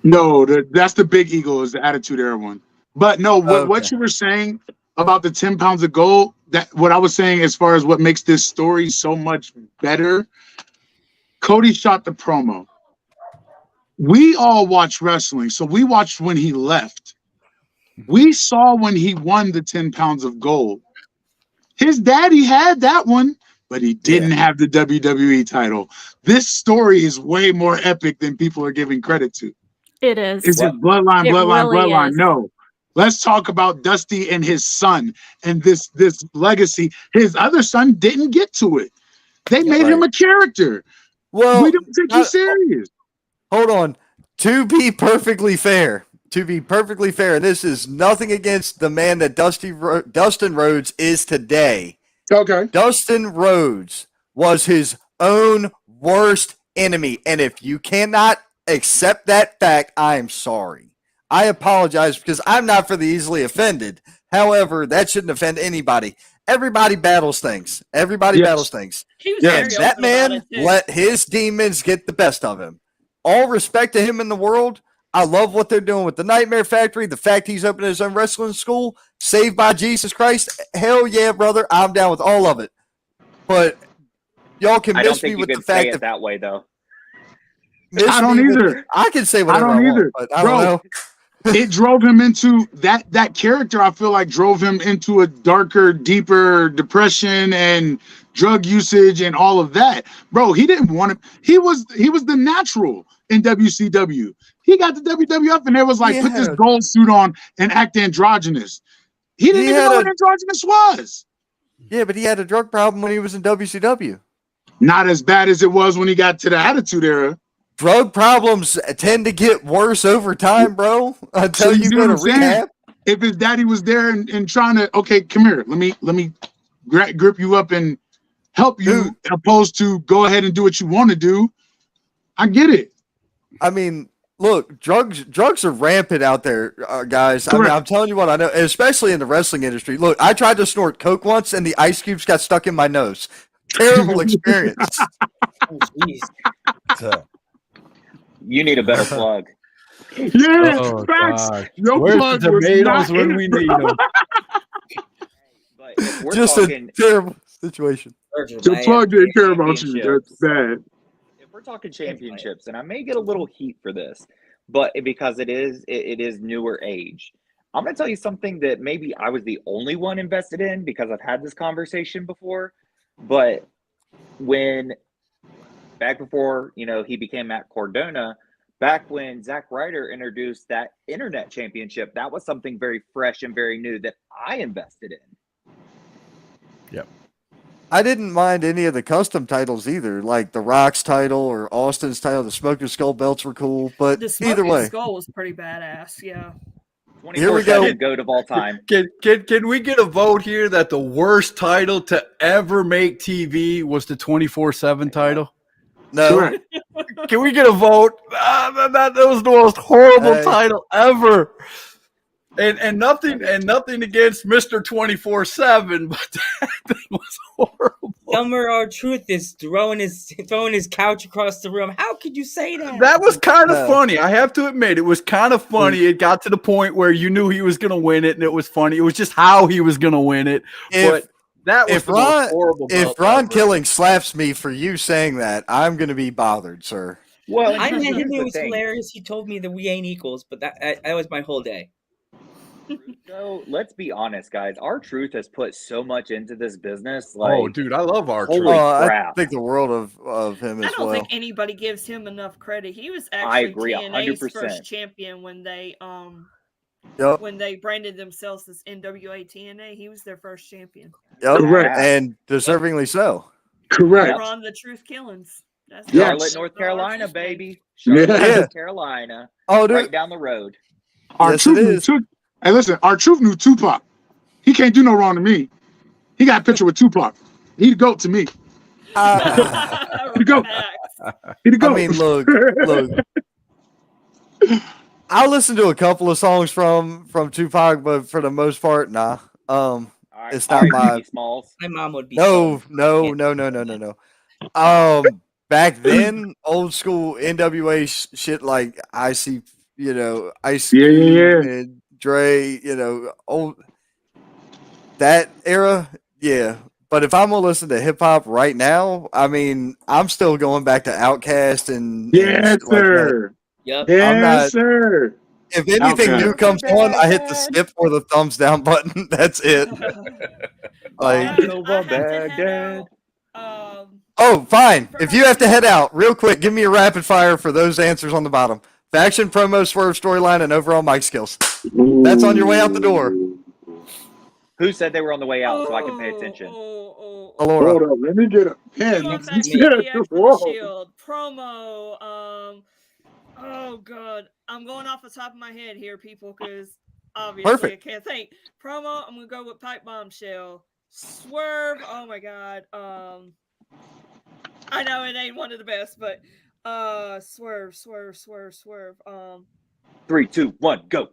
Speaker 8: No, that's the Big Eagle is the Attitude Era one. But no, what you were saying about the 10 pounds of gold, that what I was saying as far as what makes this story so much better, Cody shot the promo. We all watch wrestling, so we watched when he left. We saw when he won the 10 pounds of gold. His daddy had that one, but he didn't have the WWE title. This story is way more epic than people are giving credit to.
Speaker 10: It is.
Speaker 8: Is it bloodline?
Speaker 10: Really is.
Speaker 8: No. Let's talk about Dusty and his son and this legacy. His other son didn't get to it. They made him a character.
Speaker 1: Well,
Speaker 8: we don't take you serious.
Speaker 1: Hold on. To be perfectly fair, and this is nothing against the man that Dustin Rhodes is today.
Speaker 8: Okay.
Speaker 1: Dustin Rhodes was his own worst enemy. And if you cannot accept that fact, I am sorry. I apologize because I'm not for the easily offended. However, that shouldn't offend anybody. Everybody battles things. Battles things.
Speaker 6: And
Speaker 1: that man let his demons get the best of him. All respect to him in the world. I love what they're doing with the Nightmare Factory. The fact he's opening his own wrestling school, saved by Jesus Christ. Hell yeah, brother. I'm down with all of it. But y'all can miss me with the fact
Speaker 9: that way, though.
Speaker 8: I don't either.
Speaker 1: I can say whatever I want, but I don't know.
Speaker 8: It drove him into that character. I feel like drove him into a darker, deeper depression and drug usage and all of that. Bro, he didn't want to. He was the natural in WCW. He got to WWF and it was like, put this gold suit on and act androgynous. He didn't even know what androgynous was.
Speaker 1: Yeah, but he had a drug problem when he was in WCW.
Speaker 8: Not as bad as it was when he got to the Attitude Era.
Speaker 1: Drug problems tend to get worse over time, bro. Until you go to rehab.
Speaker 8: If his daddy was there and trying to, okay, come here, let me grip you up and help you, opposed to go ahead and do what you want to do. I get it.
Speaker 1: I mean, look, drugs are rampant out there, guys. I mean, I'm telling you what I know, especially in the wrestling industry. Look, I tried to snort coke once, and the ice cubes got stuck in my nose. Terrible experience.
Speaker 9: You need a better plug.
Speaker 8: Yeah, facts. No
Speaker 4: Where's
Speaker 8: plug
Speaker 4: the tomatoes when we need them?
Speaker 9: But if we're
Speaker 1: Just
Speaker 9: talking,
Speaker 1: a terrible. situation.
Speaker 8: So Plug didn't care about you. That's bad.
Speaker 9: If we're talking championships, and I may get a little heat for this, but because it is newer age. I'm going to tell you something that maybe I was the only one invested in because I've had this conversation before. But back before, he became Matt Cardona, back when Zack Ryder introduced that internet championship, that was something very fresh and very new that I invested in.
Speaker 4: Yep.
Speaker 1: I didn't mind any of the custom titles either, like the Rock's title or Austin's title. The Smoking Skull belts were cool, but
Speaker 6: the
Speaker 1: either way,
Speaker 6: Skull was pretty badass. Yeah.
Speaker 1: Here we go.
Speaker 9: GOAT of all time.
Speaker 4: Can we get a vote here that the worst title to ever make TV was the 24/7 title?
Speaker 1: No.
Speaker 4: Can we get a vote? That was the most horrible title ever. And nothing against Mr. 24/7, but that thing was horrible.
Speaker 5: Summer R-Truth is throwing his couch across the room. How could you say that?
Speaker 4: That was kind of funny. I have to admit, it was kind of funny. It got to the point where you knew he was going to win it, and it was funny. It was just how he was going to win it. But that was the most horrible.
Speaker 1: If Ron Killing slaps me for you saying that, I'm going to be bothered, sir.
Speaker 5: Well, I met him. It was hilarious. He told me that we ain't equals, but that was my whole day.
Speaker 9: So let's be honest, guys. R-Truth has put so much into this business.
Speaker 4: Oh, dude, I love R-Truth.
Speaker 1: I think the world of him as well.
Speaker 6: I don't think anybody gives him enough credit. He was actually TNA's first champion when they when they branded themselves as NWA TNA. He was their first champion.
Speaker 1: Yep. Correct, and deservingly so.
Speaker 8: Correct.
Speaker 6: Ron the Truth Killings.
Speaker 9: Charlotte, North Carolina, baby. Charlotte, North Carolina.
Speaker 1: Oh, dude.
Speaker 9: Right down the road.
Speaker 8: R-Truth Hey, listen, R-Truth knew Tupac. He can't do no wrong to me. He got a picture with Tupac. He'd the GOAT to me. He'd the GOAT. He'd the GOAT.
Speaker 1: I mean, look. I'll listen to a couple of songs from Tupac, but for the most part, nah. It's not my
Speaker 5: mom would be.
Speaker 1: No. Back then, old school NWA shit like Ice and Dre, old that era, yeah. But if I'm gonna listen to hip hop right now, I mean, I'm still going back to Outkast and
Speaker 8: sir.
Speaker 1: Like yep. Yes, sir. If anything new comes on, I hit the skip or the thumbs down button. That's it. Like, oh, fine. If you have to head out, real quick, give me a rapid fire for those answers on the bottom. Faction, promo, swerve, storyline, and overall mic skills. That's on your way out the door.
Speaker 9: Who said they were on the way out so I can pay attention?
Speaker 1: Alora.
Speaker 8: Hold up, let me get a pen.
Speaker 6: Shield, promo. Oh, God. I'm going off the top of my head here, people, because obviously I can't think. Promo, I'm going to go with Pipe Bombshell. Swerve, oh, my God. I know it ain't one of the best, but swerve.
Speaker 9: 3, 2, 1, go.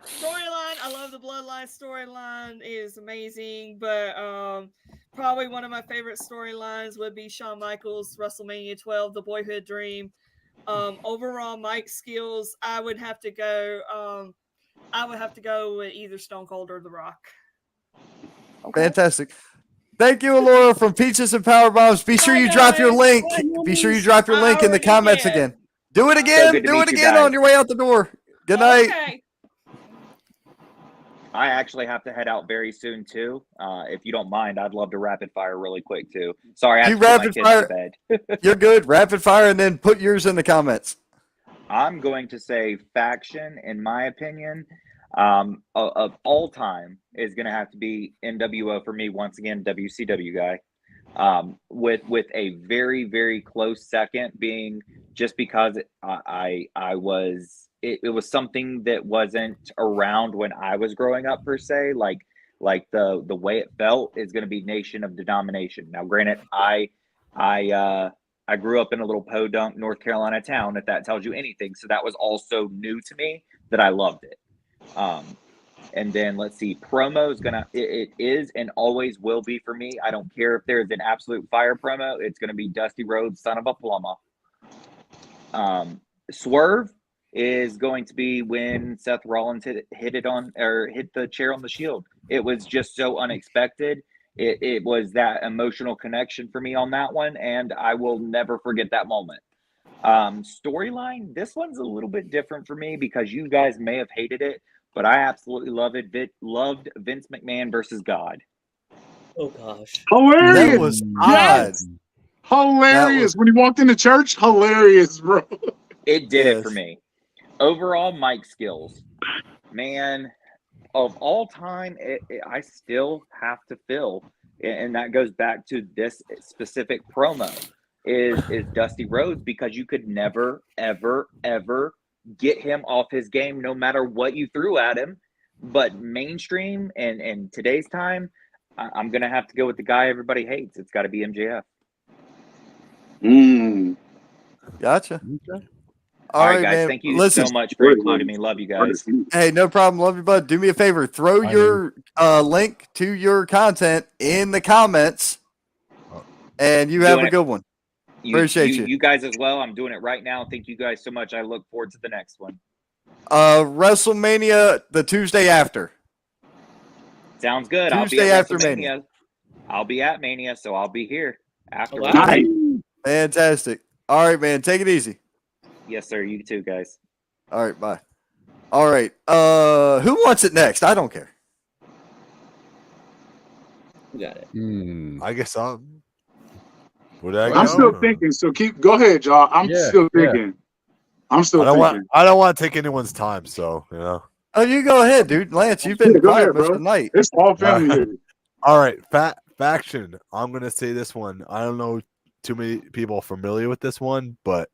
Speaker 6: Storyline, I love the Bloodline storyline, is amazing, but probably one of my favorite storylines would be Shawn Michaels WrestleMania 12, The Boyhood Dream. Overall mic skills, I would have to go with either Stone Cold or The Rock.
Speaker 1: Okay. Fantastic. Thank you, Alora from Peaches and Power Bombs. Be sure you drop your link. Be sure you drop your link in the comments again. Do it again. Do it again on your way out the door. Good night.
Speaker 6: Okay.
Speaker 9: I actually have to head out very soon too. If you don't mind, I'd love to rapid fire really quick too. Sorry, I have to put my kids to bed.
Speaker 1: You're good. Rapid fire, and then put yours in the comments.
Speaker 9: I'm going to say Faction, in my opinion, of all time, is going to have to be NWO for me. Once again, WCW guy. With a very, very close second being just because it was something that wasn't around when I was growing up per se. Like the way it felt is going to be Nation of Domination. Now, granted, I grew up in a little podunk North Carolina town, if that tells you anything. So that was also new to me that I loved it. And then let's see, promo is it is and always will be for me. I don't care if there's an absolute fire promo. It's going to be Dusty Rhodes, son of a plumber. Swerve is going to be when Seth Rollins hit the chair on the Shield. It was just so unexpected. It was that emotional connection for me on that one, and I will never forget that moment. Storyline, this one's a little bit different for me because you guys may have hated it, but I absolutely love it. Loved Vince McMahon versus God.
Speaker 5: Oh gosh,
Speaker 8: hilarious!
Speaker 1: That was odd.
Speaker 8: Hilarious when he walked into church. Hilarious, bro.
Speaker 9: It did it for me. Overall, mic skills, man. Of all time, I still have to feel, and that goes back to this specific promo, is Dusty Rhodes, because you could never, ever, ever get him off his game no matter what you threw at him. But mainstream and today's time, I'm going to have to go with the guy everybody hates. It's got to be MJF.
Speaker 1: Gotcha.
Speaker 9: Okay. All right, guys. Man. Thank you so much for including me. Love you guys.
Speaker 1: Hey, no problem. Love you, bud. Do me a favor. Throw your link to your content in the comments, and you have a good one. Appreciate you.
Speaker 9: You guys as well. I'm doing it right now. Thank you guys so much. I look forward to the next one.
Speaker 1: WrestleMania the Tuesday after.
Speaker 9: Sounds good.
Speaker 1: Tuesday after Mania.
Speaker 9: I'll be at Mania, so I'll be here after.
Speaker 1: Nice. Fantastic. All right, man. Take it easy.
Speaker 9: Yes, sir. You too, guys.
Speaker 1: All right, bye. All right. Who wants it next? I don't care.
Speaker 5: You got it.
Speaker 3: I guess I'm.
Speaker 8: I'm still thinking. So go ahead, y'all. I'm still thinking. I'm still thinking.
Speaker 3: I don't want to take anyone's time, so you know.
Speaker 1: Oh, you go ahead, dude. Lance, you've been quiet most of the night.
Speaker 8: It's all family here.
Speaker 3: All right, faction. I'm gonna say this one. I don't know too many people familiar with this one, but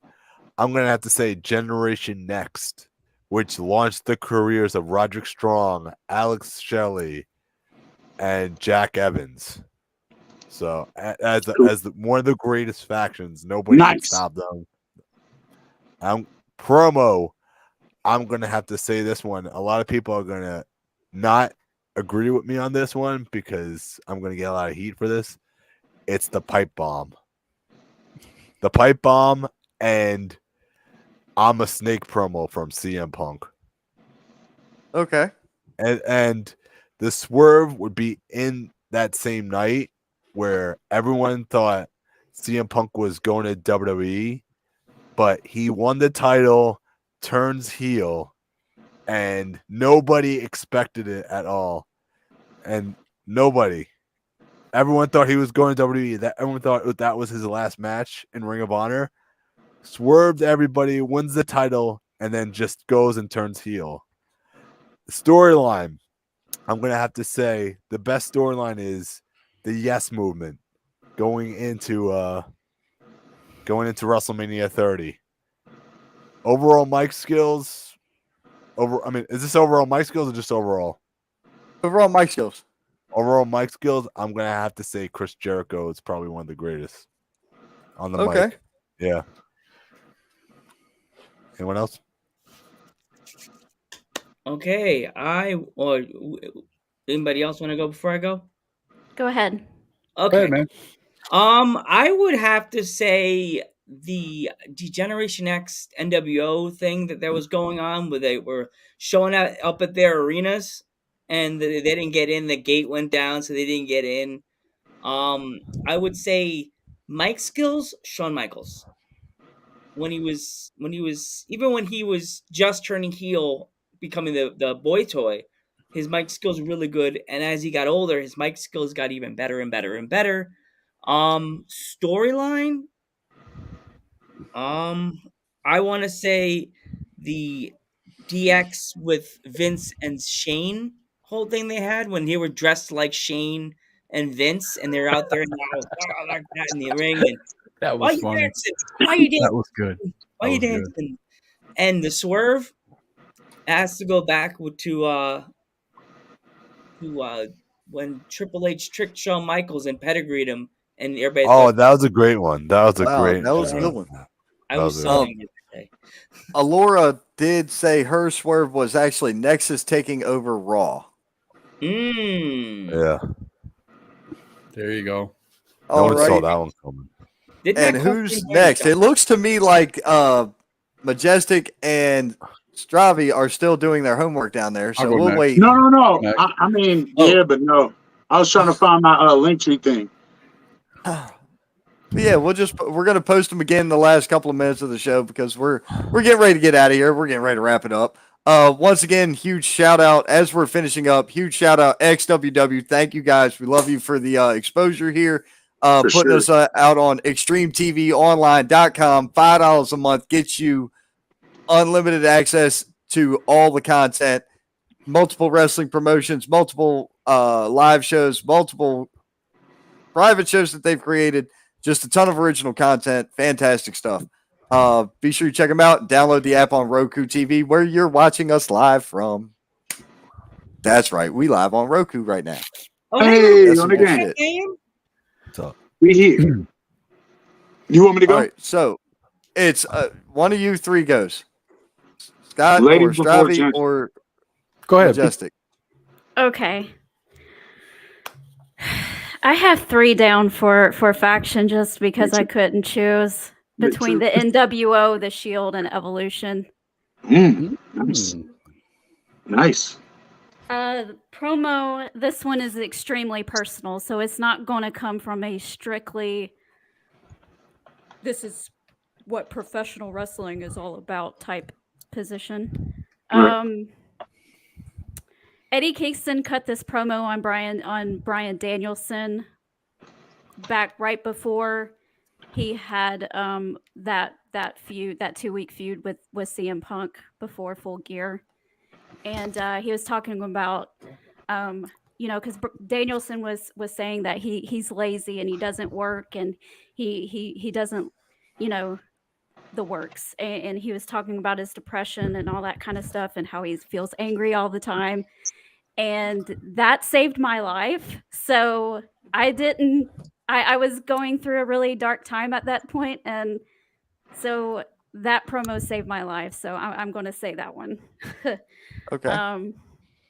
Speaker 3: I'm going to have to say Generation Next, which launched the careers of Roderick Strong, Alex Shelley, and Jack Evans. So as one of the greatest factions, nobody can stop them. Promo, I'm going to have to say this one. A lot of people are going to not agree with me on this one because I'm going to get a lot of heat for this. It's the pipe bomb. The pipe bomb and I'm a Snake promo from CM Punk.
Speaker 1: Okay.
Speaker 3: And the swerve would be in that same night where everyone thought CM Punk was going to WWE, but he won the title, turns heel, and nobody expected it at all. And everyone thought he was going to WWE. Everyone thought that was his last match in Ring of Honor. Swerved everybody, wins the title, and then just goes and turns heel. Storyline, I'm going to have to say the best storyline is the Yes Movement going into WrestleMania 30. Overall mic skills. Is this overall mic skills or just overall?
Speaker 1: Overall mic skills.
Speaker 3: Overall mic skills, I'm going to have to say Chris Jericho is probably one of the greatest on the mic. Yeah. Anyone else?
Speaker 5: Okay, anybody else want to go before I go?
Speaker 10: Go ahead.
Speaker 5: Okay,
Speaker 4: hey, man.
Speaker 5: I would have to say the Generation X NWO thing that was going on, where they were showing up at their arenas, and they didn't get in. The gate went down, so they didn't get in. I would say mic skills, Shawn Michaels. When he was just turning heel, becoming the boy toy, his mic skills were really good. And as he got older, his mic skills got even better and better and better. Storyline, I want to say the DX with Vince and Shane whole thing they had when they were dressed like Shane and Vince, and they're out there like that in the ring. And
Speaker 4: that was funny.
Speaker 5: Why are you dancing?
Speaker 4: That was good.
Speaker 5: Why are you dancing? Good. And the swerve has to go back to when Triple H tricked Shawn Michaels and pedigreed him, and everybody.
Speaker 3: That was a great one. That was a good one.
Speaker 5: I was selling it today.
Speaker 1: Alora did say her swerve was actually Nexus taking over Raw.
Speaker 3: Yeah.
Speaker 4: There you go.
Speaker 3: No one saw that one coming.
Speaker 1: And who's next? It looks to me like Majestic and Stravi are still doing their homework down there, so we'll
Speaker 4: next.
Speaker 1: wait.
Speaker 8: No. I mean, yeah, but no. I was trying to find my Linktree thing.
Speaker 1: Yeah, we're gonna post them again in the last couple of minutes of the show because we're getting ready to get out of here. We're getting ready to wrap it up. Once again, huge shout out as we're finishing up. Huge shout out XWW. Thank you guys. We love you for the exposure here. Putting us out on ExtremeTVOnline.com. $5 a month gets you unlimited access to all the content, multiple wrestling promotions, multiple live shows, multiple private shows that they've created. Just a ton of original content. Fantastic stuff. Be sure you check them out. Download the app on Roku TV where you're watching us live from. That's right. We live on Roku right now.
Speaker 8: Hey, on the game.
Speaker 3: What's up?
Speaker 8: We here. You want me to go?
Speaker 1: All right. So it's one of you three goes. Scott
Speaker 8: Ladies
Speaker 1: or
Speaker 8: before
Speaker 1: Stravi
Speaker 8: gents.
Speaker 1: or
Speaker 4: Go ahead.
Speaker 1: Majestic.
Speaker 10: Okay. I have 3 down for faction just because I couldn't choose between the NWO, the Shield, and Evolution.
Speaker 8: Nice.
Speaker 10: Promo, this one is extremely personal, so it's not going to come from a strictly this is what professional wrestling is all about type position.
Speaker 8: Right.
Speaker 10: Eddie Kingston cut this promo on Bryan Danielson back right before he had that feud, that 2-week feud with CM Punk before Full Gear. And he was talking about, because Danielson was saying that he's lazy and he doesn't work and he doesn't, the works. And he was talking about his depression and all that kind of stuff and how he feels angry all the time. And that saved my life. So I was going through a really dark time at that point. And so that promo saved my life. So I'm going to say that one.
Speaker 1: Okay.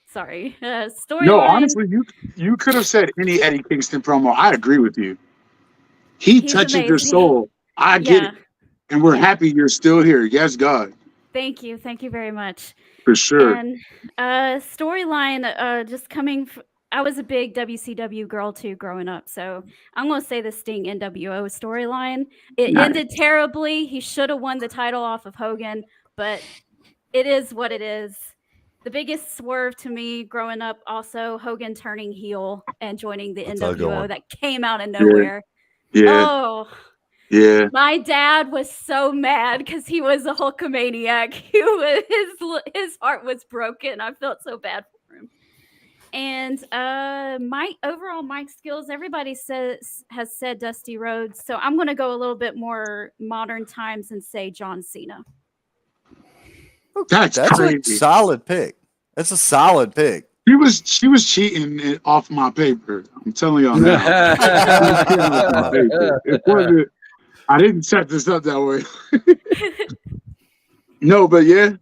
Speaker 10: Sorry. Story.
Speaker 8: No, honestly, you could have said any Eddie Kingston promo. I agree with you. He's touches your soul. I get it. And we're happy you're still here. Yes, God.
Speaker 10: Thank you. Thank you very much.
Speaker 8: For sure.
Speaker 10: And storyline, just coming. I was a big WCW girl too growing up, so I'm going to say the Sting NWO storyline. It ended terribly. He should have won the title off of Hogan, but it is what it is. The biggest swerve to me growing up, also Hogan turning heel and joining the NWO that came out of nowhere.
Speaker 8: Yeah.
Speaker 10: Oh.
Speaker 8: Yeah.
Speaker 10: My dad was so mad because he was a Hulkamaniac. His heart was broken. I felt so bad for him. And my overall mic skills, everybody has said Dusty Rhodes. So I'm going to go a little bit more modern times and say John Cena.
Speaker 8: That's
Speaker 1: a solid pick. That's a solid pick.
Speaker 8: She was cheating off my paper. I'm telling y'all now. It wasn't. I didn't set this up that way. No, but yeah,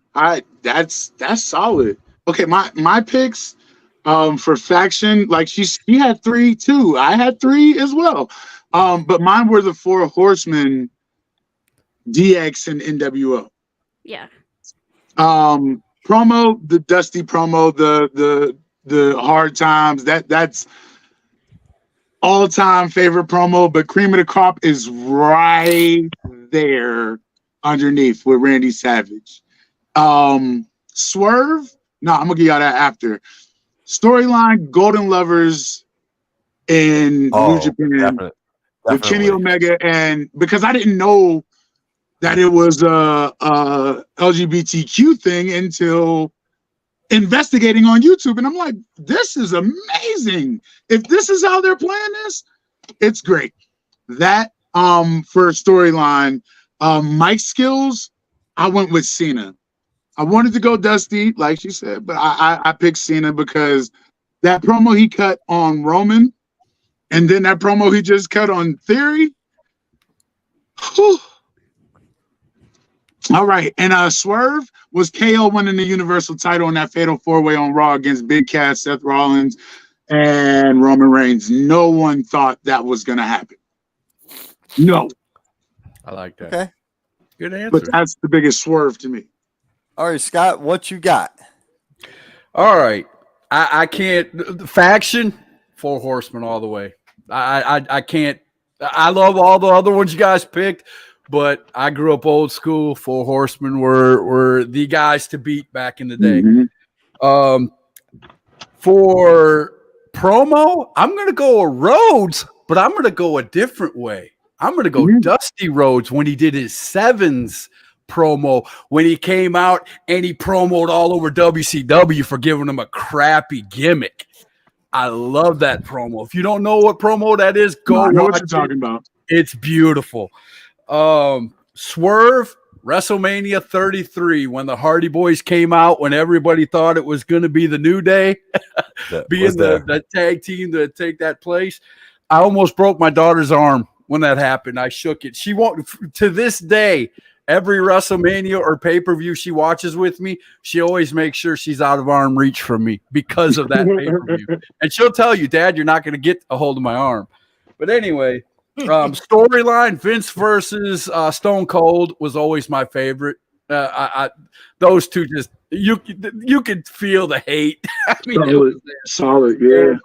Speaker 8: that's solid. Okay, my picks for faction, like she had 3 too. I had 3 as well. But mine were the 4 Horsemen, DX and NWO.
Speaker 10: Yeah.
Speaker 8: Promo, the Dusty promo, the hard times, that's all-time favorite promo, but cream of the crop is right there underneath with Randy Savage. Swerve, no, I'm gonna give y'all that after. Storyline, Golden Lovers in New Japan
Speaker 3: Definitely.
Speaker 8: with Kenny Omega, and because I didn't know that it was a LGBTQ thing until investigating on YouTube, and I'm like, this is amazing. If this is how they're playing this, it's great. That for storyline, mic skills, I went with Cena. I wanted to go Dusty, like she said, but I picked Cena because that promo he cut on Roman, and then that promo he just cut on Theory. Whew. All right, and Swerve was KO winning the Universal title in that Fatal 4-Way on Raw against Big Cass, Seth Rollins, and Roman Reigns. No one thought that was going to happen. No.
Speaker 4: I like that.
Speaker 1: Okay.
Speaker 4: Good answer.
Speaker 8: But that's the biggest swerve to me.
Speaker 1: All right, Scott, what you got?
Speaker 4: All right. I can't faction 4 Horsemen all the way. I can't. I love all the other ones you guys picked, but I grew up old school. 4 Horsemen were the guys to beat back in the day.
Speaker 8: Mm-hmm.
Speaker 4: For promo, I'm gonna go a Rhodes, but I'm gonna go a different way. I'm gonna go Dusty Rhodes when he did his Sevens promo, when he came out and he promoted all over WCW for giving him a crappy gimmick. I love that promo. If you don't know what promo that is, go
Speaker 8: I know
Speaker 4: watch
Speaker 8: what you're talking about.
Speaker 4: It's beautiful. Swerve, WrestleMania 33, when the Hardy Boys came out, when everybody thought it was going to be the New Day, being the tag team to take that place. I almost broke my daughter's arm when that happened. I shook it. She won't, to this day, every WrestleMania or pay-per-view she watches with me, she always makes sure she's out of arm reach from me because of that pay-per-view. And she'll tell you, Dad, you're not going to get a hold of my arm. But anyway, storyline, Vince versus Stone Cold was always my favorite. Those two just, you could feel the hate. I mean,
Speaker 8: solid, yeah.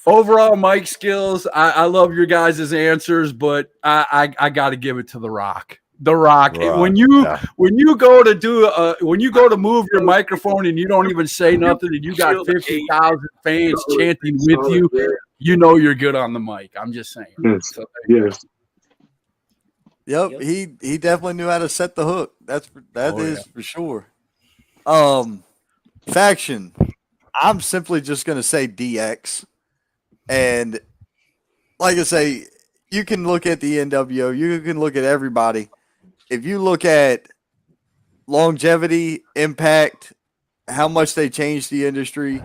Speaker 4: Overall, mic skills, I love your guys' answers, but I got to give it to The Rock. The Rock. When you go to move your microphone and you don't even say nothing, and you got 50,000 fans chanting with you, you know you're good on the mic. I'm just saying.
Speaker 8: Yes.
Speaker 1: Yep. He definitely knew how to set the hook. That is for sure. Faction. I'm simply just gonna say DX, and like I say, you can look at the NWO. You can look at everybody. If you look at longevity, impact, how much they changed the industry,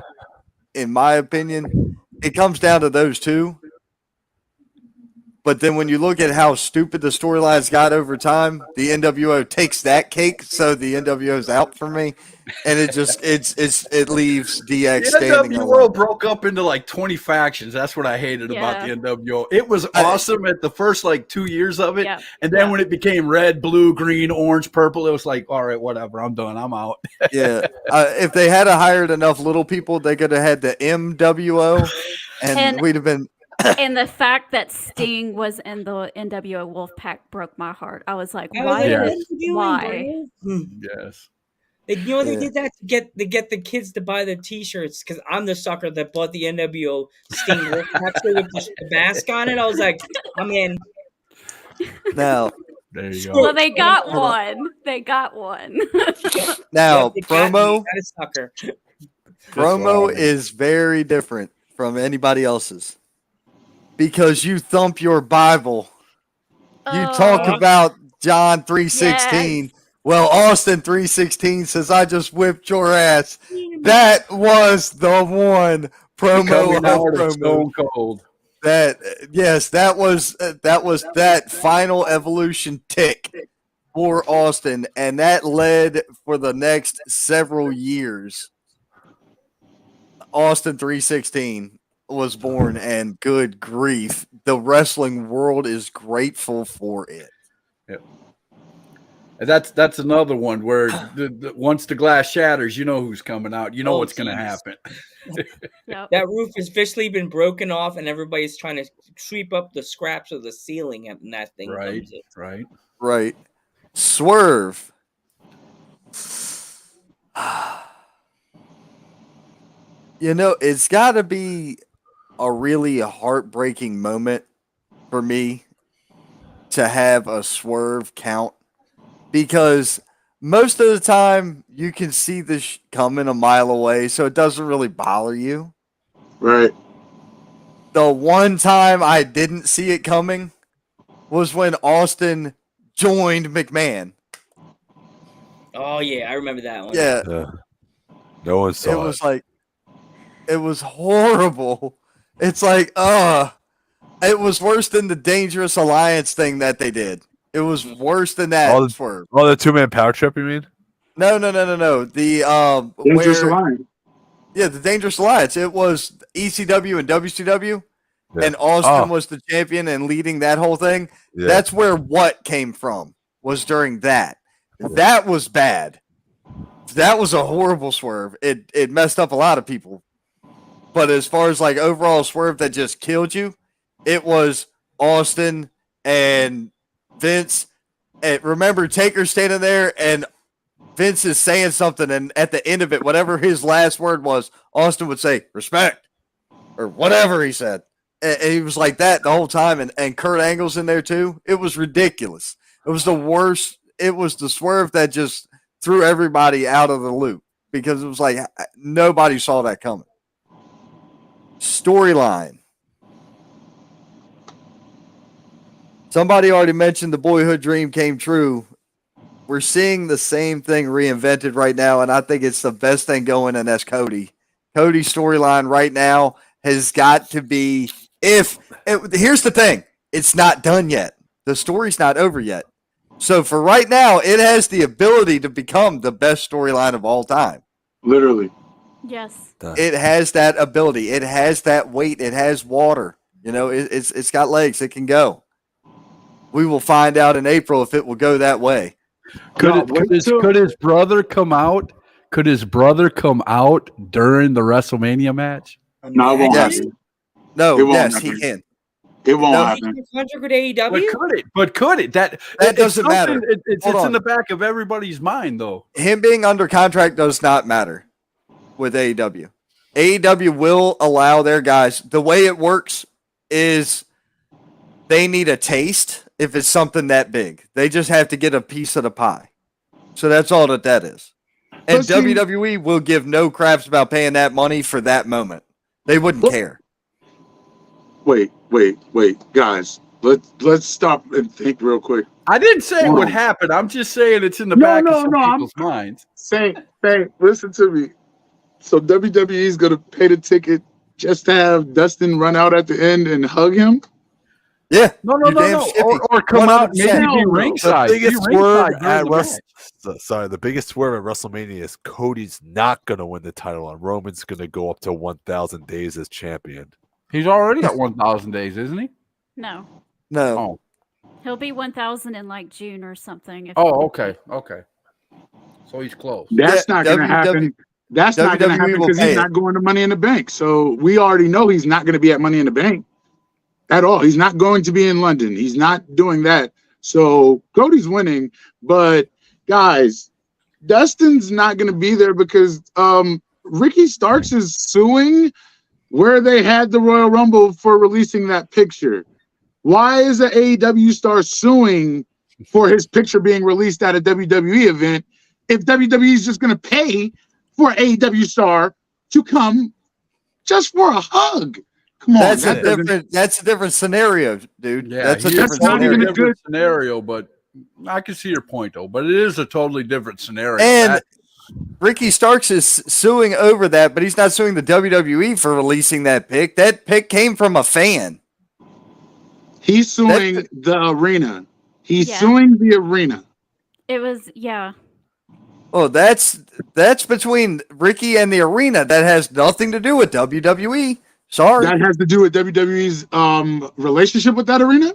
Speaker 1: in my opinion, it comes down to those two. But then when you look at how stupid the storylines got over time, the NWO takes that cake, so the NWO is out for me, and it just it leaves DX standing
Speaker 4: NWO
Speaker 1: alone.
Speaker 4: broke up into like 20 factions. That's what I hated about the NWO. It was awesome at the first like 2 years of it, and then when it became red, blue, green, orange, purple, it was like, all right, whatever, I'm done, I'm out.
Speaker 1: If they had hired enough little people, they could have had the MWO, and we'd have been.
Speaker 10: And the fact that Sting was in the NWO Wolfpack broke my heart. I was like, why?
Speaker 4: Yes.
Speaker 5: They did that to get the kids to buy the T-shirts, because I'm the sucker that bought the NWO Sting Wolfpack with the mask on it. I was like, I'm in.
Speaker 1: Now,
Speaker 4: there you go.
Speaker 10: Well, they got one. They got one.
Speaker 1: Now, promo
Speaker 4: Promo
Speaker 1: is very different from anybody else's. Because you thump your Bible, you talk about John 3:16. Yes. Well, Austin 3:16 says, "I just whipped your ass." That was the one promo of
Speaker 4: Stone Cold.
Speaker 1: That was that final evolution tick for Austin, and that led for the next several years. Austin 3:16. Was born, and good grief, the wrestling world is grateful for it.
Speaker 4: Yep. And that's another one where once the glass shatters, you know who's coming out. You know what's going to happen.
Speaker 5: That roof has officially been broken off, and everybody's trying to sweep up the scraps of the ceiling, and that thing comes in.
Speaker 1: Right. Swerve. You know, it's got to be a really heartbreaking moment for me to have a Swerve count, because most of the time you can see this coming a mile away, so it doesn't really bother you.
Speaker 8: Right.
Speaker 1: The one time I didn't see it coming was when Austin joined McMahon.
Speaker 5: Oh yeah, I remember that one.
Speaker 1: Yeah.
Speaker 3: No one saw it.
Speaker 1: It was like, it was horrible. It's like, it was worse than the Dangerous Alliance thing that they did. It was worse than that.
Speaker 3: The 2-man power trip, you mean?
Speaker 1: No. The
Speaker 8: Dangerous Alliance.
Speaker 1: Yeah, the Dangerous Alliance. It was ECW and WCW, and Austin was the champion and leading that whole thing. Yeah. That's where what came from, was during that. That was bad. that was a horrible swerve. It messed up a lot of people. But as far as like overall swerve that just killed you, it was Austin and Vince. And remember, Taker standing there and Vince is saying something, and at the end of it, whatever his last word was, Austin would say, respect, or whatever he said. And he was like that the whole time, and Kurt Angle's in there too. It was ridiculous. It was the worst. It was the swerve that just threw everybody out of the loop because it was like nobody saw that coming. Storyline. Somebody already mentioned the boyhood dream came true. We're seeing the same thing reinvented right now, and I think it's the best thing going, and that's Cody. Cody's storyline right now has got to be here's the thing. It's not done yet. The story's not over yet. So for right now, it has the ability to become the best storyline of all time.
Speaker 8: Literally.
Speaker 10: Yes.
Speaker 1: It has that ability. It has that weight. It has water. You know, it's got legs. It can go. We will find out in April if it will go that way.
Speaker 4: Could his brother come out? Could his brother come out during the WrestleMania match?
Speaker 8: No, it won't happen.
Speaker 1: No,
Speaker 8: It won't
Speaker 1: yes,
Speaker 8: happen.
Speaker 1: he can.
Speaker 8: It won't
Speaker 1: No,
Speaker 8: happen.
Speaker 5: Contract with AEW?
Speaker 4: But could it? That
Speaker 1: doesn't matter.
Speaker 4: It's
Speaker 1: Hold
Speaker 4: in
Speaker 1: on.
Speaker 4: the back of everybody's mind, though.
Speaker 1: Him being under contract does not matter with AEW. AEW will allow their guys. The way it works is they need a taste if it's something that big. They just have to get a piece of the pie. So that's all that is. And
Speaker 8: But see-
Speaker 1: WWE will give no craps about paying that money for that moment. They wouldn't care.
Speaker 8: Wait, guys. Let's stop and think real quick.
Speaker 4: I didn't say it
Speaker 8: Hold
Speaker 4: would
Speaker 8: on.
Speaker 4: happen. I'm just saying it's in the
Speaker 8: No,
Speaker 4: back
Speaker 8: no,
Speaker 4: of some
Speaker 8: no, I'm-
Speaker 4: people's minds.
Speaker 8: Say, listen to me. So WWE is gonna pay the ticket just to have Dustin run out at the end and hug him?
Speaker 1: Yeah.
Speaker 4: No.
Speaker 1: you're damn shippy.
Speaker 4: Or come out, maybe
Speaker 1: 100%.
Speaker 4: be
Speaker 3: The
Speaker 4: ringside.
Speaker 3: biggest
Speaker 4: Be ringside
Speaker 3: swerve
Speaker 4: during
Speaker 3: at
Speaker 4: the match.
Speaker 3: the biggest swerve at WrestleMania is Cody's not going to win the title, and Roman's going to go up to 1,000 days as champion.
Speaker 4: He's already at 1,000 days, isn't he?
Speaker 10: No.
Speaker 1: No.
Speaker 4: Oh.
Speaker 10: He'll be 1,000 in like June or something. If
Speaker 4: Oh, okay. So he's close.
Speaker 8: That's
Speaker 1: Yeah,
Speaker 8: not gonna happen. That's not gonna
Speaker 1: WWE
Speaker 8: happen
Speaker 1: will
Speaker 8: because
Speaker 1: pay
Speaker 8: he's
Speaker 1: it.
Speaker 8: not going to Money in the Bank. So we already know he's not gonna be at Money in the Bank at all. He's not going to be in London. He's not doing that. So Cody's winning, but guys, Dustin's not gonna be there because Ricky Starks is suing where they had the Royal Rumble for releasing that picture. Why is an AEW star suing for his picture being released at a WWE event if WWE is just going to pay for an AEW star to come just for a hug? Come on,
Speaker 1: That's a different scenario, dude.
Speaker 4: Yeah,
Speaker 1: That's a
Speaker 4: he
Speaker 1: different
Speaker 4: is not even
Speaker 1: scenario.
Speaker 4: a good scenario, but I can see your point, though. But it is a totally different scenario.
Speaker 1: And Ricky Starks is suing over that, but he's not suing the WWE for releasing that pic. That pic came from a fan.
Speaker 8: He's suing the arena. He's
Speaker 10: Yeah.
Speaker 8: suing the arena.
Speaker 10: it was, yeah.
Speaker 1: Oh, that's between Ricky and the arena. That has nothing to do with WWE. Sorry.
Speaker 8: That has to do with WWE's relationship with that arena.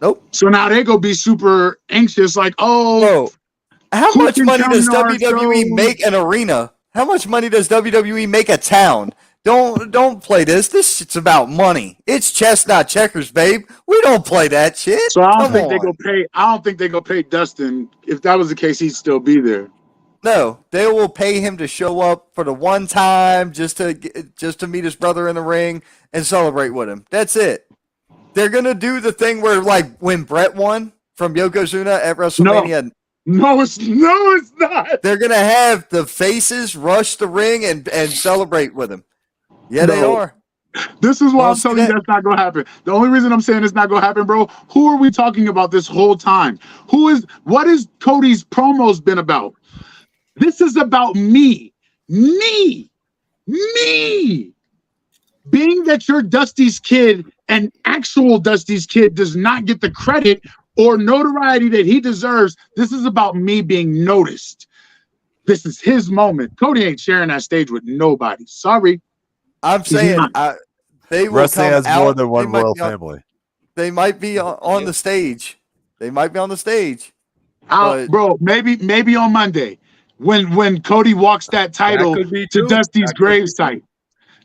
Speaker 1: Nope.
Speaker 8: So now they go be super anxious, like, oh,
Speaker 1: Bro, how
Speaker 8: who
Speaker 1: much
Speaker 8: can
Speaker 1: money
Speaker 8: come
Speaker 1: does
Speaker 8: to our
Speaker 1: WWE
Speaker 8: show?
Speaker 1: make an arena? How much money does WWE make a town? Don't play this. This shit's about money. It's chess, not checkers, babe. We don't play that shit.
Speaker 8: So I don't
Speaker 1: Come
Speaker 8: think they
Speaker 1: on.
Speaker 8: go pay. I don't think they go pay Dustin. If that was the case, he'd still be there.
Speaker 1: No, they will pay him to show up for the one time just to meet his brother in the ring and celebrate with him. That's it. They're gonna do the thing where, like, when Brett won from Yokozuna at WrestleMania.
Speaker 8: No, it's not.
Speaker 1: They're gonna have the faces rush the ring and celebrate with him. Yeah, they
Speaker 8: No.
Speaker 1: are.
Speaker 8: This is why I'm
Speaker 1: Don't
Speaker 8: telling
Speaker 1: say
Speaker 8: you
Speaker 1: that.
Speaker 8: that's not gonna happen. The only reason I'm saying it's not gonna happen, bro. Who are we talking about this whole time? What is Cody's promos been about? This is about me. Being that you're Dusty's kid and actual Dusty's kid does not get the credit or notoriety that he deserves. This is about me being noticed. This is his moment. Cody ain't sharing that stage with nobody. Sorry.
Speaker 1: I'm saying they will
Speaker 3: Wrestling
Speaker 1: come
Speaker 3: has
Speaker 1: out.
Speaker 3: more than one
Speaker 1: They might
Speaker 3: royal
Speaker 1: be on-
Speaker 3: family.
Speaker 1: They might be on the stage. They might be on the stage.
Speaker 8: Bro, maybe on Monday when Cody walks that title to Dusty's gravesite.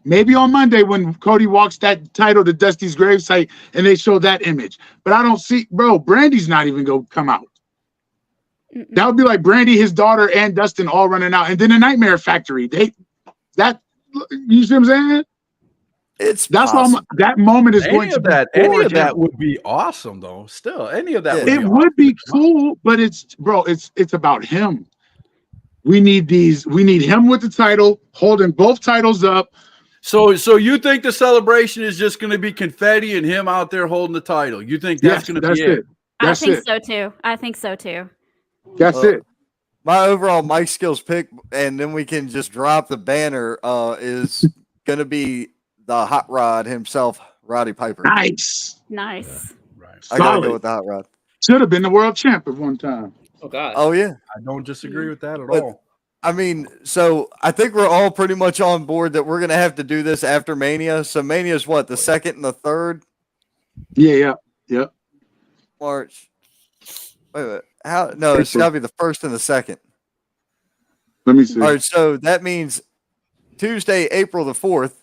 Speaker 8: Maybe on Monday when Cody walks that title to Dusty's gravesite and they show that image. But I don't see, bro, Brandy's not even going to come out. That would be like Brandy, his daughter, and Dustin all running out. And then the Nightmare Factory. You see what I'm saying? That's why that moment is going to be
Speaker 4: any of that would be awesome though. Still, any of that
Speaker 8: would be cool, but it's about him. We need him with the title, holding both titles up.
Speaker 4: So you think the celebration is just going to be confetti and him out there holding the title? You think that's going to be it?
Speaker 10: I think so too.
Speaker 8: That's it.
Speaker 1: My overall Mike Skills pick, and then we can just drop the banner, is going to be the Hot Rod himself, Roddy Piper.
Speaker 8: Nice.
Speaker 10: Right.
Speaker 1: I got to go with the Hot Rod.
Speaker 8: Should have been the world champ at one time.
Speaker 5: Oh, God.
Speaker 1: Oh, yeah.
Speaker 4: I don't disagree with that at all.
Speaker 1: I mean, so I think we're all pretty much on board that we're going to have to do this after Mania. So Mania is what, the 2nd and the 3rd?
Speaker 8: Yeah.
Speaker 1: March. Wait a minute. How? No, it's got to be the 1st and the 2nd.
Speaker 8: Let me see.
Speaker 1: All right, so that means Tuesday, April the 4th,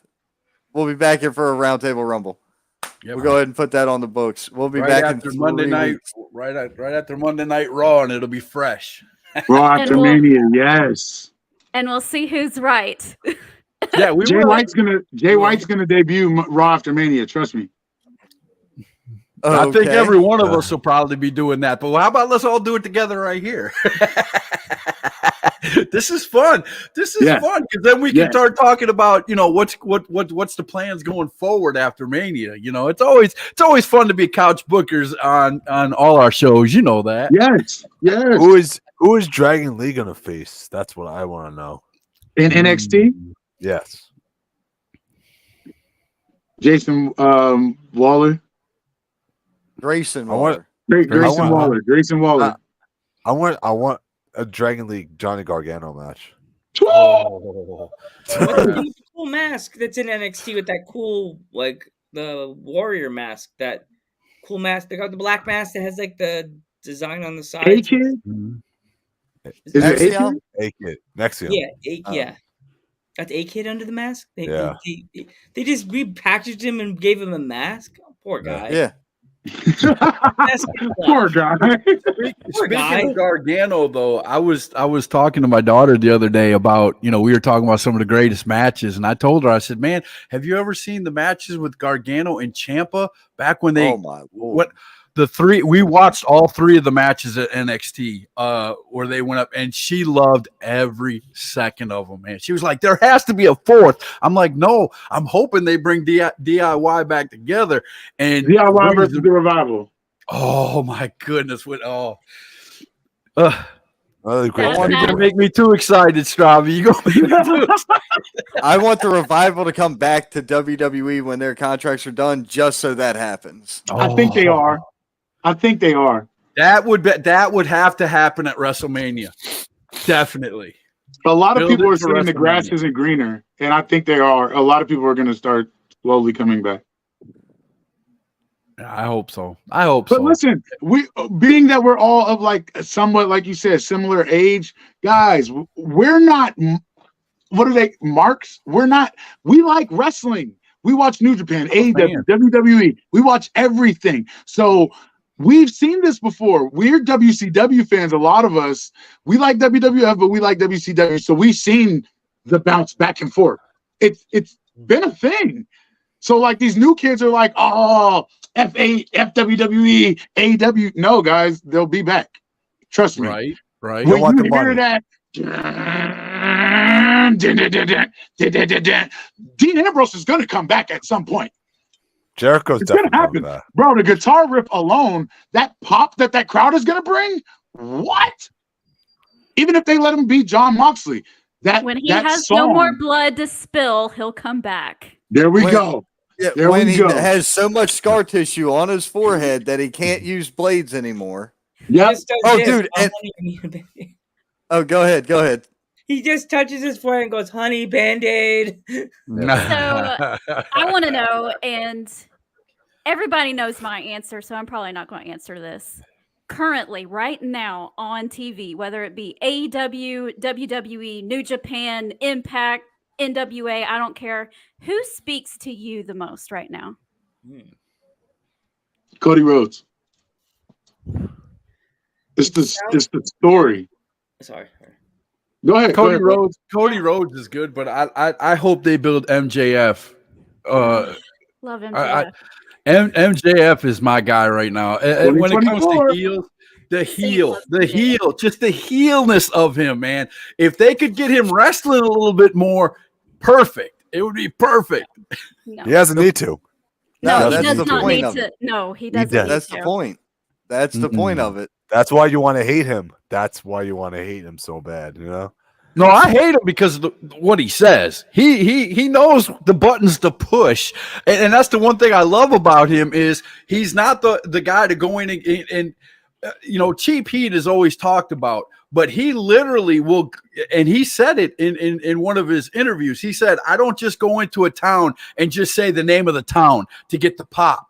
Speaker 1: we'll be back here for a Roundtable Rumble. Yep. We'll go ahead and put that on the books. We'll be back
Speaker 4: after
Speaker 1: in
Speaker 4: Monday night, right after Monday Night Raw, and it'll be fresh.
Speaker 8: Raw after Mania, yes.
Speaker 10: And we'll see who's right.
Speaker 4: Yeah,
Speaker 8: Jay White's gonna debut Raw after Mania. Trust me.
Speaker 4: I think every one of us will probably be doing that. But how about let's all do it together right here? This is fun. This is fun because then we can start talking about what's the plans going forward after Mania. It's always fun to be couch bookers on all our shows. You know that.
Speaker 8: Yes.
Speaker 3: Who is Dragon Lee gonna face? That's what I want to know.
Speaker 8: In NXT?
Speaker 3: Yes.
Speaker 8: Jason Waller.
Speaker 1: Grayson Waller.
Speaker 8: Grayson Waller.
Speaker 3: I want a Dragon League Johnny Gargano match.
Speaker 5: Oh. The cool mask that's in NXT with that cool, like the warrior mask, that cool mask. They got the black mask that has like the design on the side.
Speaker 8: A-Kid?
Speaker 1: Is it A-Kid?
Speaker 3: A-Kid. Nexium.
Speaker 5: Yeah. Got the A-Kid under the mask? They just repackaged him and gave him a mask? Oh, poor guy.
Speaker 1: Yeah.
Speaker 8: Poor guy.
Speaker 4: Speaking of Gargano, though, I was talking to my daughter the other day about, we were talking about some of the greatest matches, and I told her, I said, man, have you ever seen the matches with Gargano and Ciampa back when they we watched all 3 of the matches at NXT where they went up, and she loved every second of them, man. She was like, there has to be a 4th. I'm like, no, I'm hoping they bring DIY back together. And
Speaker 8: DIY versus the Revival.
Speaker 4: Oh, my goodness. You're gonna make me too excited, Stravi. You gonna make me too excited.
Speaker 1: I want the Revival to come back to WWE when their contracts are done, just so that happens.
Speaker 8: I think they are.
Speaker 4: That would have to happen at WrestleMania. Definitely.
Speaker 8: A lot of people are saying the grass isn't greener, and I think they are. A lot of people are going to start slowly coming back.
Speaker 4: I hope so.
Speaker 8: But listen, being that we're all of like somewhat, like you said, similar age, guys, we're not. What are they? Marks? We're not. We like wrestling. We watch New Japan, AEW, WWE. We watch everything. So we've seen this before. We're WCW fans. A lot of us. We like WWF, but we like WCW. So we've seen the bounce back and forth. It's been a thing. So like these new kids are like, oh, F8, FWWE, AEW. No, guys, they'll be back. Trust me.
Speaker 4: Right.
Speaker 8: When you hear that, Dean Ambrose is going to come back at some point.
Speaker 3: Jericho's definitely
Speaker 8: going to happen. Bro, the guitar riff alone, that pop that crowd is going to bring, what? Even if they let him beat Jon Moxley,
Speaker 10: when he has no more blood to spill, he'll come back.
Speaker 8: There we go.
Speaker 1: Yeah, when he has so much scar tissue on his forehead that he can't use blades anymore.
Speaker 8: Yeah.
Speaker 1: Oh, dude. Go ahead.
Speaker 5: He just touches his forehead and goes, honey, Band-Aid.
Speaker 10: So I want to know, and everybody knows my answer, so I'm probably not going to answer this. currently right now on TV, whether it be AEW, WWE, New Japan, Impact, NWA, I don't care. Who speaks to you the most right now?
Speaker 8: Cody Rhodes. It's the story.
Speaker 5: Sorry.
Speaker 8: Go ahead.
Speaker 4: Cody Rhodes. Cody Rhodes is good, but I hope they build MJF.
Speaker 10: Love MJF.
Speaker 4: MJF is my guy right now. And when it comes to heels, the heel, just the heelness of him, man. If they could get him wrestling a little bit more, perfect. It would be perfect.
Speaker 10: No.
Speaker 3: He doesn't need to.
Speaker 10: No,
Speaker 1: that's
Speaker 10: he does
Speaker 1: the
Speaker 10: not
Speaker 1: point
Speaker 10: need
Speaker 1: of
Speaker 10: to.
Speaker 1: it.
Speaker 10: No, he doesn't.
Speaker 1: That's the point. That's the point of it.
Speaker 3: That's why you want to hate him. That's why you want to hate him so bad, you know?
Speaker 4: No, I hate him because of what he says. He knows the buttons to push, and that's the one thing I love about him is he's not the guy to go in and cheap heat is always talked about, but he literally will, and he said it in one of his interviews. He said, "I don't just go into a town and just say the name of the town to get the pop.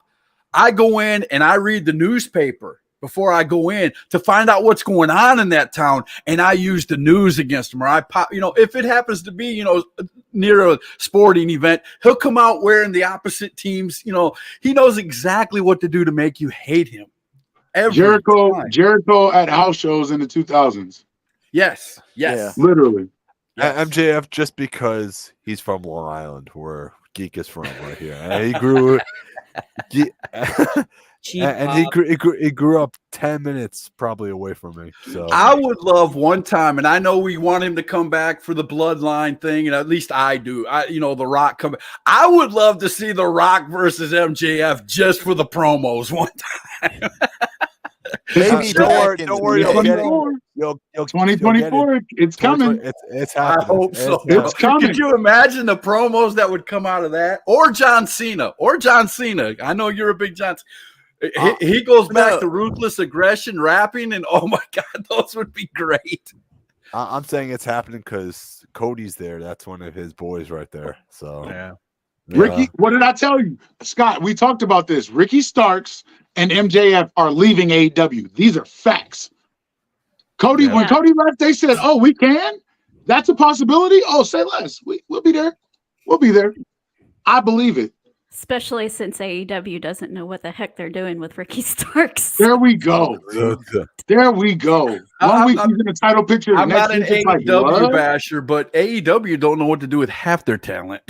Speaker 4: I go in and I read the newspaper before I go in to find out what's going on in that town, and I use the news against them, or I pop, if it happens to be, near a sporting event, he'll come out wearing the opposite teams. He knows exactly what to do to make you hate him.
Speaker 8: Jericho at house shows in the 2000s.
Speaker 4: Yes.
Speaker 1: Yeah.
Speaker 8: Literally.
Speaker 3: Yes. MJF just because he's from Long Island, where Geek is from right here. And he grew he grew up 10 minutes probably away from me. So
Speaker 4: I would love one time, and I know we want him to come back for the bloodline thing, and at least I do. The Rock come. I would love to see The Rock versus MJF just for the promos one time.
Speaker 1: Maybe
Speaker 3: don't worry.
Speaker 8: 2024, it's coming.
Speaker 3: It's happening.
Speaker 4: I hope so.
Speaker 8: It's coming.
Speaker 4: Could you imagine the promos that would come out of that? Or John Cena. I know you're a big John Cena. He goes back to ruthless aggression, rapping, and oh my God, those would be great.
Speaker 3: I'm saying it's happening because Cody's there. That's one of his boys right there. So
Speaker 4: yeah.
Speaker 8: Ricky, what did I tell you, Scott? We talked about this. Ricky Starks and MJF are leaving AEW. These are facts. When Cody left, they said, "Oh, we can. That's a possibility. Oh, say less. We'll be there. We'll be there." I believe it.
Speaker 10: Especially since AEW doesn't know what the heck they're doing with Ricky Starks.
Speaker 8: There we go. There we go. 1 week he's in the title picture.
Speaker 4: I'm not an AEW basher, but AEW don't know what to do with half their talent.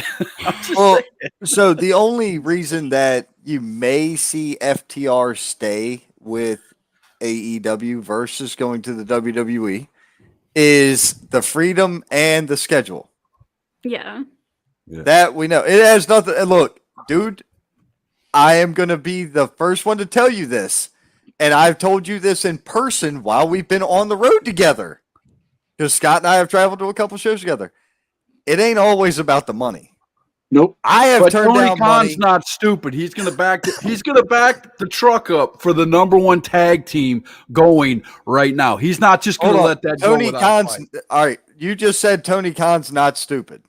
Speaker 1: So the only reason that you may see FTR stay with AEW versus going to the WWE is the freedom and the schedule.
Speaker 10: Yeah.
Speaker 1: That we know. It has nothing. And look, dude, I am going to be the first one to tell you this. And I've told you this in person while we've been on the road together. Because Scott and I have traveled to a couple shows together. It ain't always about the money.
Speaker 8: Nope.
Speaker 1: I have turned
Speaker 4: Tony
Speaker 1: down
Speaker 4: Khan's
Speaker 1: money.
Speaker 4: not stupid. He's gonna back the truck up for the #1 tag team going right now. He's not just gonna let that
Speaker 1: Tony
Speaker 4: go.
Speaker 1: Khan's all right. You just said Tony Khan's not stupid.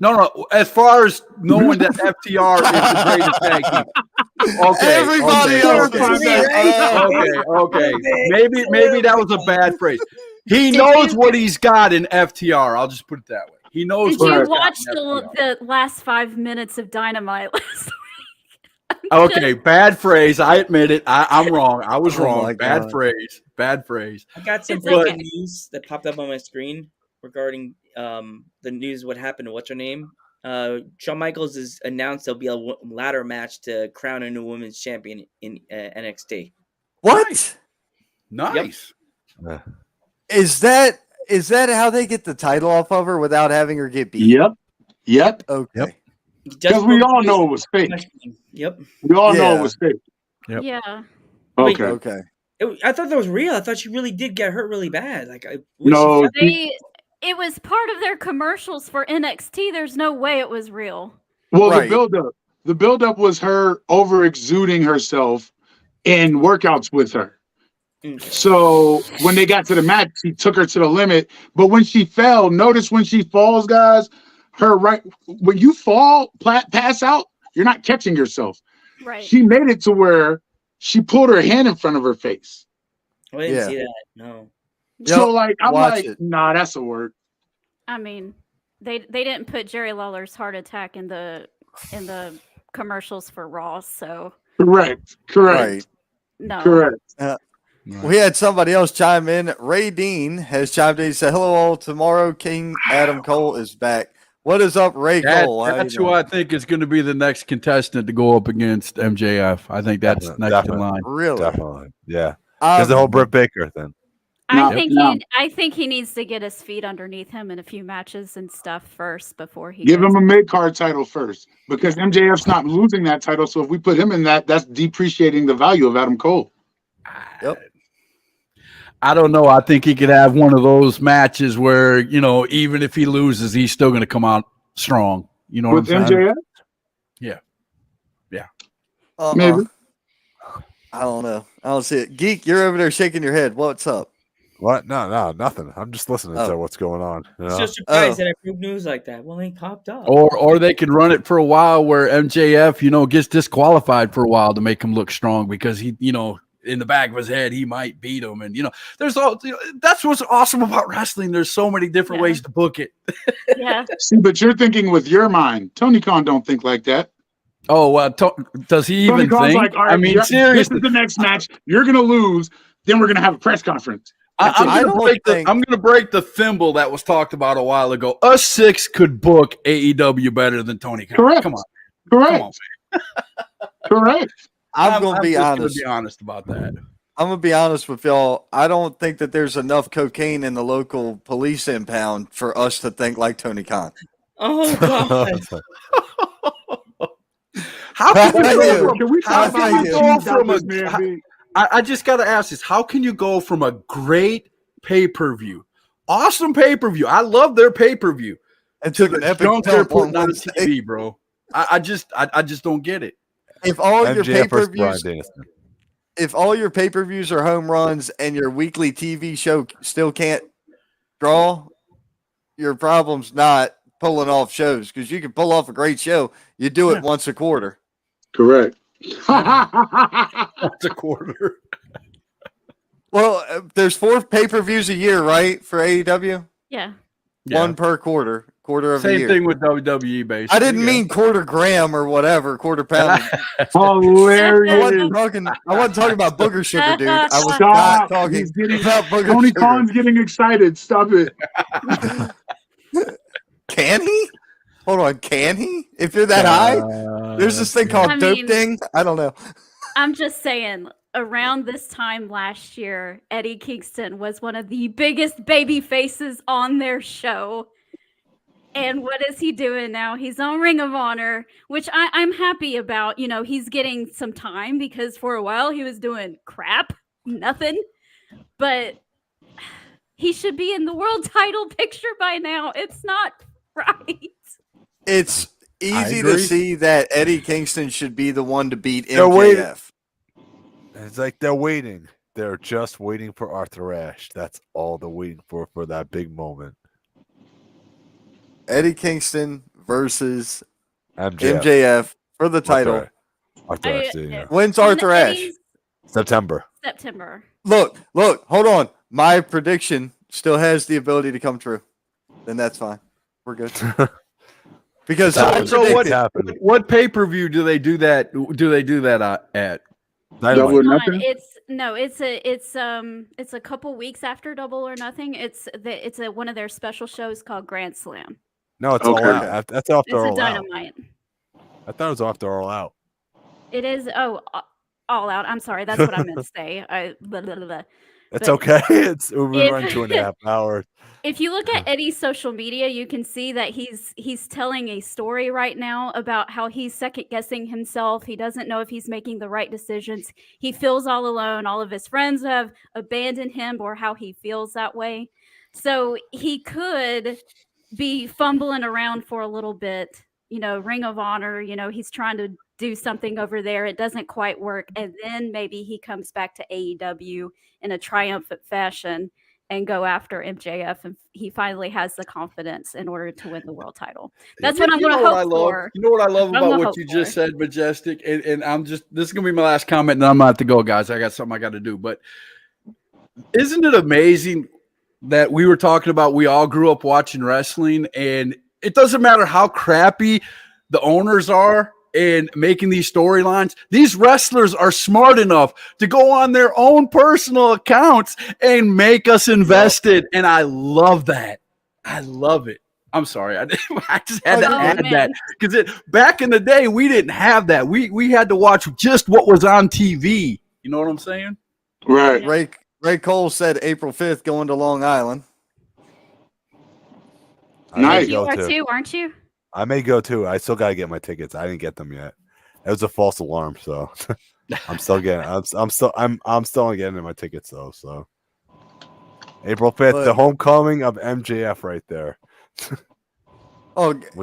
Speaker 4: No. As far as knowing that FTR is the greatest tag team. Okay.
Speaker 1: Everybody else.
Speaker 4: Okay. Maybe that was a bad phrase. He knows what he's got in FTR. I'll just put it that way. He knows.
Speaker 10: Did you watch the last 5 minutes of Dynamite last week?
Speaker 4: Okay, bad phrase. I admit it. I'm wrong. I was wrong. Bad
Speaker 1: God.
Speaker 4: phrase.
Speaker 5: I got some breaking news that popped up on my screen regarding the news. What happened to what's her name? Shawn Michaels has announced there'll be a ladder match to crown a new women's champion in NXT.
Speaker 1: What?
Speaker 4: Nice.
Speaker 1: Yep. Is that how they get the title off of her without having her get beat?
Speaker 8: Yep.
Speaker 1: Okay.
Speaker 8: Because we all know it was fake.
Speaker 5: Yep.
Speaker 8: We all know it was fake.
Speaker 4: Yep.
Speaker 10: Yeah.
Speaker 8: Okay.
Speaker 5: I thought that was real. I thought she really did get hurt really bad.
Speaker 10: It was part of their commercials for NXT. There's no way it was real.
Speaker 8: Well, the buildup was her over exuding herself in workouts with her. So when they got to the match, he took her to the limit. But when she fell, notice when she falls, guys, when you fall, pass out, you're not catching yourself.
Speaker 10: Right.
Speaker 8: She made it to where she pulled her hand in front of her face.
Speaker 5: I didn't see that. No.
Speaker 8: So like, I'm like, nah, that's a word.
Speaker 10: I mean, they didn't put Jerry Lawler's heart attack in the commercials for Raw, so
Speaker 8: correct.
Speaker 1: Right.
Speaker 10: No.
Speaker 8: Correct.
Speaker 1: We had somebody else chime in. Ray Dean has chimed in. He said, "Hello all. Tomorrow, King Adam Cole is back." What is up, Ray Cole?
Speaker 4: That's who I think is going to be the next contestant to go up against MJF. I think that's next in line.
Speaker 1: Really?
Speaker 3: Definitely. Yeah. There's the whole Britt Baker thing.
Speaker 10: I think he needs to get his feet underneath him in a few matches and stuff first before he
Speaker 8: give him a mid-card title first, because MJF's not losing that title. So if we put him in that's depreciating the value of Adam Cole.
Speaker 1: Yep.
Speaker 4: I don't know. I think he could have one of those matches where, even if he loses, he's still going to come out strong. You know
Speaker 8: with
Speaker 4: what I'm saying?
Speaker 8: MJF?
Speaker 4: Yeah. Yeah.
Speaker 8: Maybe.
Speaker 1: I don't know. I don't see it. Geek, you're over there shaking your head. What's up?
Speaker 3: What? No, nothing. I'm just listening to what's going on.
Speaker 5: It's just surprised that I prove news like that. Well, they copped up.
Speaker 4: Or they could run it for a while where MJF, gets disqualified for a while to make him look strong because he, in the back of his head, he might beat him. And, there's all, that's what's awesome about wrestling. There's so many different ways to book it.
Speaker 10: Yeah.
Speaker 8: See, but you're thinking with your mind. Tony Khan don't think like that.
Speaker 4: Oh, well, does he
Speaker 8: Tony
Speaker 4: even
Speaker 8: Khan's
Speaker 4: think?
Speaker 8: like, all right,
Speaker 4: seriously.
Speaker 8: This is the next match. You're going to lose. Then we're going to have a press conference.
Speaker 4: I'm going to break the thimble that was talked about a while ago. Us six could book AEW better than Tony Khan.
Speaker 8: Correct.
Speaker 4: Come on.
Speaker 8: Correct.
Speaker 4: Come on, man.
Speaker 8: Correct.
Speaker 1: I'm going to be honest.
Speaker 4: Going to be honest about that.
Speaker 1: I'm going to be honest with y'all. I don't think that there's enough cocaine in the local police impound for us to think like Tony Khan.
Speaker 5: Oh, God.
Speaker 4: How can we
Speaker 8: go from a
Speaker 4: I just got to ask this. How can you go from a great pay-per-view, awesome pay-per-view? I love their pay-per-view.
Speaker 1: And took an epic
Speaker 4: they're putting on TV, bro. I just don't get it.
Speaker 1: If all your pay-per-views are home runs and your weekly TV show still can't draw, your problem's not pulling off shows, because you can pull off a great show. You do it once a quarter.
Speaker 8: Correct.
Speaker 4: Once a quarter.
Speaker 1: Well, there's 4 pay-per-views a year, right, for AEW?
Speaker 10: Yeah.
Speaker 1: One per quarter of the year.
Speaker 4: Same thing with WWE, basically.
Speaker 1: I didn't mean quarter gram or whatever, quarter pound.
Speaker 8: Hilarious.
Speaker 1: I wasn't talking about Booger Sugar, dude. I was not talking about Booger
Speaker 8: Tony
Speaker 1: Sugar.
Speaker 8: Khan's getting excited. Stop it.
Speaker 1: Can he? Hold on, can he? If you're that high? There's this thing called dope ding. I don't know.
Speaker 10: I'm just saying, around this time last year, Eddie Kingston was one of the biggest baby faces on their show. And what is he doing now? He's on Ring of Honor, which I'm happy about. He's getting some time, because for a while he was doing crap, nothing. But he should be in the world title picture by now. It's not right.
Speaker 1: It's easy to see that Eddie Kingston should be the one to beat
Speaker 3: They're
Speaker 1: MJF.
Speaker 3: waiting. It's like they're waiting. They're just waiting for Arthur Ashe. That's all they're waiting for that big moment.
Speaker 1: Eddie Kingston versus
Speaker 3: MJF,
Speaker 1: MJF for the title.
Speaker 3: Arthur Ashe.
Speaker 1: When's Arthur Ashe?
Speaker 3: September.
Speaker 1: Look, hold on. My prediction still has the ability to come true. Then that's fine. We're good. Because
Speaker 4: what pay-per-view do they do that? Do they do that at?
Speaker 10: It's a couple weeks after Double or Nothing. It's one of their special shows called Grand Slam.
Speaker 3: No, it's All Out. That's after All Out.
Speaker 10: It's a Dynamite.
Speaker 3: I thought it was after All Out.
Speaker 10: It is. Oh, All Out. I'm sorry. That's what I meant to say.
Speaker 3: It's okay. We've been running 2.5 hours.
Speaker 10: If you look at Eddie's social media, you can see that he's telling a story right now about how he's second guessing himself. He doesn't know if he's making the right decisions. He feels all alone. All of his friends have abandoned him, or how he feels that way. So he could be fumbling around for a little bit. Ring of Honor, he's trying to do something over there. It doesn't quite work. And then maybe he comes back to AEW in a triumphant fashion and go after MJF, and he finally has the confidence in order to win the world title. That's what I'm going to hope for.
Speaker 4: You know what I love about what you just said, Majestic, and this is going to be my last comment, and I'm going to have to go, guys. I got something I got to do, but isn't it amazing that we were talking about we all grew up watching wrestling, and it doesn't matter how crappy the owners are in making these storylines. These wrestlers are smart enough to go on their own personal accounts and make us invested, and I love that. I love it. I'm sorry. I just had to add that because back in the day, we didn't have that. We had to watch just what was on TV. You know what I'm saying?
Speaker 8: Right.
Speaker 1: Ray Cole said April 5th going to Long Island.
Speaker 8: Nice.
Speaker 10: You are too, aren't you?
Speaker 3: I may go too. I still got to get my tickets. I didn't get them yet. It was a false alarm, so I'm still getting. I'm still getting my tickets though. So April 5th, the homecoming of MJF, right there.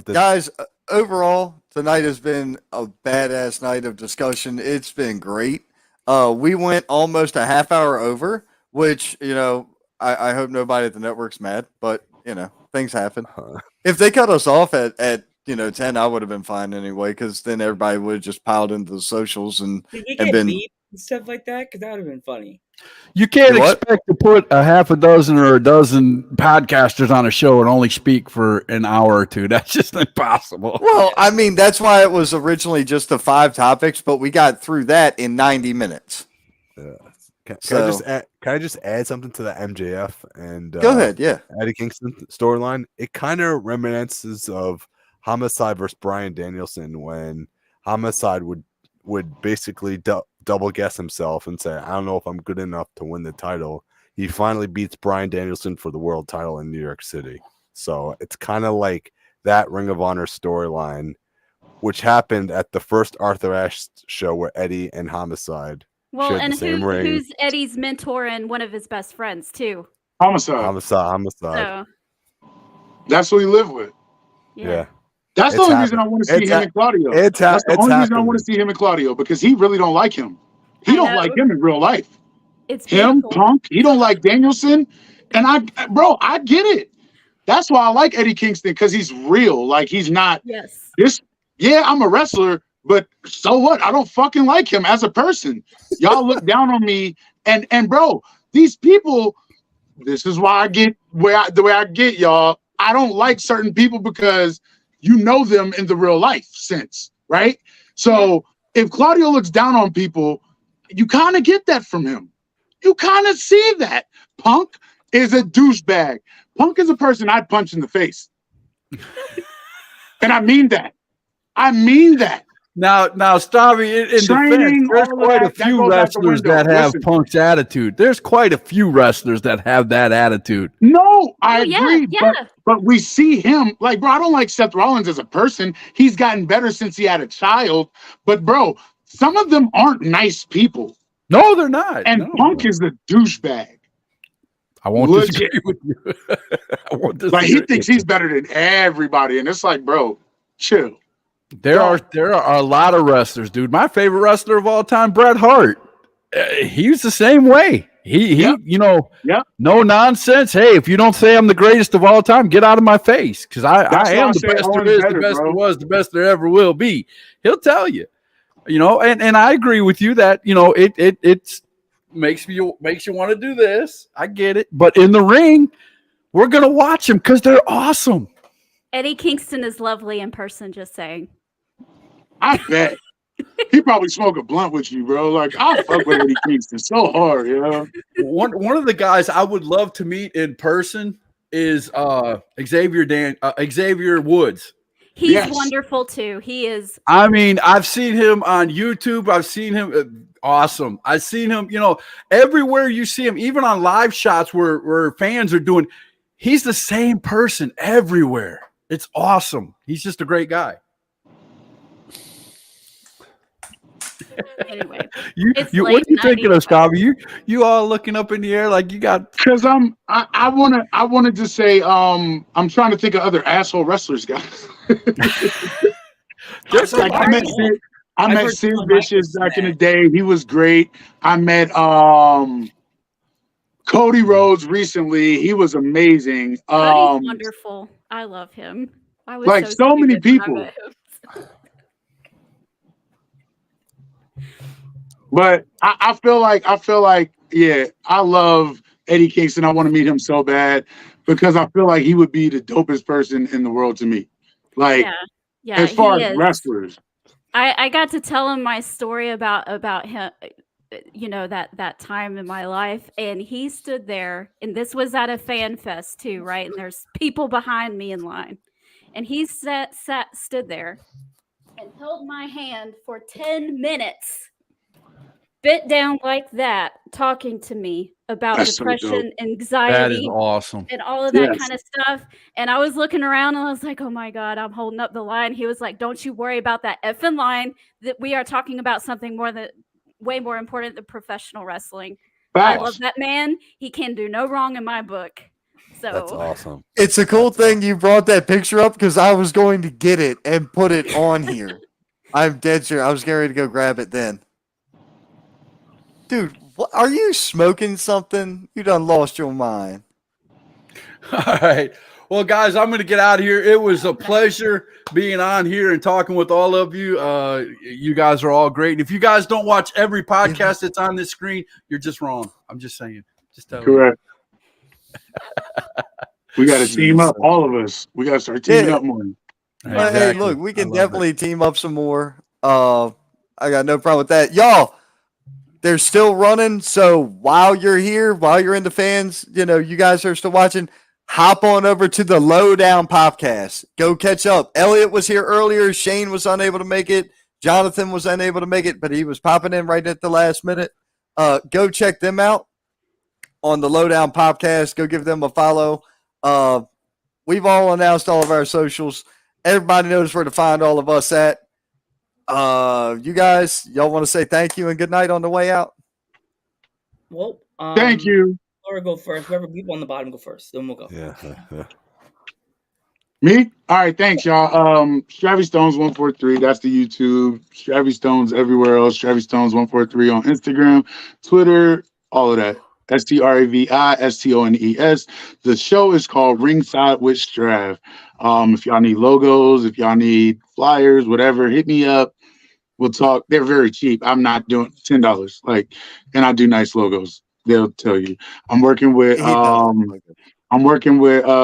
Speaker 1: Guys, overall tonight has been a badass night of discussion. It's been great. We went almost a half hour over, which I hope nobody at the network's mad, but things happen. If they cut us off at 10, I would have been fine anyway, because then everybody would have just piled into the socials and been
Speaker 5: beat and stuff like that, because that would have been funny.
Speaker 4: You can't expect to put a half a dozen or a dozen podcasters on a show and only speak for an hour or two. That's just impossible.
Speaker 1: Well, I mean, that's why it was originally just the 5 topics, but we got through that in 90 minutes.
Speaker 3: Can I just add something to the MJF and
Speaker 1: go ahead, yeah.
Speaker 3: Eddie Kingston storyline? It kind of reminisces of Homicide versus Bryan Danielson, when Homicide would basically double guess himself and say, I don't know if I'm good enough to win the title. He finally beats Bryan Danielson for the world title in New York City. So it's kind of like that Ring of Honor storyline, which happened at the first Arthur Ashe show where Eddie and Homicide shared the same ring.
Speaker 10: Who's Eddie's mentor and one of his best friends too?
Speaker 8: Homicide.
Speaker 10: So,
Speaker 8: that's who he lived with.
Speaker 3: Yeah.
Speaker 8: That's the only reason I want to see him and Claudio. That's the only reason I want to see him and Claudio, because he really don't like him. He don't like him in real life.
Speaker 10: It's
Speaker 8: him, Punk. He don't like Danielson. And I get it. That's why I like Eddie Kingston, because he's real. Like, he's not I'm a wrestler, but so what? I don't fucking like him as a person. Y'all look down on me, and bro, these people, this is why I get the way I get, y'all. I don't like certain people because you know them in the real life sense, right? So if Claudio looks down on people, you kind of get that from him. You kind of see that. Punk is a douchebag. Punk is a person I'd punch in the face. And I mean that.
Speaker 4: Now, Stavi, in defense, there's quite a few wrestlers that have Punk's attitude. There's quite a few wrestlers that have that attitude.
Speaker 8: No, I agree. But we see him, like, bro, I don't like Seth Rollins as a person. He's gotten better since he had a child. But, bro, some of them aren't nice people.
Speaker 4: No, they're not.
Speaker 8: And Punk is the douchebag.
Speaker 4: I won't disagree with you.
Speaker 8: Like, he thinks he's better than everybody. And it's like, bro, chill.
Speaker 4: There are a lot of wrestlers, dude. My favorite wrestler of all time, Bret Hart. He's the same way. No nonsense. Hey, if you don't say I'm the greatest of all time, get out of my face, because I am the best there is, the best there was, the best there ever will be. He'll tell you. And I agree with you that it makes you want to do this. I get it, but in the ring, we're gonna watch them because they're awesome.
Speaker 10: Eddie Kingston is lovely in person. Just saying.
Speaker 8: I bet. He probably smoke a blunt with you, bro. Like, I fuck with Eddie Kingston so hard,
Speaker 4: One of the guys I would love to meet in person is Xavier Woods.
Speaker 10: He's wonderful too. He is.
Speaker 4: I mean, I've seen him on YouTube. I've seen him. Awesome. I've seen him, everywhere you see him, even on live shots where fans are doing. He's the same person everywhere. It's awesome. He's just a great guy.
Speaker 10: Anyway,
Speaker 4: what are you thinking of, Scobby? You all looking up in the air like you got?
Speaker 8: Because I wanted to say I'm trying to think of other asshole wrestlers, guys. Like, I met Sid Vicious back in the day. He was great. I met Cody Rhodes recently, he was amazing.
Speaker 10: Cody's wonderful. I love him. I was
Speaker 8: like so many people. But I feel like, yeah, I love Eddie Kingston. I want to meet him so bad because I feel like he would be the dopest person in the world to me. Like,
Speaker 10: yeah,
Speaker 8: as far as wrestlers.
Speaker 10: I got to tell him my story about him, you know, that time in my life, and he stood there, and this was at a fan fest too, right? And there's people behind me in line, and he stood there and held my hand for 10 minutes, bit down like that, talking to me about depression, anxiety.
Speaker 4: That is awesome.
Speaker 10: And all of that kind of stuff. And I was looking around and I was like, oh my God, I'm holding up the line. He was like, don't you worry about that effing line, that we are talking about something way more important than professional wrestling. I love that man. He can do no wrong in my book. So
Speaker 3: that's awesome.
Speaker 1: It's a cool thing you brought that picture up because I was going to get it and put it on here. I'm dead sure. I was getting ready to go grab it then. Dude, are you smoking something? You done lost your mind.
Speaker 4: All right. Well, guys, I'm going to get out of here. It was a pleasure being on here and talking with all of you. You guys are all great. And if you guys don't watch every podcast that's on this screen, you're just wrong. I'm just saying. Just tell
Speaker 8: Correct. We got to team up, all of us. We got to start teaming up more.
Speaker 1: Exactly. Hey, look, we can definitely team up some more. I got no problem with that. Y'all, they're still running. So while you're here, while you're in the fans, you know, you guys are still watching, hop on over to the Lowdown Podcast. Go catch up. Elliot was here earlier. Shane was unable to make it. Jonathan was unable to make it, but he was popping in right at the last minute. Go check them out on the Lowdown Podcast. Go give them a follow. We've all announced all of our socials. Everybody knows where to find all of us at. You guys, y'all want to say thank you and good night on the way out?
Speaker 5: Well,
Speaker 8: thank you.
Speaker 5: Laura, go first. Whoever people on the bottom go first. Then we'll go.
Speaker 3: Yeah.
Speaker 8: Me? All right, thanks, y'all. Stravy Stones 143. That's the YouTube. Stravy Stones everywhere else. Stravy Stones 143 on Instagram, Twitter, all of that. STRAVISTONES. The show is called Ringside with Strav. If y'all need logos, if y'all need flyers, whatever, hit me up. We'll talk. They're very cheap. I'm not doing $10. And I do nice logos. They'll tell you. I'm working with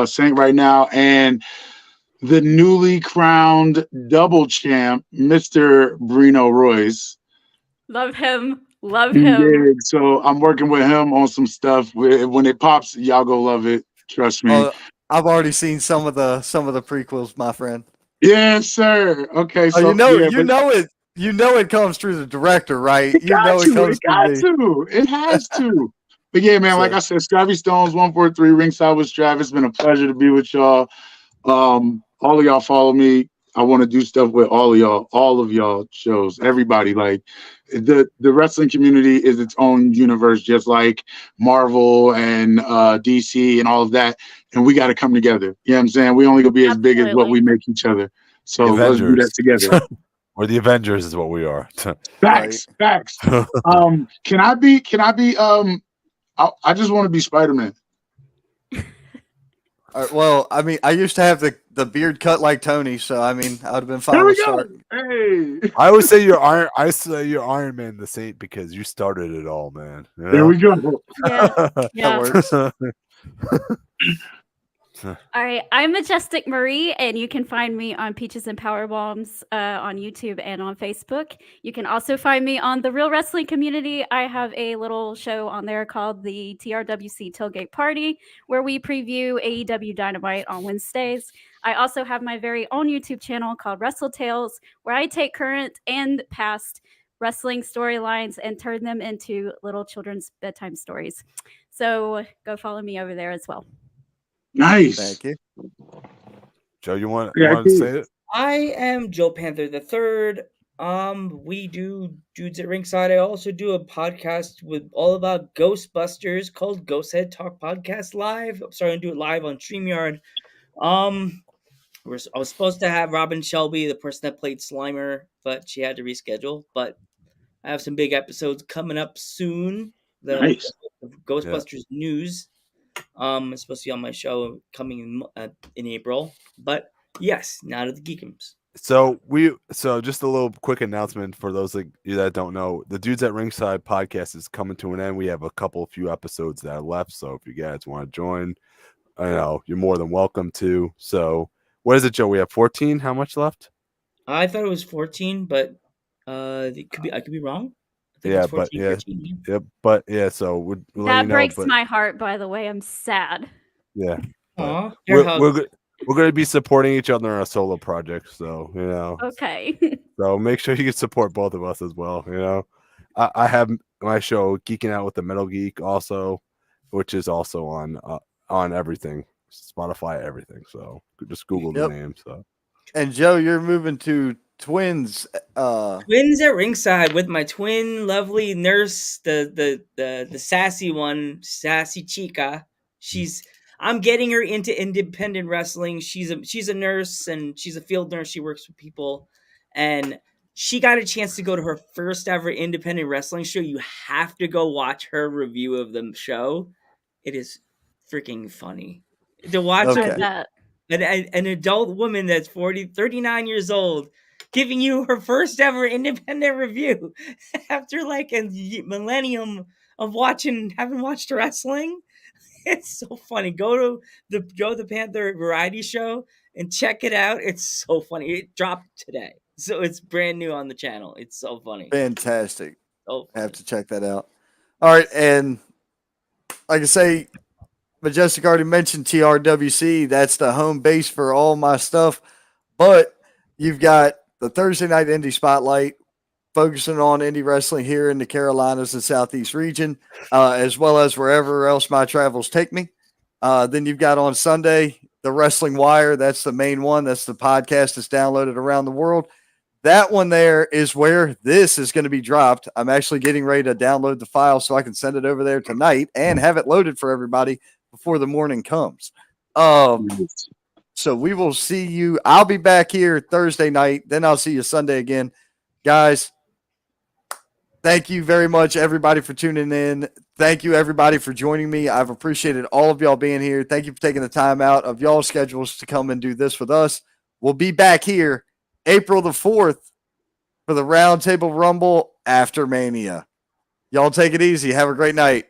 Speaker 8: Saint right now, and the newly crowned double champ, Mr. Brino Royce.
Speaker 10: Love him. Love him.
Speaker 8: Yeah, so I'm working with him on some stuff. When it pops, y'all go love it. Trust me.
Speaker 1: I've already seen some of the prequels, my friend.
Speaker 8: Yes, sir. Okay, so
Speaker 1: you know it comes through the director, right?
Speaker 8: It has to. But yeah, man, like I said, Stravy Stones 143 Ringside with Strav. It's been a pleasure to be with y'all. All of y'all follow me. I want to do stuff with all of y'all shows. Everybody, like the wrestling community is its own universe, just like Marvel and DC and all of that. And we got to come together. You know what I'm saying? We only gonna be as big as what we make each other. So let's do that together.
Speaker 3: Or the Avengers is what we are.
Speaker 8: Facts. Can I be I just want to be Spider-Man.
Speaker 1: Well, I mean, I used to have the beard cut like Tony, so I mean, I would have been fine.
Speaker 8: There we
Speaker 1: go.
Speaker 8: Hey.
Speaker 3: I always say you're Iron. I say you're Iron Man the Saint because you started it all, man. You know?
Speaker 8: There we go.
Speaker 10: Yeah.
Speaker 1: That
Speaker 10: works. All right, I'm Majestic Marie, and you can find me on Peaches and Power Bombs on YouTube and on Facebook. You can also find me on the Real Wrestling Community. I have a little show on there called the TRWC Tailgate Party, where we preview AEW Dynamite on Wednesdays. I also have my very own YouTube channel called Wrestle Tales, where I take current and past wrestling storylines and turn them into little children's bedtime stories. So go follow me over there as well.
Speaker 8: Nice.
Speaker 1: Thank you.
Speaker 3: Joe, you want to say it?
Speaker 5: I am Joe Panther III. We do Dudes at Ringside. I also do a podcast with all about Ghostbusters called Ghost Head Talk Podcast Live. I'm starting to do it live on StreamYard. I was supposed to have Robin Shelby, the person that played Slimer, but she had to reschedule. But I have some big episodes coming up soon.
Speaker 8: Nice.
Speaker 5: Ghostbusters news. It's supposed to be on my show coming in April. But yes, now to the Geekums.
Speaker 3: So just a little quick announcement for those of you that don't know, the Dudes at Ringside podcast is coming to an end. We have a few episodes that are left. So if you guys want to join, you're more than welcome to. So what is it, Joe? We have 14. How much left?
Speaker 5: I thought it was 14, but I could be wrong.
Speaker 3: Yeah, 14, but 13, yeah. But yeah, so we'll
Speaker 10: that breaks my heart. By the way, I'm sad.
Speaker 3: Yeah, we're going to be supporting each other in our solo projects, so
Speaker 10: Okay.
Speaker 3: So make sure you can support both of us as well. I have my show Geeking Out with the Metal Geek also, which is also on everything, Spotify, everything. So just Google the name. So.
Speaker 1: And Joe, you're moving to Twins.
Speaker 5: Twins at Ringside with my twin, lovely nurse, the sassy one, Sassy Chica. I'm getting her into independent wrestling. She's a nurse and she's a field nurse. She works with people, and she got a chance to go to her first ever independent wrestling show. You have to go watch her review of the show. It is freaking funny to watch an adult woman that's 39 years old giving you her first ever independent review after like a millennium of having watched wrestling. It's so funny. Go to the Joe the Panther variety show and check it out. It's so funny. It dropped today, so it's brand new on the channel. It's so funny.
Speaker 1: Fantastic. I have to check that out. All right, and like I say, Majestic already mentioned TRWC. That's the home base for all my stuff. But you've got the Thursday Night Indie Spotlight, focusing on indie wrestling here in the Carolinas and Southeast region, as well as wherever else my travels take me. Then you've got on Sunday, the Wrestling Wire. That's the main one. That's the podcast that's downloaded around the world. That one there is where this is going to be dropped. I'm actually getting ready to download the file so I can send it over there tonight and have it loaded for everybody before the morning comes. So we will see you. I'll be back here Thursday night. Then I'll see you Sunday again. Guys, thank you very much, everybody, for tuning in. Thank you, everybody, for joining me. I've appreciated all of y'all being here. Thank you for taking the time out of y'all's schedules to come and do this with us. We'll be back here April the 4th for the Roundtable Rumble after Mania. Y'all take it easy. Have a great night.